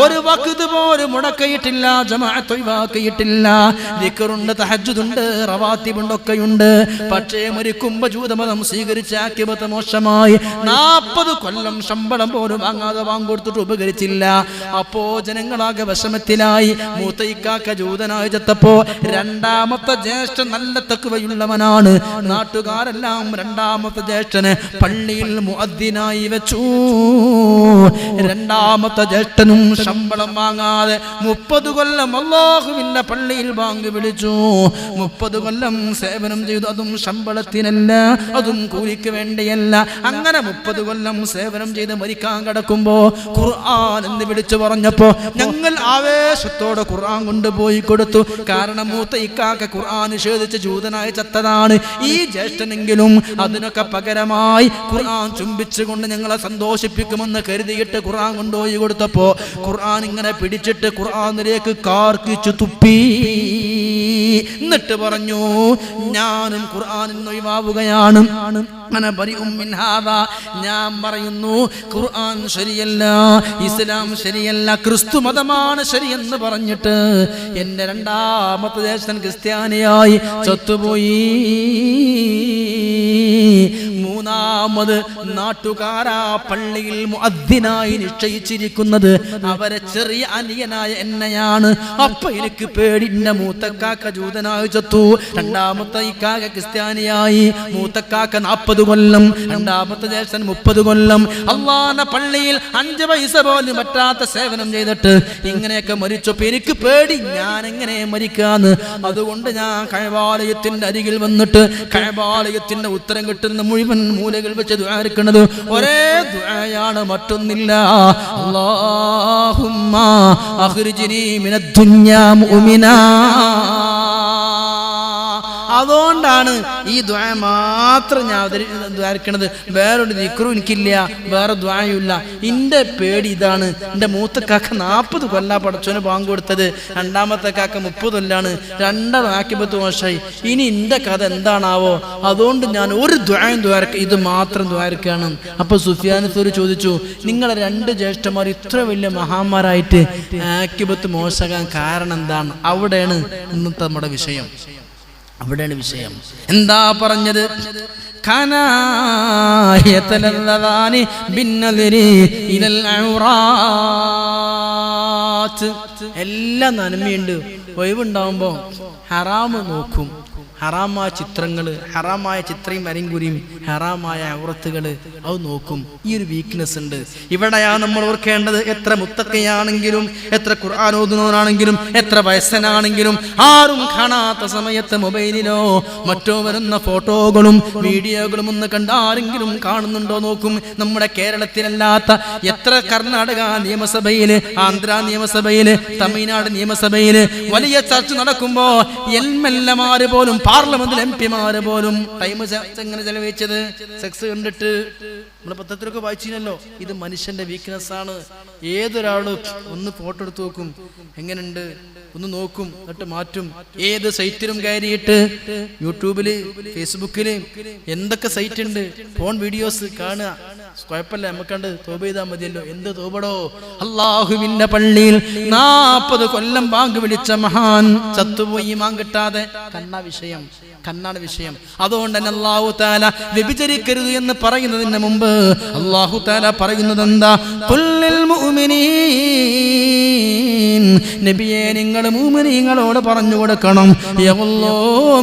ഒരു വഖ്ത് പോലും മുടക്കിയിട്ടില്ല, ജമാഅത്ത് ഒഴിവാക്കിയിട്ടില്ല, ദിക്റുണ്ട്, തഹജ്ജുദുണ്ട്, റവാത്തിബുണ്ട്, ഒക്കെയുണ്ട്. പക്ഷേ മരിക്കുമ്പോ ജൂതമതം സ്വീകരിച്ച ആക്കിബത്ത് മോശമായി. 40 കൊല്ലം ശമ്പളം പോലും വാങ്ങാതെ വാങ്ങിക്കൊടുത്തിട്ട് ഉപകരിച്ചില്ല. അപ്പോ ജനങ്ങളാകെ വിഷമത്തിലായി. മൂത്തയിക്കാക്ക ജൂതനായി ചത്തപ്പോ രണ്ടാമത്തെ ജ്യേഷ്ഠൻ നല്ല തഖ്വയുള്ളവനാണ്. നാട്ടുകാരെല്ലാം രണ്ടാമത്തെ ജ്യേഷ്ഠനെ പള്ളിയിൽ മുഅദ്ദിനായി വെച്ചു. രണ്ടാമത്തെ ജ്യേഷ്ഠനും ശമ്പളം വാങ്ങാതെ 30 കൊല്ലം അല്ലാഹുവിന്റെ പള്ളിയിൽ ബാങ്ക് വിളിച്ചു. 30 കൊല്ലം സേവനം ചെയ്തു, അതും ശമ്പളത്തിനല്ല, അതും കൂലിക്ക് വേണ്ടിയല്ല. അങ്ങനെ 30 കൊല്ലം സേവനം ചെയ്ത് മരിക്കാൻ കിടക്കുമ്പോ ഖുർആൻ എന്ന് വിളിച്ചു പറഞ്ഞപ്പോ ഞങ്ങൾ ആവേശത്തോടെ ഖുർആൻ കൊണ്ടുപോയി കൊടുത്തു. കാരണം മൂത്ത ഇക്കാക്ക ഖുർആൻ നിഷേധിച്ച് ജൂതനായി ചത്തതാണ്. ഈ ജ്യേഷ്ഠനെങ്കിലും അതിനൊക്കെ പകരമായി ഖുർആൻ ചുംബിച്ചുകൊണ്ട് ഞങ്ങളെ സന്തോഷിപ്പിക്കുമെന്ന് കരുതിയിട്ട് ഖുർആൻ കൊണ്ടുപോയി കൊടുത്തപ്പോ ഖുർആൻ ഇങ്ങനെ പിടിച്ചിട്ട് ഖുർആനിലേക്ക് കാർക്കിച്ചു തുപ്പി. എന്നിട്ട് പറഞ്ഞു, ഞാനും ഖുർആനിൽ നിന്ന് ഒഴിവാവുകയാണ്. ഞാൻ പറയുന്നു, ഖുർആൻ ശരിയല്ല, ഇസ്ലാം ശരിയല്ല, ക്രിസ്തു മതമാണ് ശരിയെന്ന് പറഞ്ഞിട്ട് എന്റെ രണ്ടാമത്തെ ജ്യേഷ്ഠൻ ക്രിസ്ത്യാനിയായി ചത്തുപോയി. മൂന്നാമത് നാട്ടുകാരാ പള്ളിയിൽ മുഅദ്ദിനായി നിശ്ചയിച്ചിരിക്കുന്നത് അവരെ ചെറിയ അനിയനായ എന്നെയാണ്. അപ്പൊ എനിക്ക് പേടിന്റെ മൂത്തക്കാക്ക ജൂതനായി ചത്തു, രണ്ടാമത്തെ ഇക്കാക്ക ക്രിസ്ത്യാനിയായി. മൂത്തക്കാക്ക 40 കൊല്ലം, രണ്ടാമത്തെ ജ്യേഷ്ഠൻ 30 കൊല്ലം അല്ലാഹുവിന്റെ പള്ളിയിൽ 5 പൈസ പോലും പറ്റാത്ത സേവനം ചെയ്തിട്ട് ഇങ്ങനെയൊക്കെ മരിച്ചപ്പോ എനിക്ക് പേടി, ഞാൻ എങ്ങനെ മരിക്കാന്ന്. അതുകൊണ്ട് ഞാൻ കഅബാലയത്തിന്റെ അരികിൽ വന്നിട്ട് കഅബാലയത്തിന്റെ ഉത്തരം കിട്ടുന്ന മുഴുവൻ മൂലകൾ വെച്ച് ദുആ എടുക്കുന്നത് ഒരേ ദുആയാണ്, മറ്റൊന്നില്ല. അല്ലാഹുമ്മ അഖ്രിജ്നി മിനദ് ദുനിയാ മുഅ്മിനാ. അതുകൊണ്ടാണ് ഈ ദുആ മാത്രം ഞാൻ ദ്വാരിക്കണത്. വേറൊരു ദിക്റും എനിക്കില്ല, വേറെ ദ്വായുമില്ല. എൻ്റെ പേടി ഇതാണ്. എൻ്റെ മൂത്ത കാക്ക 40 കൊല്ലാ പടച്ചോന് ബാങ്ക് കൊടുത്തത്, രണ്ടാമത്തെ കാക്ക 30 കൊല്ലാണ്, രണ്ടാം ആക്കിബത്ത് മോശമായി. ഇനി എൻ്റെ കഥ എന്താണാവോ? അതുകൊണ്ട് ഞാൻ ഒരു ദ്വായും ദ്വാരക്ക, ഇത് മാത്രം ദ്വാരക്കാണ്. അപ്പൊ സുഫിയാൻ സൗരി ചോദിച്ചു, നിങ്ങളെ 2 ജ്യേഷ്ഠന്മാർ ഇത്ര വലിയ മഹാന്മാരായിട്ട് ആക്കിബത്ത് മോശമാകാൻ കാരണം എന്താണ്? അവിടെയാണ് ഇന്നത്തെ നമ്മുടെ വിഷയം. അവിടെയാണ് വിഷയം. എന്താ പറഞ്ഞത്? എല്ലാം നന്മയുണ്ട്. ഒഴിവുണ്ടാവുമ്പോ ഹറാമ് നോക്കും. ഹറാമായ ചിത്രങ്ങൾ, ഹറാമായ ചിത്രയും അരിങ്കുരിയും, ഹറാമായ ഔറത്തുകൾ അത് നോക്കും. ഈ ഒരു വീക്ക്നെസ് ഉണ്ട്. ഇവിടെയാണ് നമ്മൾ ഓർക്കേണ്ടത്. എത്ര മുത്തക്കയാണെങ്കിലും, എത്ര ഖുർആൻ ഓതുന്നവനാണെങ്കിലും, എത്ര വയസ്സനാണെങ്കിലും, ആരും കാണാത്ത സമയത്ത് മൊബൈലിലോ മറ്റോ വരുന്ന ഫോട്ടോകളും വീഡിയോകളും ഒന്ന് കണ്ടാരെങ്കിലും കാണുന്നുണ്ടോ നോക്കും. നമ്മുടെ കേരളത്തിലല്ലാത്ത എത്ര കർണാടക നിയമസഭയില്, ആന്ധ്ര നിയമസഭയില്, തമിഴ്നാട് നിയമസഭയില് വലിയ ചർച്ച നടക്കുമ്പോ എൽമെല്ലമാര് പോലും, പാർലമെന്റിൽ MP-മാര് പോലും ടൈം എങ്ങനെ ചെലവഴിച്ചത്? സെക്സ് കണ്ടിട്ട്. നമ്മള് പത്രത്തിലൊക്കെ വായിച്ചില്ലല്ലോ. ഇത് മനുഷ്യന്റെ വീക്ക്നെസ് ആണ്. ഏതൊരാളും ഒന്ന് ഫോട്ടോ എടുത്ത് നോക്കും, എങ്ങനെയുണ്ട് ഒന്ന് നോക്കും, എന്നിട്ട് മാറ്റും. ഏത് സൈറ്റിലും കയറിയിട്ട് യൂട്യൂബില് ഫേസ്ബുക്കില് എന്തൊക്കെ സൈറ്റ് ഉണ്ട്, ഫോൺ വീഡിയോസ് കാണുക. കുഴപ്പമില്ല, നമുക്കണ്ട് തോപ ചെയ്താൽ മതിയല്ലോ. എന്ത് തോപടോ? അള്ളാഹുവിന്റെ പള്ളിയിൽ 40 കൊല്ലം ബാങ്ക് വിളിച്ച മഹാൻ ചത്തുപോയി ഈമാൻ കിട്ടാതെ. കണ്ണാണ് വിഷയം. അതുകൊണ്ട് തന്നെ അല്ലാഹു തആല വ്യഭിചരിക്കരുത് എന്ന് പറയുന്നതിന് മുമ്പ് അല്ലാഹു തആല പറയുന്നത് എന്താ? ഖുല്ലിൽ മുഅ്മിനീൻ, നബിയേ നിങ്ങൾ മുഅ്മിനീങ്ങളോട് പറഞ്ഞു കൊടുക്കണം, യഗുല്ലൂ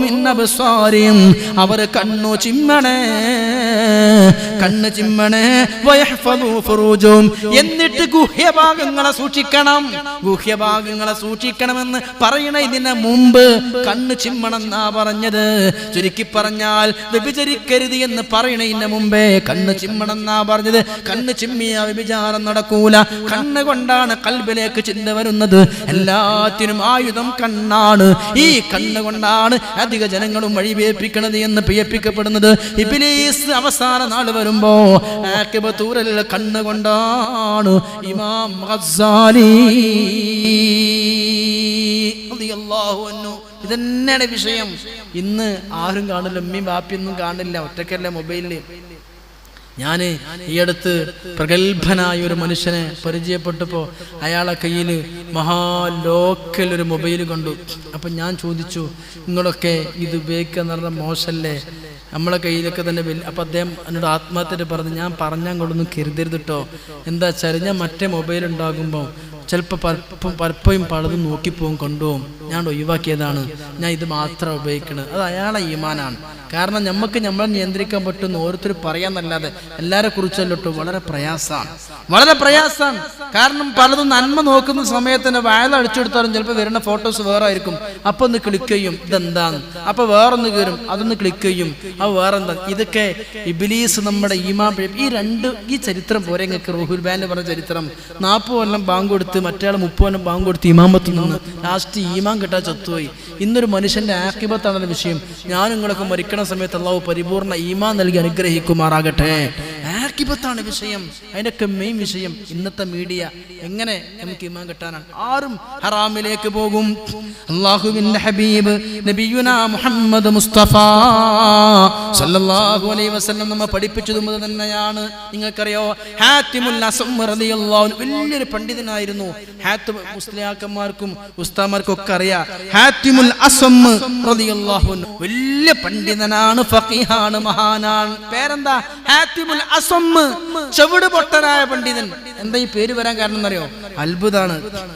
മിൻ അബ്സാരിഹിം, അവർ കണ്ണു ചിമ്മണേ, വയഹ്ഫദൂ ഫുറൂജുഹും, എന്നിട്ട് ഗുഹ്യഭാഗങ്ങളെ സൂക്ഷിക്കണമെന്ന് പറയണതിന് മുമ്പ് കണ്ണ് ചിമ്മണമെന്നാ പറഞ്ഞത്. ചുരുക്കി പറഞ്ഞാൽ വ്യഭിചരിക്കരുത് എന്ന് പറയണതിന് മുമ്പേ കണ്ണ് ചിമ്മണമെന്നാ പറഞ്ഞത്. കണ്ണ് ചിമ്മിയ വ്യഭിചാരം നടക്കൂല. കണ്ണ് കൊണ്ടാണ് ഖൽബിലേക്ക് ചിന്ത വരുന്നത്. എല്ലാത്തിനും ആയുധം കണ്ണാണ്. ഈ കണ്ണ് കൊണ്ടാണ് അധിക ജനങ്ങളും വഴിവേൽപ്പിക്കണത് എന്ന് പ്രിയപ്പിക്കപ്പെടുന്നത്. ഇബ്ലീസ് അവസാന നാൾ വരുമ്പോ ആഖിബത്തൂരൽ കണ്ണ് കൊണ്ടാണ്. ഇമാം ഗസ്സാലി റളിയല്ലാഹു അൻഹു ഇതന്നെയാണ് വിഷയം. ഇന്ന് ആരും കാണില്ല, ഉമ്മയും ബാപ്പിയൊന്നും കാണില്ല, ഒറ്റക്കല്ല മൊബൈലിൽ. ഞാൻ ഈ അടുത്ത് പ്രഗത്ഭനായ ഒരു മനുഷ്യനെ പരിചയപ്പെട്ടപ്പോൾ അയാളെ കയ്യിൽ മഹാലോക്കൽ ഒരു മൊബൈൽ കണ്ടു. അപ്പം ഞാൻ ചോദിച്ചു, നിങ്ങളൊക്കെ ഇത് ഉപയോഗിക്കുക എന്ന് പറഞ്ഞാൽ മോശമല്ലേ, നമ്മളെ കയ്യിലൊക്കെ തന്നെ അപ്പം അദ്ദേഹം എന്നോട് ആത്മഹത്യയുടെ പറഞ്ഞു, ഞാൻ പറഞ്ഞാൽ കൊണ്ടൊന്നും കരുതരുത് കേട്ടോ. എന്താ വെച്ചാൽ ഞാൻ മറ്റേ മൊബൈൽ ഉണ്ടാകുമ്പോൾ ചിലപ്പോൾ പലപ്പോഴും പലതും നോക്കിപ്പോവും, കൊണ്ടുപോകും. ഞാൻ ഒഴിവാക്കിയതാണ്, ഞാൻ ഇത് മാത്രം ഉപയോഗിക്കുന്നത്. അത് അയാളെ ഈമാനാണ്. കാരണം നമ്മളെ നിയന്ത്രിക്കാൻ പറ്റുന്ന ഓരോരുത്തർ പറയാന്നല്ലാതെ എല്ലാരെ കുറിച്ചല്ലോട്ടോ വളരെ പ്രയാസമാണ്. കാരണം പലതും നന്മ നോക്കുന്ന സമയത്ത് വയൽ അടിച്ചെടുത്താലും ചിലപ്പോൾ വരുന്ന ഫോട്ടോസ് വേറെ ആയിരിക്കും. അപ്പൊ ഒന്ന് ക്ലിക്ക് ചെയ്യും, ഇതെന്താണ്. അപ്പൊ വേറൊന്ന് കയറും, അതൊന്ന് ക്ലിക്ക് ചെയ്യും, അത് വേറെന്താ. ഇതൊക്കെ ഇബ്ലീസ് നമ്മുടെ ഈമാൻ. ഈ ചരിത്രം പോരെ നിങ്ങൾക്ക്. റൂഹുൽ ബാൻ പറഞ്ഞ ചരിത്രം, 40 കൊല്ലം ബാങ്ക് കൊടുത്ത് മറ്റേ 30 കൊല്ലം ബാങ്ക് കൊടുത്ത് ഇമാമത്ത് നിന്ന് ലാസ്റ്റ് ഈമാൻ കിട്ടാൻ ചത്തുപോയി. ഇന്നൊരു മനുഷ്യന്റെ ആഖിബത്താണല്ലോ വിഷയം. ഞാൻ നിങ്ങളൊക്കെ മരിക്കണ സമയത്ത് അല്ലാഹു പരിപൂർണ്ണ ഈമാൻ നൽകി അനുഗ്രഹിക്കുമാറാകട്ടെ. ആഖിബത്താണ് വിഷയം. അതിനൊക്കെ മെയിൻ വിഷയം ഇന്നത്തെ മീഡിയ. എങ്ങനെ നമുക്ക് ഈമാൻ കിട്ടാനാണ്? ആരും ഹറാമിലേക്ക് പോകും. അല്ലാഹുവിന്റെ ഹബീബ് നബിയുനാ മുഹമ്മദ് മുസ്തഫ സല്ലല്ലാഹു അലൈഹി വസല്ലം നമ്മെ പഠിപ്പിച്ചതും അത് തന്നെയാണ്. നിങ്ങൾക്കറിയോ, ഹാത്തിമുൽ അസം റളിയല്ലാഹു അൻഹു വലിയൊരു പണ്ഡിതനായിരുന്നു. മുസ്ലിയാക്കന്മാർക്കും ഉസ്താദന്മാർക്കും ഒക്കെ അറിയാം. ഹാത്തിമുൽ അസം റളിയല്ലാഹു അൻഹു വലിയ പണ്ഡിതനാണ്, ഫഖീഹാണ്, മഹാനാണ്. പേരെന്താ? ഹാത്തിമുൽ അസം, ചെവിട് പൊട്ടനായ പണ്ഡിതൻ. എന്താ ഈ പേര് വരാൻ കാരണം എന്നറിയോ? അത്ഭുതാണ്,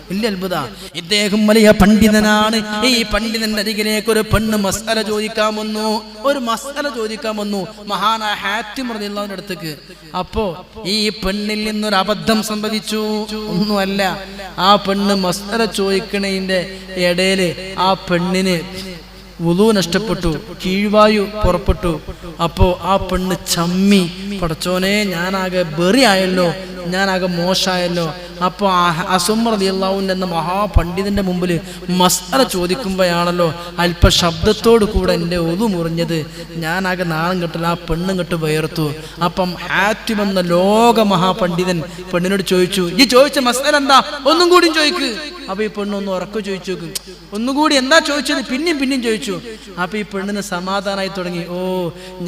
വലിയ അത്ഭുത. ഇദ്ദേഹം വലിയ പണ്ഡിതനാണ്. ഈ പണ്ഡിതന്റെ അരികിലേക്ക് ഒരു പെണ്ണ് മസ്അല ചോദിക്കാൻ വന്നു മഹാനായ ഹാത്തിം റളിയല്ലാഹുവിന്റെ അടുത്തേക്ക്. അപ്പോ ഈ പെണ്ണിൽ നിന്നൊരു അബദ്ധം സംഭവിച്ചു. ഒന്നുമല്ല, ആ പെണ്ണ് മസ്അല ചോദിക്കണതിന്റെ ഇടയില് ആ പെണ്ണിന് വുളു നഷ്ടപ്പെട്ടു, കീഴ്വായു പുറപ്പെട്ടു. അപ്പോ ആ പെണ്ണ് ചമ്മി, പടച്ചോനെ ഞാനാകെ ബെറിയായല്ലോ, ഞാനാകെ മോശമായല്ലോ. അപ്പോൾ അസം റളിയല്ലാഹു അൻഹു എന്ന മഹാപണ്ഡിതന്റെ മുമ്പിൽ മസ്അല ചോദിക്കുമ്പോഴാണല്ലോ അല്പ ശബ്ദത്തോടു കൂടെ എൻ്റെ ഒതു മുറിഞ്ഞത്. ഞാനാകെ നാണം കെട്ടില്ല, ആ പെണ്ണും കെട്ട് വേർത്തു. അപ്പം ഹാത്തിം എന്ന ലോക മഹാപണ്ഡിതൻ പെണ്ണിനോട് ചോദിച്ചു, ഈ ചോദിച്ച മസ്അല എന്താ? ഒന്നും കൂടി ചോദിക്ക്. അപ്പൊ ഈ പെണ്ണൊന്ന് ഉറക്കെ ചോദിച്ചു നോക്കും. ഒന്നുകൂടി എന്താ ചോദിച്ചത്? പിന്നെയും ചോദിച്ചു. അപ്പൊ ഈ പെണ്ണിന് സമാധാനമായി തുടങ്ങി. ഓ,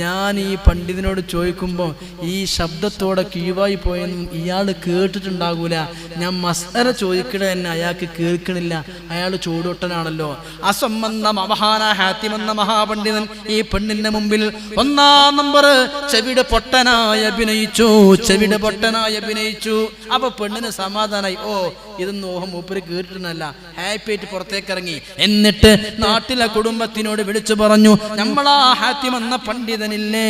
ഞാൻ ഈ പണ്ഡിതനോട് ചോദിക്കുമ്പോൾ ഈ ശബ്ദത്തോടെ കീവായി പോയെന്നും ഇയാൾ കേട്ടിട്ടുണ്ടാകൂല. ഞാൻ മസ്അല ചോദിക്കണ തന്നെ അയാൾക്ക് കേൾക്കണില്ല, അയാൾ ചൂടൊട്ടനാണല്ലോ. അസംബന്ധ മഹാന ഹാത്തിം എന്ന മഹാപണ്ഡിതൻ ഈ പെണ്ണിന്റെ മുമ്പിൽ 1-ാം നമ്പർ ചെവിട് പൊട്ടനായി അഭിനയിച്ചു. അപ്പൊ പെണ്ണിന് സമാധാനായി. ഓ, ഇതൊന്നും ഓഹം മൂപ്പര് കേട്ടിട്ടുണ്ടല്ല. ഹാപ്പി ആയിട്ട് പുറത്തേക്ക് ഇറങ്ങി. എന്നിട്ട് നാട്ടിലെ കുടുംബത്തിനോട് വിളിച്ചു പറഞ്ഞു, നമ്മളാ ഹാത്തിം എന്ന പണ്ഡിതനില്ലേ,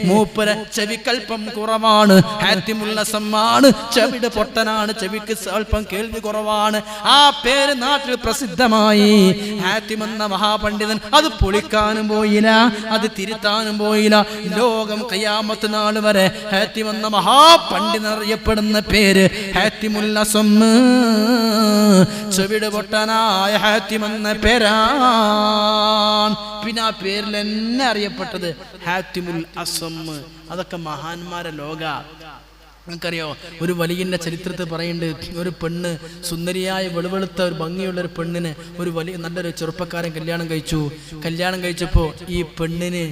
മൂപ്പര ചെവിക്കൽപ്പം കുറവാണ്, ഹാത്തിമുൽ അസമാണ്, ചെവിട് പൊട്ടനാണ്, ചെവിക്ക് അല്പം കേൾവി കുറവാണ്. ആ പേര് നാട്ടിൽ പ്രസിദ്ധമായി. ഹാത്തിം എന്ന മഹാപണ്ഡിതൻ അത് പൊളിക്കാനും പോയില്ല, അത് തിരുത്താനും പോയില്ല. ലോകം ഖിയാമത്ത് നാൾ വരെ ഹാത്തിം എന്ന മഹാപണ്ഡിതൻ അറിയപ്പെടുന്ന പേര് ഹാത്തിമുൽ അസം, ചെവിട് പൊട്ടനായ ഹാത്തിം എന്ന പേരാണ്. പിന്നെ ആ പേരിൽ എന്നെ അറിയപ്പെട്ടത് ഹാത്തിമുൽ അസം. അതൊക്കെ മഹാന്മാരെ ലോക. നിങ്ങൾക്കറിയോ, ഒരു വലിയന്റെ ചരിത്രത്തിൽ പറയുന്നുണ്ട്, ഒരു പെണ്ണ് സുന്ദരിയായ വെളുവെളുത്ത ഒരു ഭംഗിയുള്ള ഒരു പെണ്ണിന് ഒരു വലിയ നല്ലൊരു ചെറുപ്പക്കാരൻ കല്യാണം കഴിച്ചപ്പോൾ ഈ പെണ്ണിന്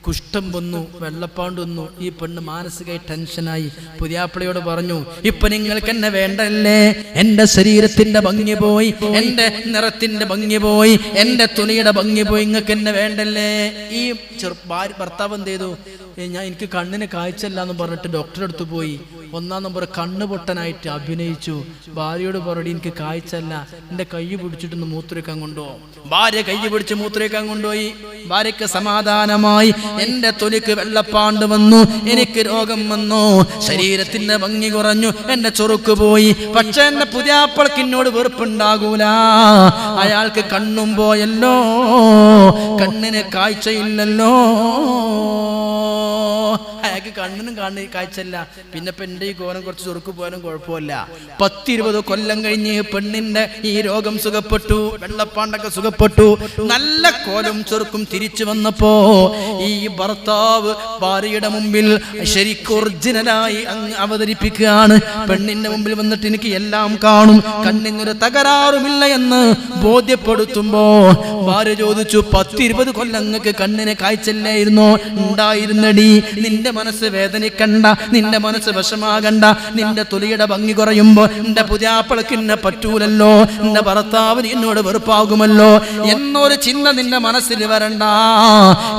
കുഷ്ഠം വന്നു, വെള്ളപ്പാണ്ട് വന്നു. ഈ പെണ്ണ് മാനസികമായി ടെൻഷനായി പുതിയാപ്പിളയോട് പറഞ്ഞു, ഇപ്പൊ നിങ്ങൾക്ക് എന്നെ വേണ്ടല്ലേ, എന്റെ ശരീരത്തിന്റെ ഭംഗി പോയി, എന്റെ നിറത്തിന്റെ ഭംഗി പോയി, എന്റെ തുണിയുടെ ഭംഗി പോയി, നിങ്ങൾക്ക് എന്നെ വേണ്ടല്ലേ. ഈ ഭർത്താവ് എന്ത് ചെയ്തു, എനിക്ക് കണ്ണിന് കാഴ്ചല്ല എന്ന് പറഞ്ഞിട്ട് ഡോക്ടറെ അടുത്ത് പോയി. 1-ാം നമ്പർ കണ്ണ് പൊട്ടനായിട്ട് അഭിനയിച്ചു. ഭാര്യയോട് പറഞ്ഞു, എനിക്ക് കാഴ്ചല്ല, എന്റെ കൈ പിടിച്ചിട്ടൊന്ന് മൂത്രയ്ക്കാൻ കൊണ്ടുപോകും. ഭാര്യ കൈ പിടിച്ച് മൂത്രയ്ക്കാൻ കൊണ്ടുപോയി. ഭാര്യക്ക് സമാധാനമായി. എന്റെ തൊലിക്ക് വെള്ളപ്പാണ്ട് വന്നു, എനിക്ക് രോഗം വന്നു, ശരീരത്തിന്റെ ഭംഗി കുറഞ്ഞു, എന്റെ ചൊറുക്ക് പോയി. പക്ഷെ എന്റെ പുതിയാപ്പൾക്ക് എന്നോട് വെറുപ്പുണ്ടാകൂല. അയാൾക്ക് കണ്ണും പോയല്ലോ, കണ്ണിന് കാഴ്ചയില്ലല്ലോ, അയാൾക്ക് കണ്ണിനും കാഴ്ചയില്ല. പിന്നെ ഇപ്പൊ എന്റെ ഈ കോലം കുറച്ച് ചൊറുക്ക് പോയാലും കുഴപ്പമില്ല. 10-20 കൊല്ലം കഴിഞ്ഞ് പെണ്ണിന്റെ ഈ രോഗം സുഖപ്പെട്ടു, വെള്ളപ്പാണ്ടൊക്കെ സുഖപ്പെട്ടു, നല്ല കോലും ചൊറുക്കും തിരിച്ചു വന്നപ്പോ ഈ ഭർത്താവ് ഭാര്യയുടെ മുമ്പിൽ ശരിക്കും ഒറിജിനലായി അവതരിപ്പിക്കുകയാണ്. പെണ്ണിന്റെ മുമ്പിൽ വന്നിട്ട് എനിക്ക് എല്ലാം കാണും, കണ്ണിനൊരു തകരാറുമില്ല എന്ന് ബോധ്യപ്പെടുത്തുമ്പോ ഭാര്യ ചോദിച്ചു, 10-20 കൊല്ലം നിങ്ങൾക്ക് കണ്ണിന് കാഴ്ചയില്ലായിരുന്നോ? ഉണ്ടായിരുന്നടി. നിന്റെ മനസ്സ് വേദനിക്കണ്ട, നിന്റെ മനസ്സ് വിഷമാകണ്ട, നിന്റെ തൊലിയുടെ ഭംഗി കുറയുമ്പോ നിന്റെ പുതിയാപ്പളക്ക് എന്നെ പറ്റൂലല്ലോ, നിന്റെ ഭർത്താവിന് എന്നോട് വെറുപ്പാകുമല്ലോ എന്നൊരു ചിന്ത നിന്റെ മനസ്സിൽ വരണ്ട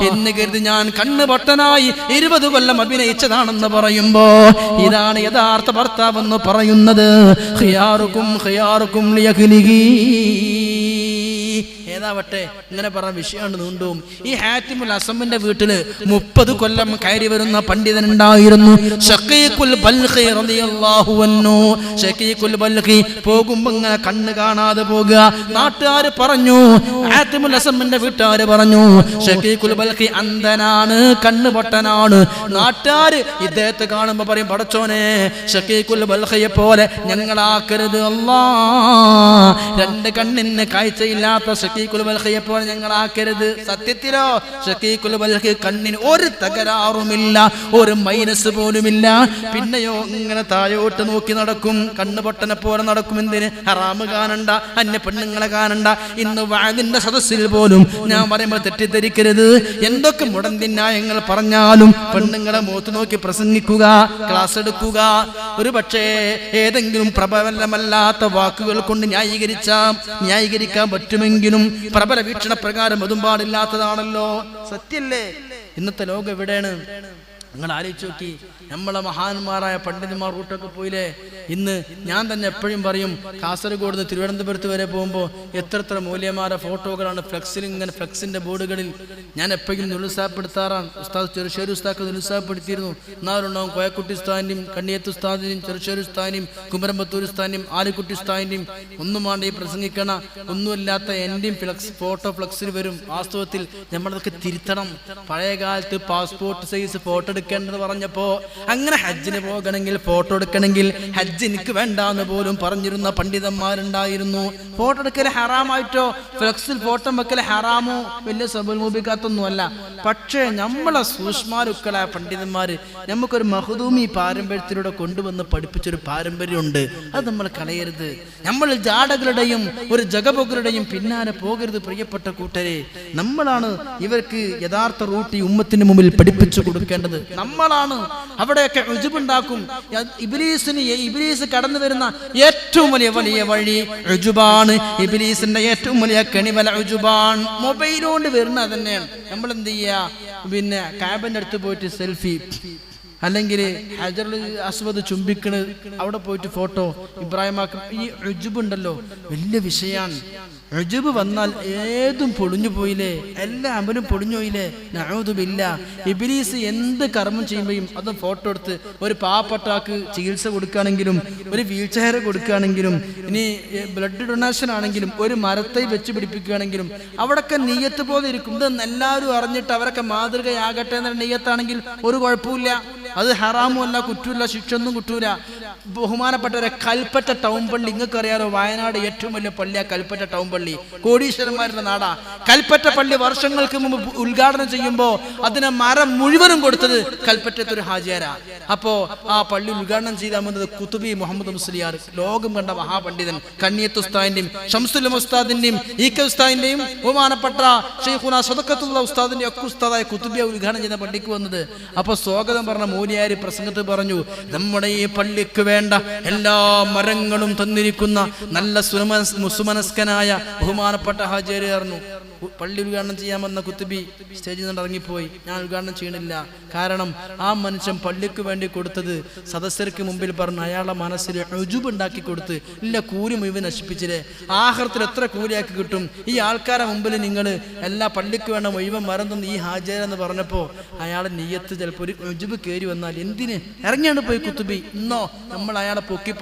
എന്ന് കരുതി ഞാൻ കണ്ണ് പൊട്ടനായി 20 കൊല്ലം അഭിനയിച്ചതാണെന്ന് പറയുമ്പോ ഇതാണ് യഥാർത്ഥ ഭർത്താവ് എന്ന് പറയുന്നത്. ഖിയാറുക്കും ഖിയാറുക്കും ലിയഖ്ലിഹി. ഏതാവട്ടെ, ഇങ്ങനെ പറഞ്ഞ വിഷയമാണ് നീണ്ടും. ഈ ഹാത്തിമുൽ അസമിന്റെ വീട്ടില് 30 കൊല്ലം കയറി വരുന്ന പണ്ഡിതൻ ഉണ്ടായിരുന്നു, ഷഖീഖുൽ ബൽഖി റളിയല്ലാഹു അൻഹു. ഷഖീഖുൽ ബൽഖി പോകുമ്പോ ഇങ്ങനെ കണ്ണ് കാണാതെ പോകുക. നാട്ടുകാര് പറഞ്ഞു, ഹാത്തിമുൽ അസമിന്റെ വീട്ടുകാര് പറഞ്ഞു, ഷഖീഖുൽ ബൽഖി അന്ധനാണ്, കണ്ണ് പൊട്ടനാണ്. നാട്ടുകാര് ഇദ്ദേഹത്തെ കാണുമ്പോ പറയും, പടച്ചോനെ ഷഖീഖുൽ ബൽഖിയെ പോലെ ഞങ്ങളാക്കരുത് അല്ലാ, 2 കണ്ണിന് കാഴ്ചയില്ലാത്ത ഷഖീഖുൽ ബൽഖിയെ പോലെ ഞങ്ങളാക്കരുത്. സത്യത്തിലോ ഷഖീഖുൽ ബൽഖി കണ്ണിന് ഒരു തകരാറുമില്ല, ഒരു മൈനസ് പോലുമില്ല. പിന്നെയോ ഇങ്ങനെ താഴോട്ട് നോക്കി നടക്കും, കണ്ണ് പൊട്ടനെ പോലെ നടക്കും. എന്തിന്? ഹറാമ് കാണണ്ട, അന്യ പെണ്ണുങ്ങളെ കാണണ്ട. ഇന്ന് വഅദിന്റെ സദസ്സിൽ പോലും ഞാൻ പറയുമ്പോൾ തെറ്റിദ്ധരിക്കരുത്, എന്തൊക്കെ മുടന്തിന്യായങ്ങൾ പറഞ്ഞാലും പെണ്ണുങ്ങളെ മുഖത്ത് നോക്കി പ്രസംഗിക്കുക, ക്ലാസ് എടുക്കുക. ഒരു പക്ഷേ ഏതെങ്കിലും പ്രബലമല്ലാത്ത വാക്കുകൾ കൊണ്ട് ന്യായീകരിക്കാൻ പറ്റുമെങ്കിലും പ്രബല വീക്ഷണ പ്രകാരം അതും പാടില്ലാത്തതാണല്ലോ. സത്യല്ലേ? ഇന്നത്തെ ലോകം എവിടെയാണ്? നിങ്ങൾ ആലോചിച്ച് നോക്കി. നമ്മളെ മഹാന്മാരായ പണ്ഡിതന്മാർ റൂട്ടൊക്കെ പോയില്ലേ? ഇന്ന് ഞാൻ തന്നെ എപ്പോഴും പറയും, കാസർഗോഡ് നിന്ന് തിരുവനന്തപുരത്ത് വരെ പോകുമ്പോൾ എത്ര മൂല്യമാര ഫോട്ടോകളാണ് ഫ്ലെക്സിൽ, ഇങ്ങനെ ഫ്ലെക്സിന്റെ ബോർഡുകളിൽ. ഞാൻ എപ്പോഴും നിരുത്സാഹപ്പെടുത്താറാണ്. ഉസ്താദ് ചെറുശ്ശേരി ഉസ്താദ് നിരുത്സാഹപ്പെടുത്തിയിരുന്നു. എന്നാലുണ്ടാവും കോയക്കുട്ടി ഉസ്താദിന്റെയും കണ്ണിയത്ത് ഉസ്താദിന്റെയും ചെറുശ്ശേരി ഉസ്താദിന്റെയും കുമരമ്പത്തൂർ ഉസ്താദിന്റെയും ആലിക്കുട്ടി ഉസ്താദിന്റെയും ഒന്നും വേണ്ട ഈ പ്രസംഗിക്കണ ഒന്നുമില്ലാത്ത എന്റെയും ഫോട്ടോ ഫ്ലെക്സിൽ വരും. വാസ്തവത്തിൽ നമ്മളതൊക്കെ തിരുത്തണം. പഴയ കാലത്ത് പാസ്പോർട്ട് സൈസ് ഫോട്ടോ എടുക്കേണ്ടത് പറഞ്ഞപ്പോ അങ്ങനെ ഹജ്ജിന് പോകണമെങ്കിൽ ഫോട്ടോ എടുക്കണമെങ്കിൽ ഹജ്ജ് എനിക്ക് വേണ്ടാന്ന് പോലും പറഞ്ഞിരുന്ന പണ്ഡിതന്മാരുണ്ടായിരുന്നു. ഫോട്ടോ എടുക്കൽ ഹറാമായിട്ടോ ഫ്ലെക്സിൽ ഫോട്ടോ വെക്കൽ ഹറാമോ വലിയ സബൽമൂപിക്കാത്തൊന്നുമല്ല. പക്ഷേ നമ്മളെ സൂക്ഷ്മാരുക്കളായ പണ്ഡിതന്മാര് നമുക്കൊരു മഹദൂമി പാരമ്പര്യത്തിലൂടെ കൊണ്ടുവന്ന് പഠിപ്പിച്ചൊരു പാരമ്പര്യമുണ്ട്. അത് നമ്മൾ കളയരുത്. നമ്മൾ ജാടകളുടെയും ഒരു ജഗബോഗരുടെയും പിന്നാലെ പോകരുത്. പ്രിയപ്പെട്ട കൂട്ടരെ, നമ്മളാണ് ഇവർക്ക് യഥാർത്ഥ റൂട്ട് ഈ ഉമ്മത്തിന് മുമ്പിൽ പഠിപ്പിച്ചു കൊടുക്കേണ്ടത്. നമ്മളാണ്. അവിടെയൊക്കെ ഉജുബുണ്ടാക്കും. ഇബ്ലീസ് കടന്നു വരുന്ന ഏറ്റവും വലിയ വഴി ഉജുബാണ്. ഇബ്ലീസിന്റെ ഏറ്റവും വലിയ കെണിവല ഉജുബാൻ. മൊബൈൽ കൊണ്ട് വരുന്ന തന്നെയാണ്. നമ്മൾ എന്ത് ചെയ്യാ? പിന്നെ കാബിന്റെ അടുത്ത് പോയിട്ട് സെൽഫി, അല്ലെങ്കിൽ ഹജറുൽ അസ്വദ് ചുംബിക്കണ്, അവിടെ പോയിട്ട് ഫോട്ടോ, ഇബ്രാഹിമാക്കും. ഈ ഉജുബ് ഉണ്ടല്ലോ, വലിയ വിഷയമാണ്. ഉജുബ് വന്നാൽ ഏതും പൊളിഞ്ഞു പോയില്ലേ, എല്ലാ അമലും പൊളിഞ്ഞു പോയില്ലേ. നഊദു ബില്ലാഹ്. ഇബ്ലീസ് എന്ത് കർമ്മം ചെയ്യുമ്പോഴും അതും ഫോട്ടോ എടുത്ത് ഒരു പാവപ്പെട്ടാക്ക് ചികിത്സ കൊടുക്കുകയാണെങ്കിലും, ഒരു വീൽ ചെയർ കൊടുക്കുകയാണെങ്കിലും, ഇനി ബ്ലഡ് ഡൊണേഷൻ ആണെങ്കിലും, ഒരു മരത്തൈ വെച്ച് പിടിപ്പിക്കുകയാണെങ്കിലും അവിടൊക്കെ നിയ്യത്ത് പോലെ ഇരിക്കും. ഇത് എല്ലാവരും അറിഞ്ഞിട്ട് അവരൊക്കെ മാതൃകയാകട്ടെ എന്ന നിയ്യത്താണെങ്കിൽ ഒരു കുഴപ്പമില്ല. അത് ഹറാമും അല്ല, കുറ്റൂല, ശിക്ഷൊന്നും കുറ്റൂല. ബഹുമാനപ്പെട്ടവരെ, കൽപ്പറ്റ ടൗൺ പള്ളി നിങ്ങൾക്കറിയാലോ, വയനാട് ഏറ്റവും വലിയ പള്ളിയാ കൽപ്പറ്റ ടൗൺ പള്ളി, കോടീശ്വരന്മാരുടെ നാടാ. കൽപ്പറ്റ പള്ളി വർഷങ്ങൾക്ക് മുമ്പ് ഉദ്ഘാടനം ചെയ്യുമ്പോൾ അതിനെ മരം മുഴുവനും കൊടുത്തത് കൽപ്പറ്റത്തെ ഒരു ഹാജിയാരാ. അപ്പോ ആ പള്ളി ഉദ്ഘാടനം ചെയ്താൽ വന്നത് കുതുബി മുഹമ്മദ് മുസ്ലിയാർ, ലോകം കണ്ട മഹാപണ്ഡിതൻ, കണ്ണിയത്ത് ഉസ്താദിന്റെയും ഷംസുൽ ഉസ്താദിന്റെയും ഈക്ക ഉസ്താദിന്റെയും ബഹുമാനപ്പെട്ട ഷെയ്ഖുന സദഖത്തുള്ള ഉസ്താദിന്റെ ഒക്കെ ഉസ്താദായ കുതുബിയെ ഉദ്ഘാടനം ചെയ്ത പള്ളിക്ക് വന്നത്. അപ്പൊ സ്വാഗതം പറഞ്ഞ മൂലിയാരി പ്രസംഗത്തിൽ പറഞ്ഞു, നമ്മുടെ ഈ പള്ളിക്ക് വേണ്ട എല്ലാ മരങ്ങളും തന്നിരിക്കുന്ന നല്ല സുമനസ്കനായ ബഹുമാനപ്പെട്ട ഹാജിയാര് പറഞ്ഞു. പള്ളി ഉദ്ഘാടനം ചെയ്യാൻ വന്ന കുത്തുബി സ്റ്റേജിൽ നിന്ന് ഇറങ്ങിപ്പോയി. ഞാൻ ഉദ്ഘാടനം ചെയ്യണില്ല. കാരണം ആ മനുഷ്യൻ പള്ളിക്ക് വേണ്ടി കൊടുത്തത് സദസ്യർക്ക് മുമ്പിൽ പറഞ്ഞ് അയാളുടെ മനസ്സിൽ ഉജുബ് ഉണ്ടാക്കി കൊടുത്ത്, ഇല്ല കൂലി മുഴുവൻ നശിപ്പിച്ചില്ലേ, ആഖിറത്തിൽ എത്ര കൂലിയാക്കി കിട്ടും, ഈ ആൾക്കാരെ മുമ്പിൽ നിങ്ങൾ എല്ലാ പള്ളിക്ക് വേണ്ട മുഴുവൻ മരം തന്ന് ഈ ഹാജിയാരെന്ന് പറഞ്ഞപ്പോൾ അയാളെ നിയ്യത്ത് ചിലപ്പോൾ ഒരു ഉജുബ് കയറി വന്നാൽ എന്തിന് ഇറങ്ങിയാണ് പോയി കുത്തുബി. ഇന്നോ നമ്മൾ അയാളെ പൊക്കി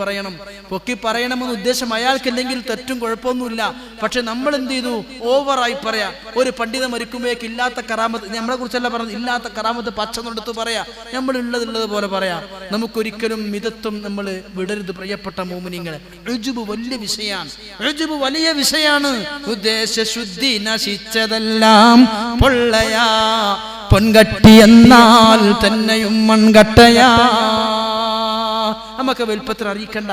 പറയണമെന്ന് ഉദ്ദേശം അയാൾക്കില്ലെങ്കിൽ തെറ്റും കുഴപ്പമൊന്നുമില്ല. പക്ഷെ നമ്മൾ എന്ത് ചെയ്തു, ഓവറായി പറയാ. ഒരു പണ്ഡിതൻ മരിക്കുമ്പോഴേക്ക് ഇല്ലാത്ത കറാമത്ത്, നമ്മളെ കുറിച്ചല്ല പറഞ്ഞത്, ഇല്ലാത്ത കറാമത്ത് പച്ച തൊടുത്ത് പറയാ, നമ്മൾ ഉള്ളത് പോലെ പറയാ. നമുക്കൊരിക്കലും മിതത്വം നമ്മൾ വിടരുത് പ്രിയപ്പെട്ട മോമിനിങ്ങളെ. ഉജ്ബ് വലിയ വിഷയാണ്, ഉജ്ബ് വലിയ വിഷയാണ്. ഉദ്ദേശശുദ്ധി നശിച്ചതെല്ലാം പൊള്ളയാ, പൊൻകട്ടി എന്നാൽ തന്നെയും മൺകട്ടയാ. നമുക്ക് വലുപ്പത്തിൽ അറിയിക്കണ്ട.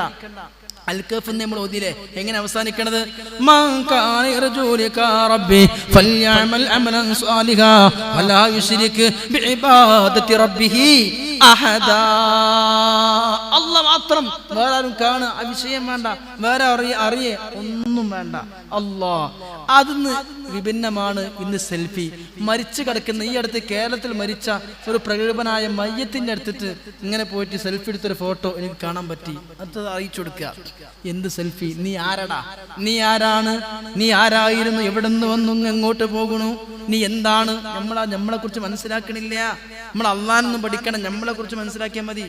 അൽക്കഫ് നമ്മൾ ഓതിയില്ലേ, എങ്ങനെ അവസാനിക്കണത്? അല്ലാഹ് മാത്രം, വേറെ ആരും കാണുക, ആ വിഷയം വേണ്ട, വേറെ അറിയേ ഒന്നും വേണ്ട. അല്ലാഹ്. അതിന്ന് വിഭിന്നമാണ് ഇന്ന് സെൽഫി. മരിച്ചു കിടക്കുന്ന, ഈ അടുത്ത് കേരളത്തിൽ മരിച്ച ഒരു പ്രഗത്ഭനായ മയ്യത്തിന്റെ അടുത്തിട്ട് ഇങ്ങനെ പോയിട്ട് സെൽഫി എടുത്തൊരു ഫോട്ടോ എനിക്ക് കാണാൻ പറ്റി. അത് അറിയിച്ചു കൊടുക്കുക. എന്ത് സെൽഫി? നീ ആരടാ? നീ ആരാണ്? നീ ആരായിരുന്നു? എവിടെ നിന്ന് വന്നു? എങ്ങോട്ട് പോകണു? നീ എന്താണ്? നമ്മളെ കുറിച്ച് മനസ്സിലാക്കണില്ല. നമ്മൾ അള്ളാഹ്നെ പഠിക്കണം, നമ്മളെ കുറിച്ച് മനസ്സിലാക്കിയാൽ മതി.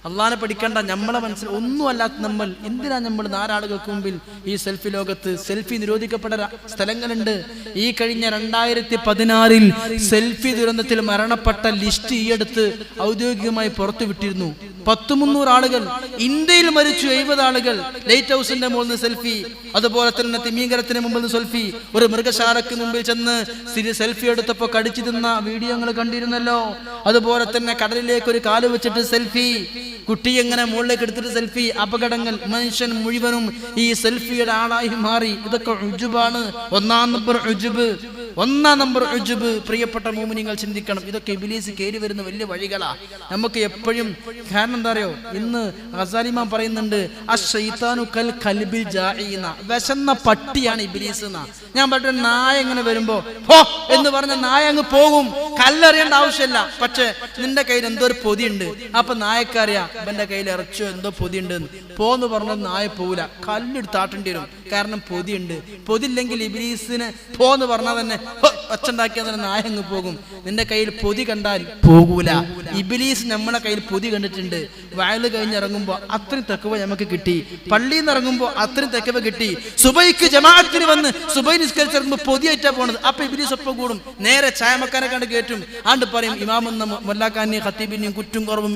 അള്ളാഹ്നെ പഠിക്കണ്ട, നമ്മളെ ഒന്നും അല്ലാത്ത നമ്മൾ എന്തിനാ നമ്മൾ നാലാളുകൾക്ക് മുമ്പിൽ ഈ സെൽഫി ലോകത്ത്? സെൽഫി നിരോധിക്കപ്പെട്ട സ്ഥലങ്ങളുണ്ട്. ഈ കഴിഞ്ഞ 2016 സെൽഫി ദുരന്തത്തിൽ മരണപ്പെട്ട ലിസ്റ്റ് ഈ അടുത്ത് ഔദ്യോഗികമായി പുറത്തുവിട്ടിരുന്നു. 100-300 ആളുകൾ. ഇന്ത്യയിൽ മരിച്ചു 70 ആളുകൾ. ലൈറ്റ് ഹൗസിന്റെ മുകളിൽ സെൽഫി, അതുപോലെ തന്നെ തിമീങ്കരത്തിന് മുമ്പിൽ സെൽഫി, ഒരു മൃഗശാലക്ക് മുമ്പിൽ ചെന്ന് സെൽഫി എടുത്തപ്പോ കടിച്ചു തിന്ന വീഡിയോ നിങ്ങൾ കണ്ടിരുന്നല്ലോ. അതുപോലെ തന്നെ കടലിലേക്ക് ഒരു കാല് വെച്ചിട്ട് സെൽഫി, കുട്ടി എങ്ങനെ മുകളിലേക്ക് എടുത്തിട്ട് സെൽഫി. അപകടങ്ങൾ. മനുഷ്യൻ മുഴുവനും ഈ സെൽഫിയുടെ ആളായി മാറി. ഇതൊക്കെ ഉജ്ബാണ്. ഒന്നാം നമ്പർ ഉജ്ബ്. പ്രിയപ്പെട്ട മോമിനിങ്ങൾ ചിന്തിക്കണം. ഇതൊക്കെ ഇബ്ലീസ് കയറി വരുന്ന വലിയ വഴികളാ. നമുക്ക് എപ്പോഴും കാരണം എന്താ അറിയോ, ഇന്ന് ഗസാലിമാൻ പറയുന്നുണ്ട്, അശ്ശൈത്താനു കൽ കൽബിൽ ജാഇന, വിശന്ന പട്ടിയാണ് ഇബ്ലീസ് എന്നാ. ഞാൻ പറഞ്ഞ നായ എങ്ങനെ വരുമ്പോ ഹോ എന്ന് പറഞ്ഞ നായ അങ്ങ് പോകും. കല്ലെറിയേണ്ട ആവശ്യമില്ല. പക്ഷെ നിന്റെ കയ്യിൽ എന്തോ ഒരു പൊതിയുണ്ട്. അപ്പൊ നായക്കറിയാം ഇവന്റെ കയ്യിൽ ഇറച്ചോ എന്തോ പൊതിയുണ്ട്. പോന്ന് പറഞ്ഞത് നായ പോവില്ല, കല്ലെടുത്ത് ആട്ടേണ്ടി വരും. കാരണം പൊതിയുണ്ട്. പൊതില്ലെങ്കിൽ ഇബ്ലീസിനെ പോന്ന് പറഞ്ഞാൽ തന്നെ ഒച്ചുണ്ടാക്കിയാൽ തന്നെ നായ അങ്ങ് പോകും. നിന്റെ കയ്യിൽ പൊതി കണ്ടാൽ പോകൂല. ഇബ്ലീസ് നമ്മളെ കയ്യിൽ പൊതി കണ്ടിട്ടുണ്ട്. വയല് കഴിഞ്ഞിറങ്ങുമ്പോ അത്രയും തെക്കവ നമുക്ക് കിട്ടി. പള്ളിയിൽ നിന്ന് ഇറങ്ങുമ്പോ അത്രയും തെക്കവ കിട്ടി. സുബൈക്ക് ജമാഅത്തിന് വന്ന് സുബൈ നിസ്കരിച്ചിറങ്ങുമ്പോ പൊതിയായിട്ടാ പോണത്. അപ്പൊ ഇബ്ലീസ് ഒപ്പം കൂടും. നേരെ ചായമക്കാരെ കണ്ട് കയറ്റും. ആണ്ട് പറയും ഇമാമെന്ന മൊല്ലാക്കാനെയും ഖത്തീബിനെയും കുറ്റും കുറവും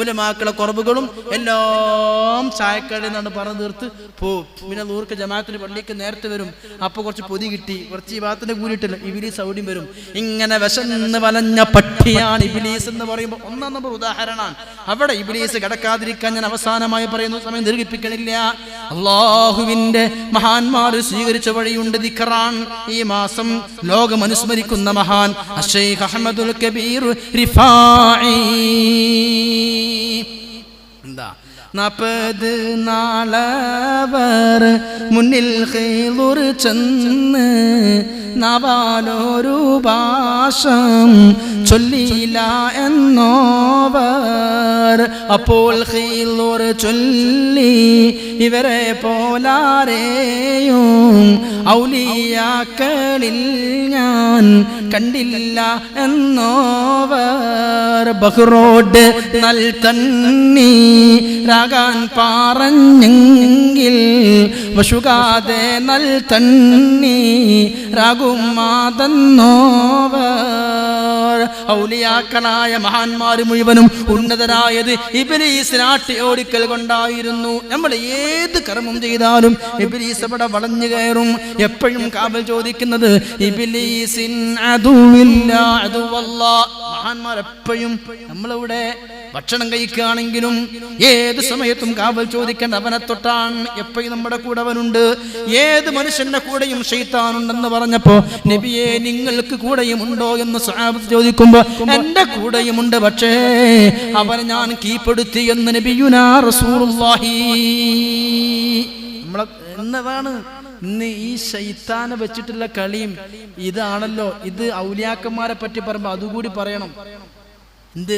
ഉലമാക്കളെ കുറവുകളും എല്ലാം ചായക്കടയിൽ നിന്നാണ് പറഞ്ഞു തീർത്ത് പോവും. പിന്നെ 100 ജമാഅത്തിന് പള്ളിക്ക് നേരത്തെ വരും. അപ്പൊ കുറച്ച് പൊതി കിട്ടി, കുറച്ച് ഈ ഭാഗത്തിന്റെ കൂലിട്ടില്ല, ഇബ്ലീസ് അവിടെയും വരും. ഇങ്ങനെ വിശന്ന് വലഞ്ഞ പട്ടിയാണ് ഇബ്ലീസ് എന്ന് പറയുമ്പോൾ 1-ാം നമ്പർ ഉദാഹരണമാണ്. അവിടെ ഇബ്ലീസ് കിടക്കാതിരിക്കാൻ ഞാൻ അവസാനമായി പറയുന്നു, സമയം ദീർഘിപ്പിക്കണില്ല. അള്ളാഹുവിന്റെ മഹാന്മാർ സ്വീകരിച്ച വഴിയുണ്ട്. ദിക്റാൻ. ഈ മാസം ലോകം അനുസ്മരിക്കുന്ന മഹാൻ അശ്ശൈഖ് അഹ്മദുൽ കബീർ റിഫാഇ. എന്താ 40 നാളവർ മുന്നിൽ ഖൈദുർ ചെന്ന് നവാലൊരു ഭാഷം ചൊല്ലിയില്ല എന്നോവർ. അപ്പോൾ ഖൈദുർ ചൊല്ലി ഇവരെ പോലാരെയും ഔലിയാക്കളിൽ ഞാൻ കണ്ടില്ല എന്നോവർ. ബഹ്റോഡ് നൽതണ്ണി രാഗാൻ പറഞ്ഞെങ്കിൽ വശുകാതെ നൽ തണ്ണി രാഗുമാതന്നോവർ. ഔലിയാക്കളായ മഹാന്മാർ മുഴുവനും ഉന്നതരായത് ഇബ്ലീസ് നാട്ടി ഓടിക്കൽ കൊണ്ടായിരുന്നു. നമ്മൾ ഏത് കർമ്മം ചെയ്താലും ഇബ്ലീസ് അവിടെ വളഞ്ഞു കയറും. എപ്പോഴും കാവൽ ചോദിക്കുന്നത് ഇബ്ലീസിൻ അദുവില്ല അദുവല്ലാഹ്. മഹാന്മാർ എപ്പോഴും നമ്മളിവിടെ ഭക്ഷണം കഴിക്കുകയാണെങ്കിലും ഏത് സമയത്തും കാവൽ ചോദിക്കേണ്ട അവനെ തൊട്ടാണ്. എപ്പോഴും നമ്മുടെ കൂടെ അവനുണ്ട്. ഏത് മനുഷ്യന്റെ കൂടെയും ശൈത്താനുണ്ടെന്ന് പറഞ്ഞപ്പോ നബിയെ നിങ്ങൾക്ക് കൂടെയും ഉണ്ടോ എന്ന് സ്വഹാബത്ത് ചോദിക്കുമ്പോ എന്റെ കൂടെയുമുണ്ട്, പക്ഷേ അവനെ ഞാൻ കീഴ്പ്പെടുത്തി എന്ന് നബിയുനാ റസൂലുള്ളാഹി. നമ്മളെ എന്നതാണ് ഇന്ന് ഈ ശൈത്താനെ വെച്ചിട്ടുള്ള കളിയും ഇതാണല്ലോ. ഇത് ഔലിയാക്കന്മാരെ പറ്റി പറയുമ്പോ അതുകൂടി പറയണം. എന്ത്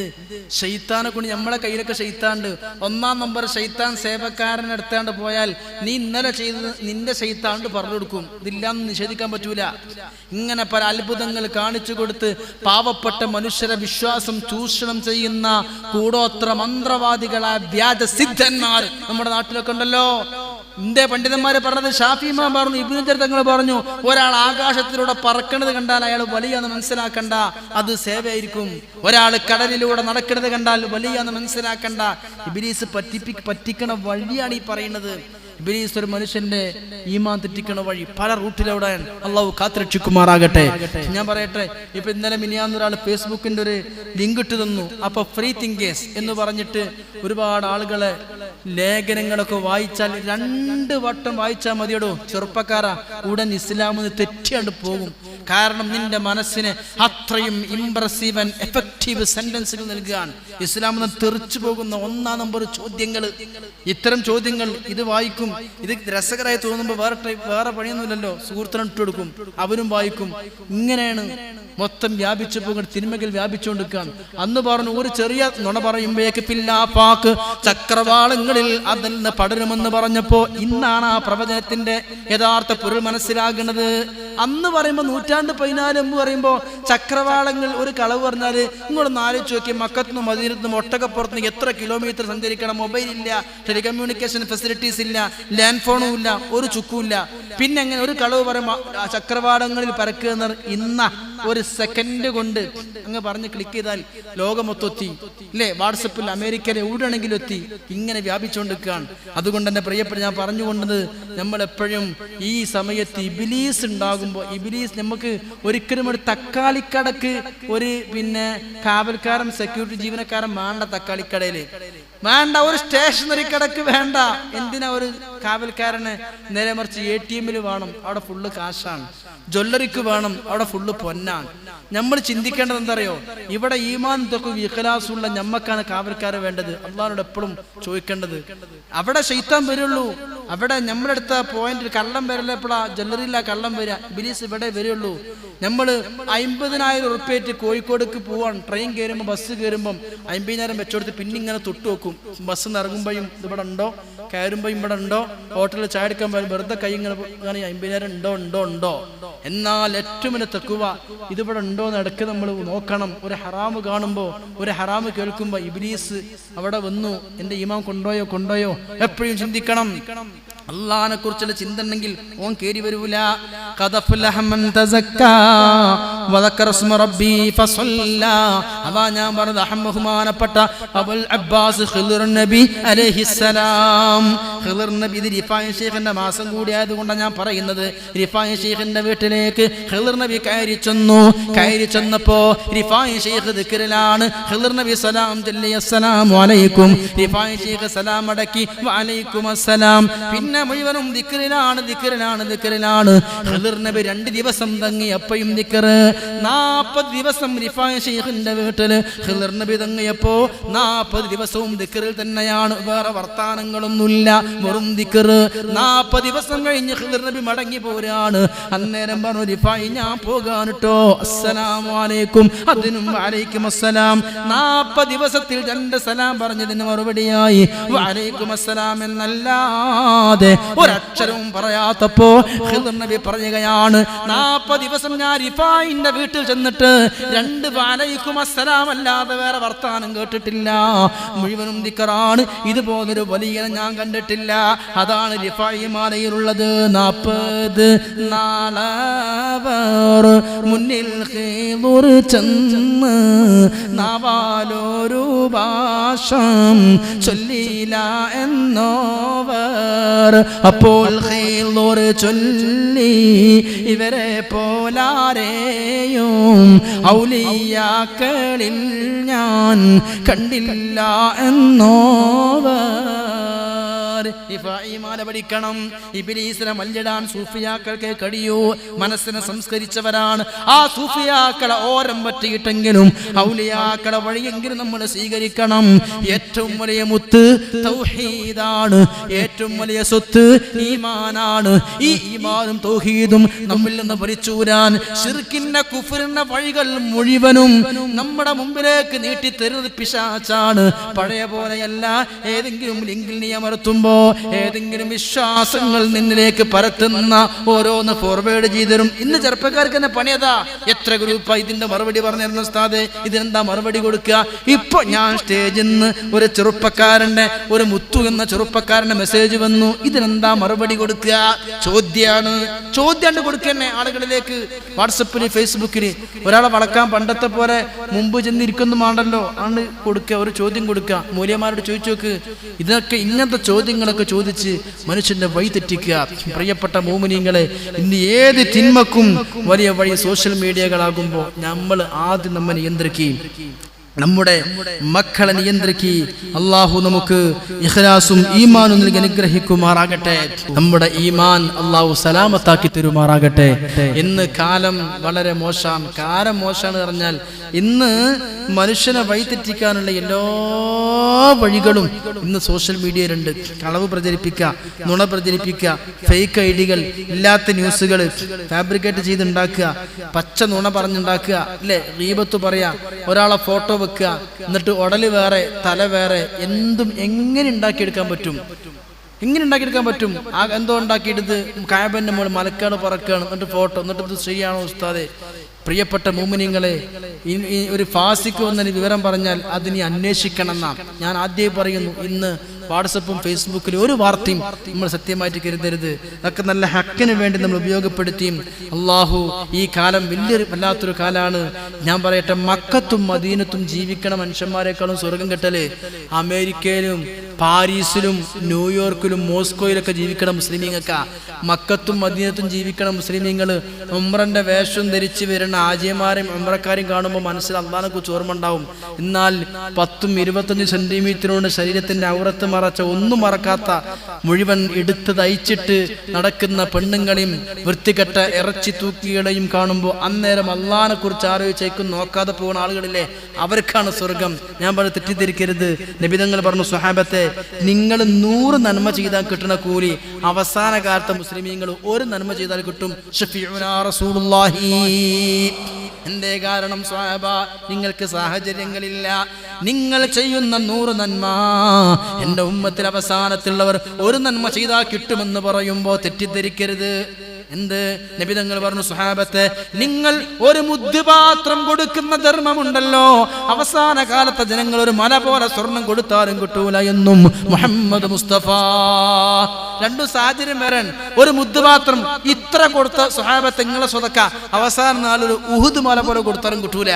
ശൈത്താനെ കൊണ്ട് നമ്മളെ കയ്യിലൊക്കെ ശൈത്താണ്ട്. 1-ാം നമ്പർ ശൈത്താൻ സേവക്കാരനെ എടുത്താണ്ട് പോയാൽ നീ ഇന്നലെ ചെയ്തത് നിന്റെ ശൈത്താണ്ട് പറഞ്ഞു കൊടുക്കും. ഇതില്ലാന്ന് നിഷേധിക്കാൻ പറ്റൂല. ഇങ്ങനെ പല അത്ഭുതങ്ങൾ കാണിച്ചു കൊടുത്ത് പാവപ്പെട്ട മനുഷ്യരെ വിശ്വാസം ചൂഷണം ചെയ്യുന്ന കൂടോത്ര മന്ത്രവാദികളായ വ്യാജ സിദ്ധന്മാർ നമ്മുടെ നാട്ടിലൊക്കെ ഉണ്ടല്ലോ. ഇന്ത്യ പണ്ഡിതന്മാര് പറഞ്ഞത്, ഷാഫി ഇമാം പറഞ്ഞു, ഇബ്നു ജരീർ തങ്ങൾ പറഞ്ഞു, ഒരാൾ ആകാശത്തിലൂടെ പറക്കണത് കണ്ടാൽ അയാൾ വലിയാന്ന് മനസ്സിലാക്കണ്ട, അത് സേവയായിരിക്കും. ഒരാൾ കടലിലൂടെ നടക്കുന്നത് കണ്ടാൽ വലിയാന്ന് മനസ്സിലാക്കണ്ട. ഇബ്ലീസ് പറ്റിക്കണ വഴിയാണ് ഈ പറയുന്നത്. ഇബ്ലീസ് ഒരു മനുഷ്യന്റെ ഈമാൻ തെറ്റിക്കണ വഴി പല റൂട്ടിലൂടെയാണ്. അള്ളാഹു കാത്തുരക്ഷിക്കുമാറാകട്ടെ. ഞാൻ പറയട്ടെ, ഇപ്പൊ ഇന്നലെ മിനിയാന്ന് ഒരാൾ ഫേസ്ബുക്കിന്റെ ഒരു ലിങ്ക് ഇട്ട് തന്നു. അപ്പൊ ഫ്രീ തിങ്കേഴ്സ് എന്ന് പറഞ്ഞിട്ട് ഒരുപാട് ആളുകളെ ലേഖനങ്ങളൊക്കെ വായിച്ചാൽ 2 വട്ടം വായിച്ചാൽ മതിയടോ ചെറുപ്പക്കാരാ, ഉടൻ ഇസ്ലാമിന് തെറ്റിയാണ്ട് പോകും. കാരണം നിന്റെ മനസ്സിന് അത്രയും ഇംപ്രസീവ് ആൻഡ് എഫക്റ്റീവ് സെന്റൻസുകൾ നൽകുകയാണ്. ഇസ്ലാമിന് തെറിച്ചു പോകുന്ന 1-ാം നമ്പർ ചോദ്യങ്ങൾ. ഇത്തരം ചോദ്യങ്ങൾ ഇത് വായിക്കും. ഇത് രസകരമായി തോന്നുമ്പോൾ വേറെ പണിയൊന്നുമില്ലല്ലോ, സുഹൃത്തിനെ ഇട്ടുകൊടുക്കും, അവരും വായിക്കും. ഇങ്ങനെയാണ് മൊത്തം വ്യാപിച്ചു പോകുന്ന തിന്മകൾ വ്യാപിച്ചുകൊണ്ടിരിക്കുകയാണ്. അന്ന് പറഞ്ഞു ഒരു ചെറിയ നുണ പറയുമ്പോഴേക്ക് പില്ലാപ്പാക്ക് ചക്രവാളങ്ങളിൽ അതിൽ നിന്ന് പടരുമെന്ന് പറഞ്ഞപ്പോ ഇന്നാണ് ആ പ്രവചനത്തിന്റെ യഥാർത്ഥ പൊരുൾ മനസ്സിലാകുന്നത്. അന്ന് പറയുമ്പോൾ 1414 മുമ്പ് പറയുമ്പോൾ ചക്രവാളങ്ങൾ ഒരു കളവ് പറഞ്ഞാല് ഇങ്ങോട്ടൊന്ന് ആലോചിച്ച് നോക്കി, മക്കത്തുനിന്നും മദീനത്തുനിന്നും ഒട്ടകപ്പുറത്തുനിന്ന് എത്ര കിലോമീറ്റർ സഞ്ചരിക്കണം, മൊബൈൽ ഇല്ല, ടെലികമ്മ്യൂണിക്കേഷൻ ഫെസിലിറ്റീസ് ഇല്ല, ലാൻഡ് ഫോണും ഇല്ല, ഒരു ചുക്കുമില്ല. പിന്നെ അങ്ങനെ ഒരു കളവ് പറയുമ്പോൾ ചക്രവാളങ്ങളിൽ പരക്കുന്ന ഇന്ന ഒരു സെക്കൻഡ് കൊണ്ട് അങ്ങ് പറഞ്ഞ് ക്ലിക്ക് ചെയ്താൽ ലോകമൊത്തെത്തി ഇല്ലേ? വാട്സപ്പിൽ അമേരിക്കയിലെ എവിടെയാണെങ്കിലും എത്തി. ഇങ്ങനെ വ്യാപിച്ചുകൊണ്ടിരിക്കുകയാണ്. അതുകൊണ്ട് തന്നെ പ്രിയപ്പെട്ട ഞാൻ പറഞ്ഞുകൊണ്ടത്, നമ്മളെപ്പോഴും ഈ സമയത്ത് ഇബ്ലീസ് ഉണ്ടാകുമ്പോൾ ഇബ്ലീസ് നമുക്ക് ഒരിക്കലും ഒരു തക്കാളിക്കടക്ക് ഒരു കാവൽക്കാരൻ സെക്യൂരിറ്റി ജീവനക്കാരൻ വേണ്ട. തക്കാളിക്കടയില് വേണ്ട, ഒരു സ്റ്റേഷനറി കടക്ക് വേണ്ട. എന്തിനാ ഒരു കാവൽക്കാരന്? നേരെ മറിച്ച് ATM വേണം, അവിടെ ഫുള്ള് കാശാണ്. ജ്വല്ലറിക്ക് വേണം, അവിടെ ഫുള്ള് പൊന്നാണ്. നമ്മൾ ചിന്തിക്കേണ്ടത് എന്തറിയോ? ഇവിടെ ഈമാൻ തൊക്കെ ഇഖ്ലാസുള്ള ഞമ്മക്കാണ് കാവൽക്കാരെ വേണ്ടത്. അള്ളാഹുവോട് എപ്പോഴും ചോദിക്കേണ്ടത്. അവിടെ ശൈത്താൻ വരുള്ളൂ. അവിടെ നമ്മളെടുത്ത പോയിന്റ് കള്ളം വരല്ല. എപ്പോഴാ ജ്വല്ലറിയില്ല കള്ളം വരിക? ഇബ്ലീസ് ഇവിടെ വരുള്ളൂ. നമ്മൾ 50,000 ഉറുപ്പ്യായിട്ട് കോഴിക്കോടേക്ക് പോവാൻ ട്രെയിൻ കയറുമ്പോൾ ബസ് കയറുമ്പം 50,000 വെച്ചെടുത്ത് പിന്നെ ഇങ്ങനെ തൊട്ട് വെക്കും. ബസ് ഇറങ്ങുമ്പോഴും ഇതിവിടെ ഉണ്ടോ, കയറുമ്പോഴും ഇവിടെ ഉണ്ടോ, ഹോട്ടലിൽ ചായ എടുക്കാൻ വെറുതെ കൈ ഇങ്ങനെ 50,000 ഉണ്ടോ ഉണ്ടോ ഉണ്ടോ. എന്നാൽ ഏറ്റവും വലിയ തഖ്വ ഇതിവിടെ ഉണ്ടോ എന്ന് ഇടയ്ക്ക് നമ്മൾ നോക്കണം. ഒരു ഹറാമ് കാണുമ്പോൾ, ഒരു ഹറാമ് കേൾക്കുമ്പോൾ ഇബ്ലീസ് അവിടെ വന്നു, എന്റെ ഈമാൻ കൊണ്ടോയോ എപ്പോഴും ചിന്തിക്കണം. അള്ളാഹിനെ കുറിച്ചുള്ള ചിന്ത ഉണ്ടെങ്കിൽ ഓൻ കേറി വരൂല. അതാ ഞാൻ പറഞ്ഞത്, ബഹുമാനപ്പെട്ട അബുൽ അബ്ബാസ് ഖിളിർ നബി അലൈഹിസ്സലാം. ഖിളിർ നബി, ഇത് റിഫായി ശൈഖിന്റെ മാസം കൂടി ആയതുകൊണ്ടാണ് ഞാൻ പറയുന്നത്. റിഫായി ശൈഖിന്റെ വീട്ടിലേക്ക് ഖിളിർ നബി കയറി ചെന്നപ്പോ റിഫായി ശൈഖ് ദിക്റിലാണ്. ഖിളിർ നബി സലാം ചൊല്ലി, അസ്സലാമു അലൈക്കും. റിഫായി ശൈഖ് സലാം അടക്കി, വഅലൈക്കും അസ്സലാം. പിന്നെ മുഴുവനും ദിക്റിലാണ്. ഖിളിർ നബി 2 ദിവസം തങ്ങിയപ്പോഴും ദിക്ർ. 40 ദിവസം റിഫായി ശൈഖിന്റെ വീട്ടില് ഖിളിർ നബി തങ്ങിയപ്പോ 40 ദിവസവും ദിക്റിൽ തന്നെയാണ്. വേറെ വർത്താനങ്ങളൊന്നുമില്ല, വെറും ദിക്ർ. 40 ദിവസം കഴിഞ്ഞ് ഖിളിർ നബി മടങ്ങി പോരാണ്. അന്നേരം പറഞ്ഞു, റിഫായി ഞാൻ പോകാനിട്ടോ, അസ്സലാമു അലൈക്കും. അതിനും വഅലൈക്കും അസ്സലാം. 40 ദിവസത്തിൽ 2 സലാം പറഞ്ഞതിന് മറുപടിയായി വഅലൈക്കും അസ്സലാം എന്നല്ലാതെ ഒരക്ഷരവും പറയാത്തപ്പോ ഖിളിർ നബി പറയുകയാണ്, 40 ദിവസം ഞാൻ റിഫായിന്റെ ഇമാമിന്റെ വീട്ടിൽ ചെന്നിട്ട് 2 വഅലൈക്കും അസ്സലാം അല്ലാതെ വേറെ വർത്താനം കേട്ടിട്ടില്ല. മുഴുവനും ദിക്റാണ്. ഇതുപോലൊരു വലിയ ഞാൻ കണ്ടിട്ടില്ല. അതാണ് റിഫായി മാലയിലുള്ളത്. 40 നാളവർ മുന്നിൽ ഖീദുർ ചെന്ന് നാവാലൊരു ഭാഷം ചൊല്ലില എന്നോവർ. അപ്പോൾ ഖീദുർ ചൊല്ലി ഇവരെ പോലാരെയും ഔലിയാക്കളിൽ ഞാൻ കണ്ടില്ല എന്നോവർ. ഇഫായിമാല പഠിക്കണം. ഇബ്ലീസിനെ മല്ലിടാൻ സൂഫിയാക്കൾക്ക് കഴിയൂ. മനസ്സിനെ സംസ്കരിച്ചവരാണ്. ആ സൂഫിയാക്കളെ ഓരം പറ്റിയിട്ടെങ്കിലും ഔലിയാക്കളെ വഴിയെങ്കിലും നമ്മൾ സ്വീകരിക്കണം. ഏറ്റവും വലിയ മുത്ത് തൗഹീദാണ്. ഏറ്റവും വലിയ സ്വത്ത് ഈമാനാണ്. ഈ ഈമാനും തൗഹീദും നമ്മിൽ നിന്ന് പരിച്ചൂരാൻ ശിർക്കിന്റെ കുഫ്റിന്റെ വഴികൾ മുഴുവനും നമ്മുടെ മുമ്പിലേക്ക് നീട്ടിത്തരുന്നത് പിശാചാണ്. പഴയ പോലെയല്ല. ഏതെങ്കിലും ലിങ്കിൽ നീ അമർത്തുമ്പോ ഏതെങ്കിലും വിശ്വാസങ്ങൾ നിന്നിലേക്ക് പരത്തുന്ന ഓരോന്ന് ഫോർവേഡ് ചെയ്തരും. ഇന്ന് ചെറുപ്പക്കാർക്ക് തന്നെ പണിയതാ. എത്ര ഗ്രൂപ്പായി ഇതിന്റെ മറുപടി പറഞ്ഞിരുന്ന ഉസ്താദേ, ഇതിനെന്താ മറുപടി കൊടുക്കുക? ഇപ്പൊ ഞാൻ സ്റ്റേജിൽ നിന്ന് ഒരു ചെറുപ്പക്കാരന്റെ, ഒരു മുത്തു എന്ന ചെറുപ്പക്കാരന്റെ മെസ്സേജ് വന്നു. ഇതിനെന്താ മറുപടി കൊടുക്കുക? ചോദ്യാണ്. ചോദ്യം കൊടുക്കന്നെ ആളുകളിലേക്ക്. വാട്സപ്പിൽ ഫേസ്ബുക്കിൽ ഒരാളെ വളക്കാൻ പണ്ടത്തെ പോലെ മുമ്പ് ചെന്നിരിക്കുന്നുമാണല്ലോ. ആണ് കൊടുക്കുക, ഒരു ചോദ്യം കൊടുക്കുക. മൂല്യന്മാരോട് ചോദിച്ചു നോക്ക്. ഇതൊക്കെ ഇങ്ങനത്തെ ചോദ്യങ്ങളൊക്കെ ചോദിച്ച് മനുഷ്യന്റെ വഴി തെറ്റിക്കുക. പ്രിയപ്പെട്ട മോമിനീങ്ങളെ, ഇന്ന് ഏത് തിന്മക്കും വലിയ വഴി സോഷ്യൽ മീഡിയകളാകുമ്പോൾ നമ്മൾ ആദ്യം നമ്മെ നിയന്ത്രിക്കുകയും നമ്മുടെ മക്കളെ നിയന്ത്രിക്കുകയും അള്ളാഹു നമുക്ക് ഇഖ്ലാസും ഈമാനും നൽകി അനുഗ്രഹിക്കുമാറാകട്ടെ. നമ്മുടെ ഈമാൻ അള്ളാഹു സലാമത്താക്കി തരുമാറാകട്ടെ. ഇന്ന് കാലം വളരെ മോശം. കാലം മോശമാണ് പറഞ്ഞാൽ ഇന്ന് മനുഷ്യനെ വഴിതെറ്റിക്കാനുള്ള എല്ലാ വഴികളും ഇന്ന് സോഷ്യൽ മീഡിയയിലുണ്ട്. കളവ് പ്രചരിപ്പിക്കുക, നുണ പ്രചരിപ്പിക്കുക, ഫേക്ക് ഐഡികൾ, ഇല്ലാത്ത ന്യൂസുകൾ ഫാബ്രിക്കേറ്റ് ചെയ്തുണ്ടാക്കുക, പച്ച നുണ പറഞ്ഞുണ്ടാക്കുക, അല്ലേ? ഗീബത്ത് പറയാ, ഒരാളെ ഫോട്ടോ വെക്കുക, എന്നിട്ട് ഉടല് വേറെ തല വേറെ. എന്തും എങ്ങനെ ഉണ്ടാക്കിയെടുക്കാൻ പറ്റും? എങ്ങനെ ഉണ്ടാക്കിയെടുക്കാൻ പറ്റും? എന്തോ ഉണ്ടാക്കിയെടുത്ത് കാബന്റെ മുകളിൽ മലക്കാട് പറക്കുകയാണ്, എന്നിട്ട് ഫോട്ടോ, എന്നിട്ട് ഇത് ശരിയാണോ ഉസ്താദെ? പ്രിയപ്പെട്ട മുഅ്മിനീങ്ങളെ, ഒരു ഫാസിക്ക് വന്നതിന് വിവരം പറഞ്ഞാൽ അതിനെ അന്വേഷിക്കണം എന്നാ ഞാൻ ആദ്യം പറയുന്നു. ഇന്ന് വാട്സപ്പും ഫേസ്ബുക്കിലും ഒരു വാർത്തയും നമ്മൾ സത്യമായിട്ട് കരുതരുത്. അതൊക്കെ നല്ല ഹക്കിന് വേണ്ടി നമ്മൾ ഉപയോഗപ്പെടുത്തിയും അള്ളാഹു ഈ കാലം വല്ലാത്തൊരു കാലാണ്. ഞാൻ പറയട്ടെ, മക്കത്തും മദീനത്തും ജീവിക്കണ മനുഷ്യന്മാരെക്കാളും സ്വർഗം കിട്ടല് അമേരിക്കയിലും പാരീസിലും ന്യൂയോർക്കിലും മോസ്കോയിലൊക്കെ ജീവിക്കണം മുസ്ലിമീങ്ങൾക്കാ. മക്കത്തും മദീനത്തും ജീവിക്കണം മുസ്ലിമീങ്ങൾ. ഉംറന്റെ വേഷം ധരിച്ച് വരുന്ന ആജിമാരെയും ഉംറക്കാരെയും കാണുമ്പോൾ മനസ്സിൽ അള്ളാഹിനെ കുറിച്ച് ഓർമ്മ ഉണ്ടാവും. എന്നാൽ 10-25 സെന്റിമീറ്ററുകൊണ്ട് ശരീരത്തിന്റെ ഔറത്ത് മറച്ച, ഒന്നും മറക്കാത്ത, മുഴുവൻ എടുത്ത് തയ്ച്ചിട്ട് നടക്കുന്ന പെണ്ണുങ്ങളെയും വൃത്തികെട്ട ഇറച്ചി തൂക്കികളെയും കാണുമ്പോൾ അന്നേരം അള്ളാഹിനെ കുറിച്ച് ആലോചിച്ചേക്കും നോക്കാതെ പോകുന്ന ആളുകളില്ലേ, അവർക്കാണ് സ്വർഗം. ഞാൻ പറഞ്ഞു തെറ്റിദ്ധരിക്കരുത്. നബിതങ്ങൾ പറഞ്ഞു, സ്വഹാബത്തെ, നിങ്ങൾ 100 നന്മ ചെയ്താൽ കിട്ടുന്ന കൂലി അവസാന കാലത്തെ മുസ്ലിമീങ്ങൾ ഒരു നന്മ ചെയ്താൽ കിട്ടും. ഷഫീഉനാ റസൂലുള്ളാഹി. എന്തേ കാരണം? സ്വഹാബ, നിങ്ങൾക്ക് സാഹചര്യങ്ങളില്ല. നിങ്ങൾ ചെയ്യുന്ന 100 നന്മ എന്റെ ഉമ്മത്തിൽ അവസാനത്തുള്ളവർ ഒരു നന്മ ചെയ്താൽ കിട്ടുമെന്ന് പറയുമ്പോൾ തെറ്റിദ്ധരിക്കരുത്. എന്ത്? നബി തങ്ങൾ പറഞ്ഞു, സ്വഹാബത്തെ, നിങ്ങൾ ഒരു മുദ്ദുപാത്രം കൊടുക്കുന്ന ധർമ്മമുണ്ടല്ലോ, അവസാന കാലത്തെ ജനങ്ങൾ ഒരു മല പോലെ സ്വർണം കൊടുത്താലും കിട്ടൂല എന്നും മുഹമ്മദ് മുസ്തഫ. 2 സാഹചര്യം വരാൻ. ഒരു മുദ്ദുപാത്രം ഇത്ര കൊടുത്ത സ്വഹാബത്തെ നിങ്ങളെ സ്വതക്ക, അവസാന നാളൊരു ഉഹുദ് മല പോലെ കൊടുത്താലും കിട്ടൂല.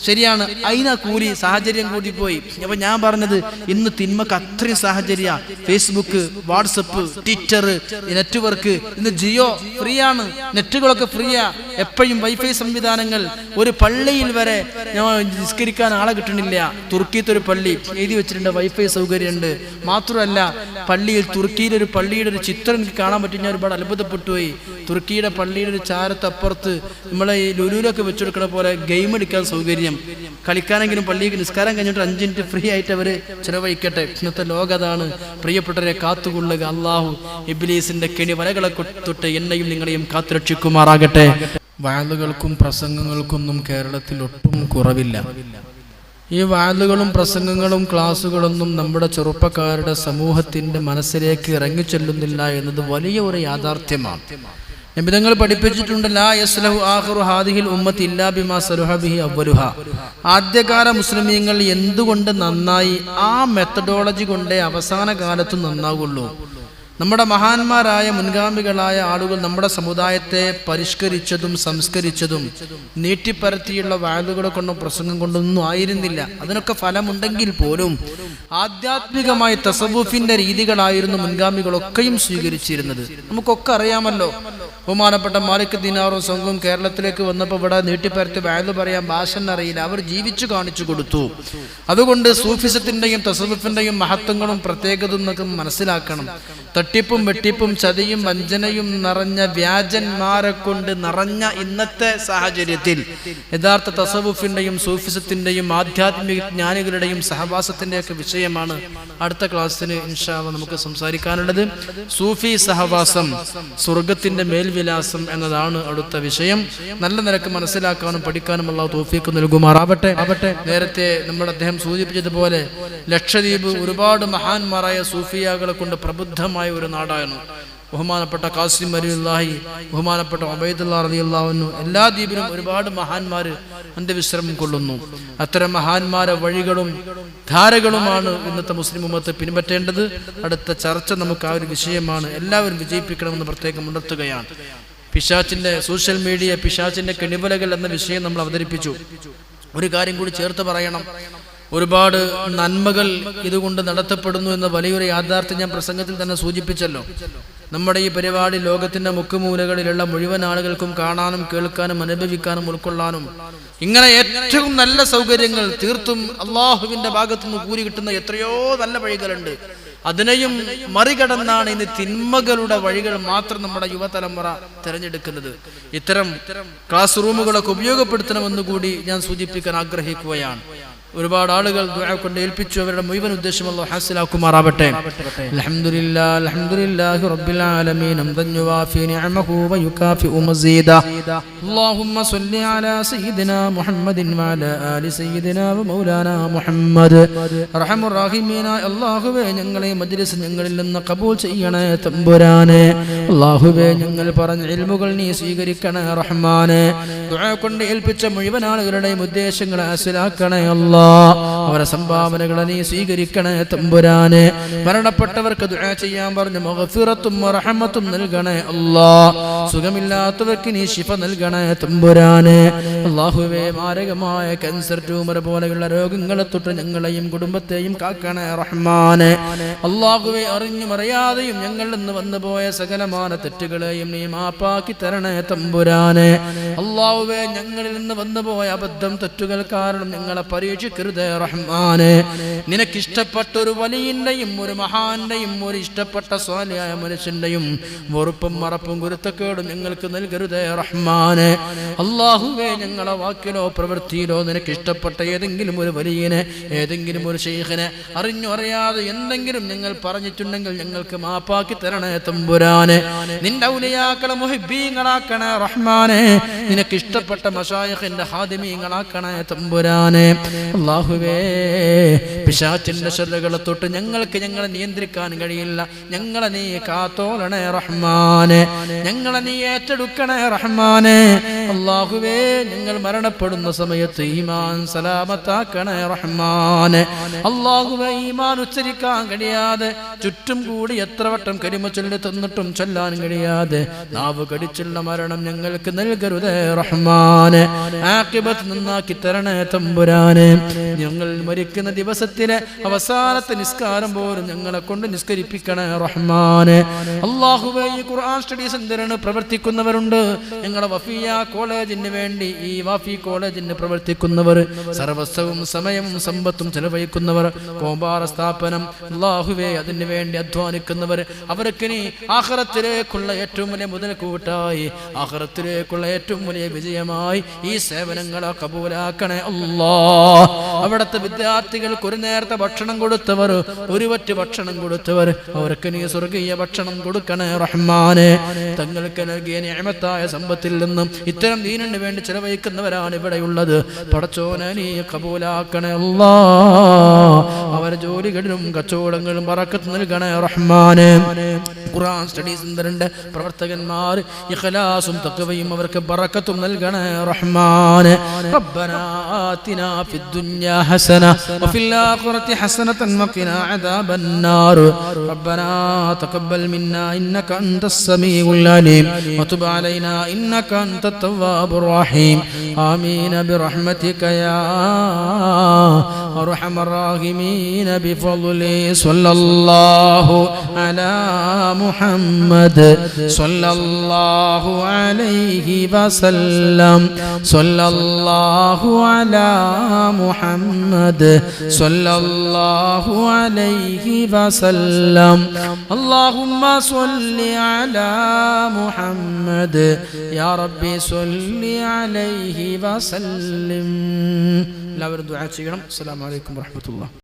ശരിയാണ്, അതിനാ കൂലി. സാഹചര്യം കൂടി പോയി. അപ്പൊ ഞാൻ പറഞ്ഞത്, ഇന്ന് തിന്മക്ക് അത്രയും സാഹചര്യ. Facebook, WhatsApp, Twitter, network. ഇന്ന് ജിയോ ഫ്രീ ആണ്, നെറ്റുകളൊക്കെ ഫ്രീയാ, എപ്പോഴും വൈഫൈ സംവിധാനങ്ങൾ. ഒരു പള്ളിയിൽ വരെ നിസ്കരിക്കാൻ ആളെ കിട്ടണില്ല. തുർക്കിയത്തെ ഒരു പള്ളി എഴുതി വെച്ചിട്ടുണ്ട് വൈഫൈ സൗകര്യമുണ്ട്. മാത്രമല്ല, പള്ളിയിൽ, തുർക്കിയിലെ ഒരു പള്ളിയുടെ ഒരു ചിത്രം എനിക്ക് കാണാൻ പറ്റും. ഞാൻ ഒരുപാട് അത്ഭുതപ്പെട്ടു പോയി. തുർക്കിയുടെ പള്ളിയുടെ ഒരു ചാരത്തപ്പുറത്ത് നമ്മളെ ഈ ലുലുലൊക്കെ വെച്ചെടുക്കണ പോലെ ഗെയിം എടുക്കാൻ സൗകര്യം. കളിക്കാനെങ്കിലും പള്ളിക്ക് നിസ്കാരം കഴിഞ്ഞിട്ട് 5 മിനിറ്റ് ഫ്രീ ആയിട്ട് അവർ ചിലവഴിക്കട്ടെ. ഇന്നത്തെ ലോകം അതാണ്. പ്രിയപ്പെട്ടവരെ, കാത്തുകൊള്ളുക. അള്ളാഹു ഇബ്ലീസിന്റെ കെണി വലകളെ തൊട്ട് എന്നെയും നിങ്ങളെയും കാത്തുരക്ഷിക്കുമാറാകട്ടെ. വാളുകൾക്കും പ്രസംഗങ്ങൾക്കൊന്നും കേരളത്തിൽ ഒട്ടും കുറവില്ല. ഈ വാളുകളും പ്രസംഗങ്ങളും ക്ലാസ്സുകളൊന്നും നമ്മുടെ ചെറുപ്പക്കാരുടെ സമൂഹത്തിന്റെ മനസ്സിലേക്ക് ഇറങ്ങിച്ചെല്ലുന്നില്ല എന്നത് വലിയ ഒരു യാഥാർത്ഥ്യമാണ്. നബിതങ്ങൾ പഠിപ്പിച്ചിട്ടുണ്ട്, ലാ യസ്ലഹു ആഖിറു ഹാദിഹിൽ ഉമ്മത്തി ഇല്ലാ ബിമാ സലഹ ബിഹി അവ്വലുഹാ. ആദ്യകാല മുസ്ലിമീങ്ങൾ എന്തുകൊണ്ട് നന്നായി, ആ മെത്തഡോളജി കൊണ്ടേ അവസാന കാലത്തും നന്നാവുള്ളൂ. നമ്മുടെ മഹാന്മാരായ മുൻഗാമികളായ ആളുകൾ നമ്മുടെ സമുദായത്തെ പരിഷ്കരിച്ചതും സംസ്കരിച്ചതും നീട്ടിപ്പരത്തിയുള്ള വാഴുകളെ കൊണ്ടും പ്രസംഗം കൊണ്ടൊന്നും ആയിരുന്നില്ല. അതിനൊക്കെ ഫലമുണ്ടെങ്കിൽ പോലും ആധ്യാത്മികമായ തസവൂഫിന്റെ രീതികളായിരുന്നു മുൻഗാമികളൊക്കെയും സ്വീകരിച്ചിരുന്നത്. നമുക്കൊക്കെ അറിയാമല്ലോ, ബഹുമാനപ്പെട്ട മാലിക് ദിനാറും സംഘവും കേരളത്തിലേക്ക് വന്നപ്പോൾ ഇവിടെ നീട്ടിപ്പരത്തി വാഴ് പറയാൻ ഭാഷ അറിയില്ല, അവർ ജീവിച്ചു കാണിച്ചു കൊടുത്തു. അതുകൊണ്ട് സൂഫിസത്തിന്റെയും തസവൂഫിന്റെയും മഹത്വങ്ങളും പ്രത്യേകതയും നമുക്ക് മനസ്സിലാക്കണം. തട്ടിപ്പും വെട്ടിപ്പും ചതിയും വഞ്ചനയും നിറഞ്ഞ വ്യാജന്മാരെ കൊണ്ട് നിറഞ്ഞ ഇന്നത്തെ സാഹചര്യത്തിൽ യഥാർത്ഥ തസവൂഫിന്റെയും സൂഫിസത്തിന്റെയും ആധ്യാത്മിക ജ്ഞാനികളുടെയും സഹവാസത്തിന്റെയൊക്കെ വിഷയമാണ് അടുത്ത ക്ലാസ്സിന് ഇൻഷാ അല്ലാഹ് നമുക്ക് സംസാരിക്കാനുള്ളത്. സൂഫി സഹവാസം, സ്വർഗത്തിന്റെ മേൽവിലാസം എന്നതാണ് അടുത്ത വിഷയം. നല്ല നിലക്ക് മനസ്സിലാക്കാനും പഠിക്കാനും അല്ലാഹു തൗഫീഖ് നൽകുമാറാവട്ടെ. നേരത്തെ നമ്മുടെ അദ്ദേഹം സൂചിപ്പിച്ചതുപോലെ ലക്ഷദ്വീപ് ഒരുപാട് മഹാന്മാരായ സൂഫിയാകളെ കൊണ്ട് പ്രബുദ്ധമായ ഒരു നാടായിരുന്നു. ബഹുമാനപ്പെട്ട ഖാസിം വലിയുല്ലാഹി, ബഹുമാനപ്പെട്ട ഉബൈദുല്ലാ റളിയല്ലാഹു അൻഹു, എല്ലാ ദ്വീപിലും ഒരുപാട് മഹാന്മാര് അന്ത്യവിശ്രമം കൊള്ളുന്നു. അത്തരം മഹാന്മാരെ വഴികളും ധാരകളുമാണ് ഇന്നത്തെ മുസ്ലിം ഉമ്മത്ത് പിൻപറ്റേണ്ടത്. അടുത്ത ചർച്ച നമുക്ക് ആ ഒരു വിഷയമാണ്. എല്ലാവരും വിജയിപ്പിക്കണമെന്ന് പ്രത്യേകം ഉണർത്തുകയാണ്. പിശാചിന്റെ സോഷ്യൽ മീഡിയ, പിശാചിന്റെ കെണിവലകൾ എന്ന വിഷയം നമ്മൾ അവതരിപ്പിച്ചു. ഒരു കാര്യം കൂടി ചേർത്ത് പറയണം. ഒരുപാട് നന്മകൾ ഇതുകൊണ്ട് നടത്തപ്പെടുന്നു എന്ന വലിയൊരു യാഥാർത്ഥ്യം ഞാൻ പ്രസംഗത്തിൽ തന്നെ സൂചിപ്പിച്ചല്ലോ. നമ്മുടെ ഈ പരിപാടി ലോകത്തിന്റെ മുക്കുമൂലകളിലുള്ള മുഴുവൻ ആളുകൾക്കും കാണാനും കേൾക്കാനും അനുഭവിക്കാനും ഉൾക്കൊള്ളാനും ഇങ്ങനെ ഏറ്റവും നല്ല സൗകര്യങ്ങൾ തീർത്തും അള്ളാഹുവിന്റെ ഭാഗത്തുനിന്ന് കൂലി കിട്ടുന്ന എത്രയോ നല്ല വഴികളുണ്ട്. അതിനെയും മറികടന്നാണ് ഇന്ന് തിന്മകളുടെ വഴികൾ മാത്രം നമ്മുടെ യുവതലമുറ തിരഞ്ഞെടുക്കുന്നത്. ഇത്തരം ക്ലാസ് റൂമുകളൊക്കെ ഉപയോഗപ്പെടുത്തണമെന്ന് കൂടി ഞാൻ സൂചിപ്പിക്കാൻ ആഗ്രഹിക്കുകയാണ്. ഒരുപാട് ആളുകൾ ദുആ കൊണ്ട് ഏൽപ്പിച്ചു. അവരുടെ മുഴുവൻ ഉദ്ദേശം അല്ലാഹു ഹാസിലാക്കുമാറാവട്ടെ. അൽഹംദുലില്ലാഹി അൽഹംദുലില്ലാഹി റബ്ബിൽ ആലമീൻ ഹംദൻ യുവാഫി നിഅമഹു വയുകാഫിഉ മസീദ. അല്ലാഹുമ്മ സ്വല്ലി അലാ സയ്യിദിനാ മുഹമ്മദിൻ വഅലാ ആലി സയ്യിദിനാ വമൗലാനാ മുഹമ്മദ്. അർഹമുർ റഹീമീനായ അല്ലാഹുവേ, ഞങ്ങളെ മജ്ലിസ് ഞങ്ങളിൽ നിന്ന് ഖബൂൽ ചെയ്യണേ തമ്പുരാനെ. അല്ലാഹുവേ, ഞങ്ങൾ പറഞ്ഞ ഇൽമുകൾ നീ സ്വീകരിക്കണേ റഹ്മാനെ. ദുആ കൊണ്ട് ഏൽപ്പിച്ച മുഴുവൻ ആളുകളുടെയും ഉദ്ദേശങ്ങൾ ഹാസിലാക്കണേ അല്ലാഹ്. അവരെ സംഭാവനകളെ നീ സ്വീകരിക്കണേ തമ്പുരാനെ. മരണപ്പെട്ടവർക്ക് ദുആ ചെയ്യാൻ പറഞ്ഞു മഗ്ഫിറത്തും റഹ്മത്തും നൽകണേ അല്ലാഹ്. സുഖമില്ലാത്തവർക്ക് നീ ശിഫ നൽകണേ തമ്പുരാനെ. അല്ലാഹുവേ, മാരകമായ ക്യാൻസർ, ട്യൂമർ പോലെയുള്ള രോഗങ്ങളെ തൊട്ട് ഞങ്ങളെയും കുടുംബത്തെയും കാക്കണേ റഹ്മാനെ. അല്ലാഹുവേ, അറിഞ്ഞും അറിയാതെയും ഞങ്ങളിൽ നിന്ന് വന്നുപോയ സകലമാന തെറ്റുകളെയും നീ മാപ്പാക്കി തരണേ തമ്പുരാനെ. അല്ലാഹുവേ, ഞങ്ങളിൽ നിന്ന് വന്നുപോയ അബദ്ധം തെറ്റുകൾ കാരണം ഞങ്ങളെ പരീക്ഷിക്കരുതേ റഹ്മാനെ. നിനക്കിഷ്ടപ്പെട്ട ഒരു വലിയന്റെയും ഒരു മഹാന്റെയും ഒരു ഇഷ്ടപ്പെട്ട സ്വാലിഹായ മനുഷ്യന്റെയും വെറുപ്പും മറപ്പും ഗുരുത്തക്കേടും ഞങ്ങൾക്ക് നൽകരുതേ റഹ്മാനെ. അല്ലാഹുവേ, ഞങ്ങളെ വാക്കിലോ പ്രവൃത്തിയിലോ നിനക്ക് ഇഷ്ടപ്പെട്ട ഏതെങ്കിലും ഒരു വലിയനെ, ഏതെങ്കിലും ഒരു ശൈഖിനെ അറിഞ്ഞു അറിയാതെ എന്തെങ്കിലും ഞങ്ങൾ പറഞ്ഞിട്ടുണ്ടെങ്കിൽ ഞങ്ങൾക്ക് മാപ്പാക്കി തരണേ തമ്പുരാനെ. നിന്റെ ഔലിയാക്കളെ മുഹിബ്ബീങ്ങളാക്കണേ റഹ്മാനെ. നിനക്ക് ഇഷ്ടപ്പെട്ട മശായിഖിന്റെ ഹാദിമീങ്ങളാക്കണേ തമ്പുരാനെ. അല്ലാഹുവേ, പിശാചിന്റെ ശർറുകളെ തൊട്ട് ഞങ്ങളെ നിയന്ത്രിക്കാൻ കഴിയില്ല. ഞങ്ങളെ നീ കാത്തോളണേ റഹ്മാനെ. ഞങ്ങളെ നീ ഏറ്റെടുക്കണേ റഹ്മാനെ. അല്ലാഹുവേ, ഞങ്ങൾ മരണപ്പെടുന്ന സമയത്ത് ഈമാൻ സലാമത്താക്കണേ റഹ്മാനെ. അല്ലാഹുവേ, ഈമാൻ ഉച്ചരിക്കാൻ കഴിയാതെ ചുറ്റും കൂടി എത്ര വട്ടം കരിമ ചൊല്ലി തന്നിട്ടും ചൊല്ലാൻ കഴിയാതെ നാവ് കടിച്ചുള്ള മരണം ഞങ്ങൾക്ക് നൽകരുതേ റഹ്മാനെ. ആഖിബത്ത് നന്നാക്കി തരണേ തമ്പുരാനെ. ഞങ്ങൾ മരിക്കുന്ന ദിവസത്തിലെ അവസാനത്തെ നിസ്കാരം പോലും ഞങ്ങളെ കൊണ്ട് നിസ്കരിപ്പിക്കണേ റഹ്മാനെ. അല്ലാഹുവേ, ഈ ഖുർആൻ സ്റ്റഡി സെന്ററിന് പ്രവർത്തിക്കുന്നവരുണ്ട്. ഞങ്ങളുടെ വഫിയ കോളേജിന് വേണ്ടി, ഈ വാഫി കോളേജിന് പ്രവർത്തിക്കുന്നവർ, സർവസ്വവും സമയവും സമ്പത്തും ചെലവഴിക്കുന്നവർ, കോമ്പാറ സ്ഥാപനം, അല്ലാഹുവേ, അതിന് വേണ്ടി അധ്വാനിക്കുന്നവർ, അവർക്ക് നീ ആഖിറത്തിലേക്കുള്ള ഏറ്റവും വലിയ മുതൽക്കൂട്ടായി, ആഖിറത്തിലേക്കുള്ള ഏറ്റവും വലിയ വിജയമായി ഈ സേവനങ്ങളെ കബൂലാക്കണേ അല്ലാഹ്. അവിടുത്തെ വിദ്യാർത്ഥികൾക്ക് ഒരു നേരത്തെ ഭക്ഷണം കൊടുത്തവർ, ഒരു വറ്റ് ഭക്ഷണം കൊടുത്തവർ, അവർക്ക് നീ സ്വർഗീയ ഭക്ഷണം കൊടുക്കണേ റഹ്മാനെ. തങ്ങൾക്ക് നൽകിയ നിഅമത്തായ സമ്പത്തിൽ നിന്നും ഇത്തരം ദീനിന് വേണ്ടി ചെലവഴിക്കുന്നവരാണ് ഇവിടെയുള്ളത്. പടച്ചോനെ നീ കബൂലാക്കണേ അല്ലാ. അവരുടെ ജോലികളിലും കച്ചവടങ്ങളിലും ബറക്കത്ത് നൽകണേ റഹ്മാനെ. ഖുർആൻ സ്റ്റഡി സെന്ററിന്റെ പ്രവർത്തകന്മാർ ഇഖ്ലാസും തഖ്വയും അവർക്ക് ബറക്കത്തും നൽകണേ റഹ്മാനെ. റബ്ബനാ ആതിനാ ഫിദ്ദുനിയാ ഹസന വഫിൽ ആഖിറതി ഹസനതൻ വഖിനാ അദാബന്നാർ. റബ്ബനാ തഖബ്ബൽ മിന്നാ ഇന്നക അൻതസ് സമീഉൽ അലീം വതുബ് അലൈനാ ഇന്നക അൻതത് തവ്വാബുർ റഹീം. ആമീൻ ബിറഹ്മതിക യാ അർഹമർ റഹീമീൻ ബിഫദ്ലി സ്വല്ലല്ലാഹു അലാ മുഹമ്മദ് സ്വല്ലല്ലാഹു അലൈഹി വസല്ലം. സ്വല്ലല്ലാഹു അലാ മുഹമ്മദ് സ്വല്ലല്ലാഹു അലൈഹി വസല്ലം. അല്ലാഹുമ്മ സ്വല്ലി അലാ മുഹമ്മദ് യാ റബ്ബി സ്വല്ലി അലൈഹി വസല്ലം. എല്ലാവരും ദുആ ചെയ്യണം. അസ്സലാമു അലൈക്കും വറഹ്മത്തുള്ളാഹി.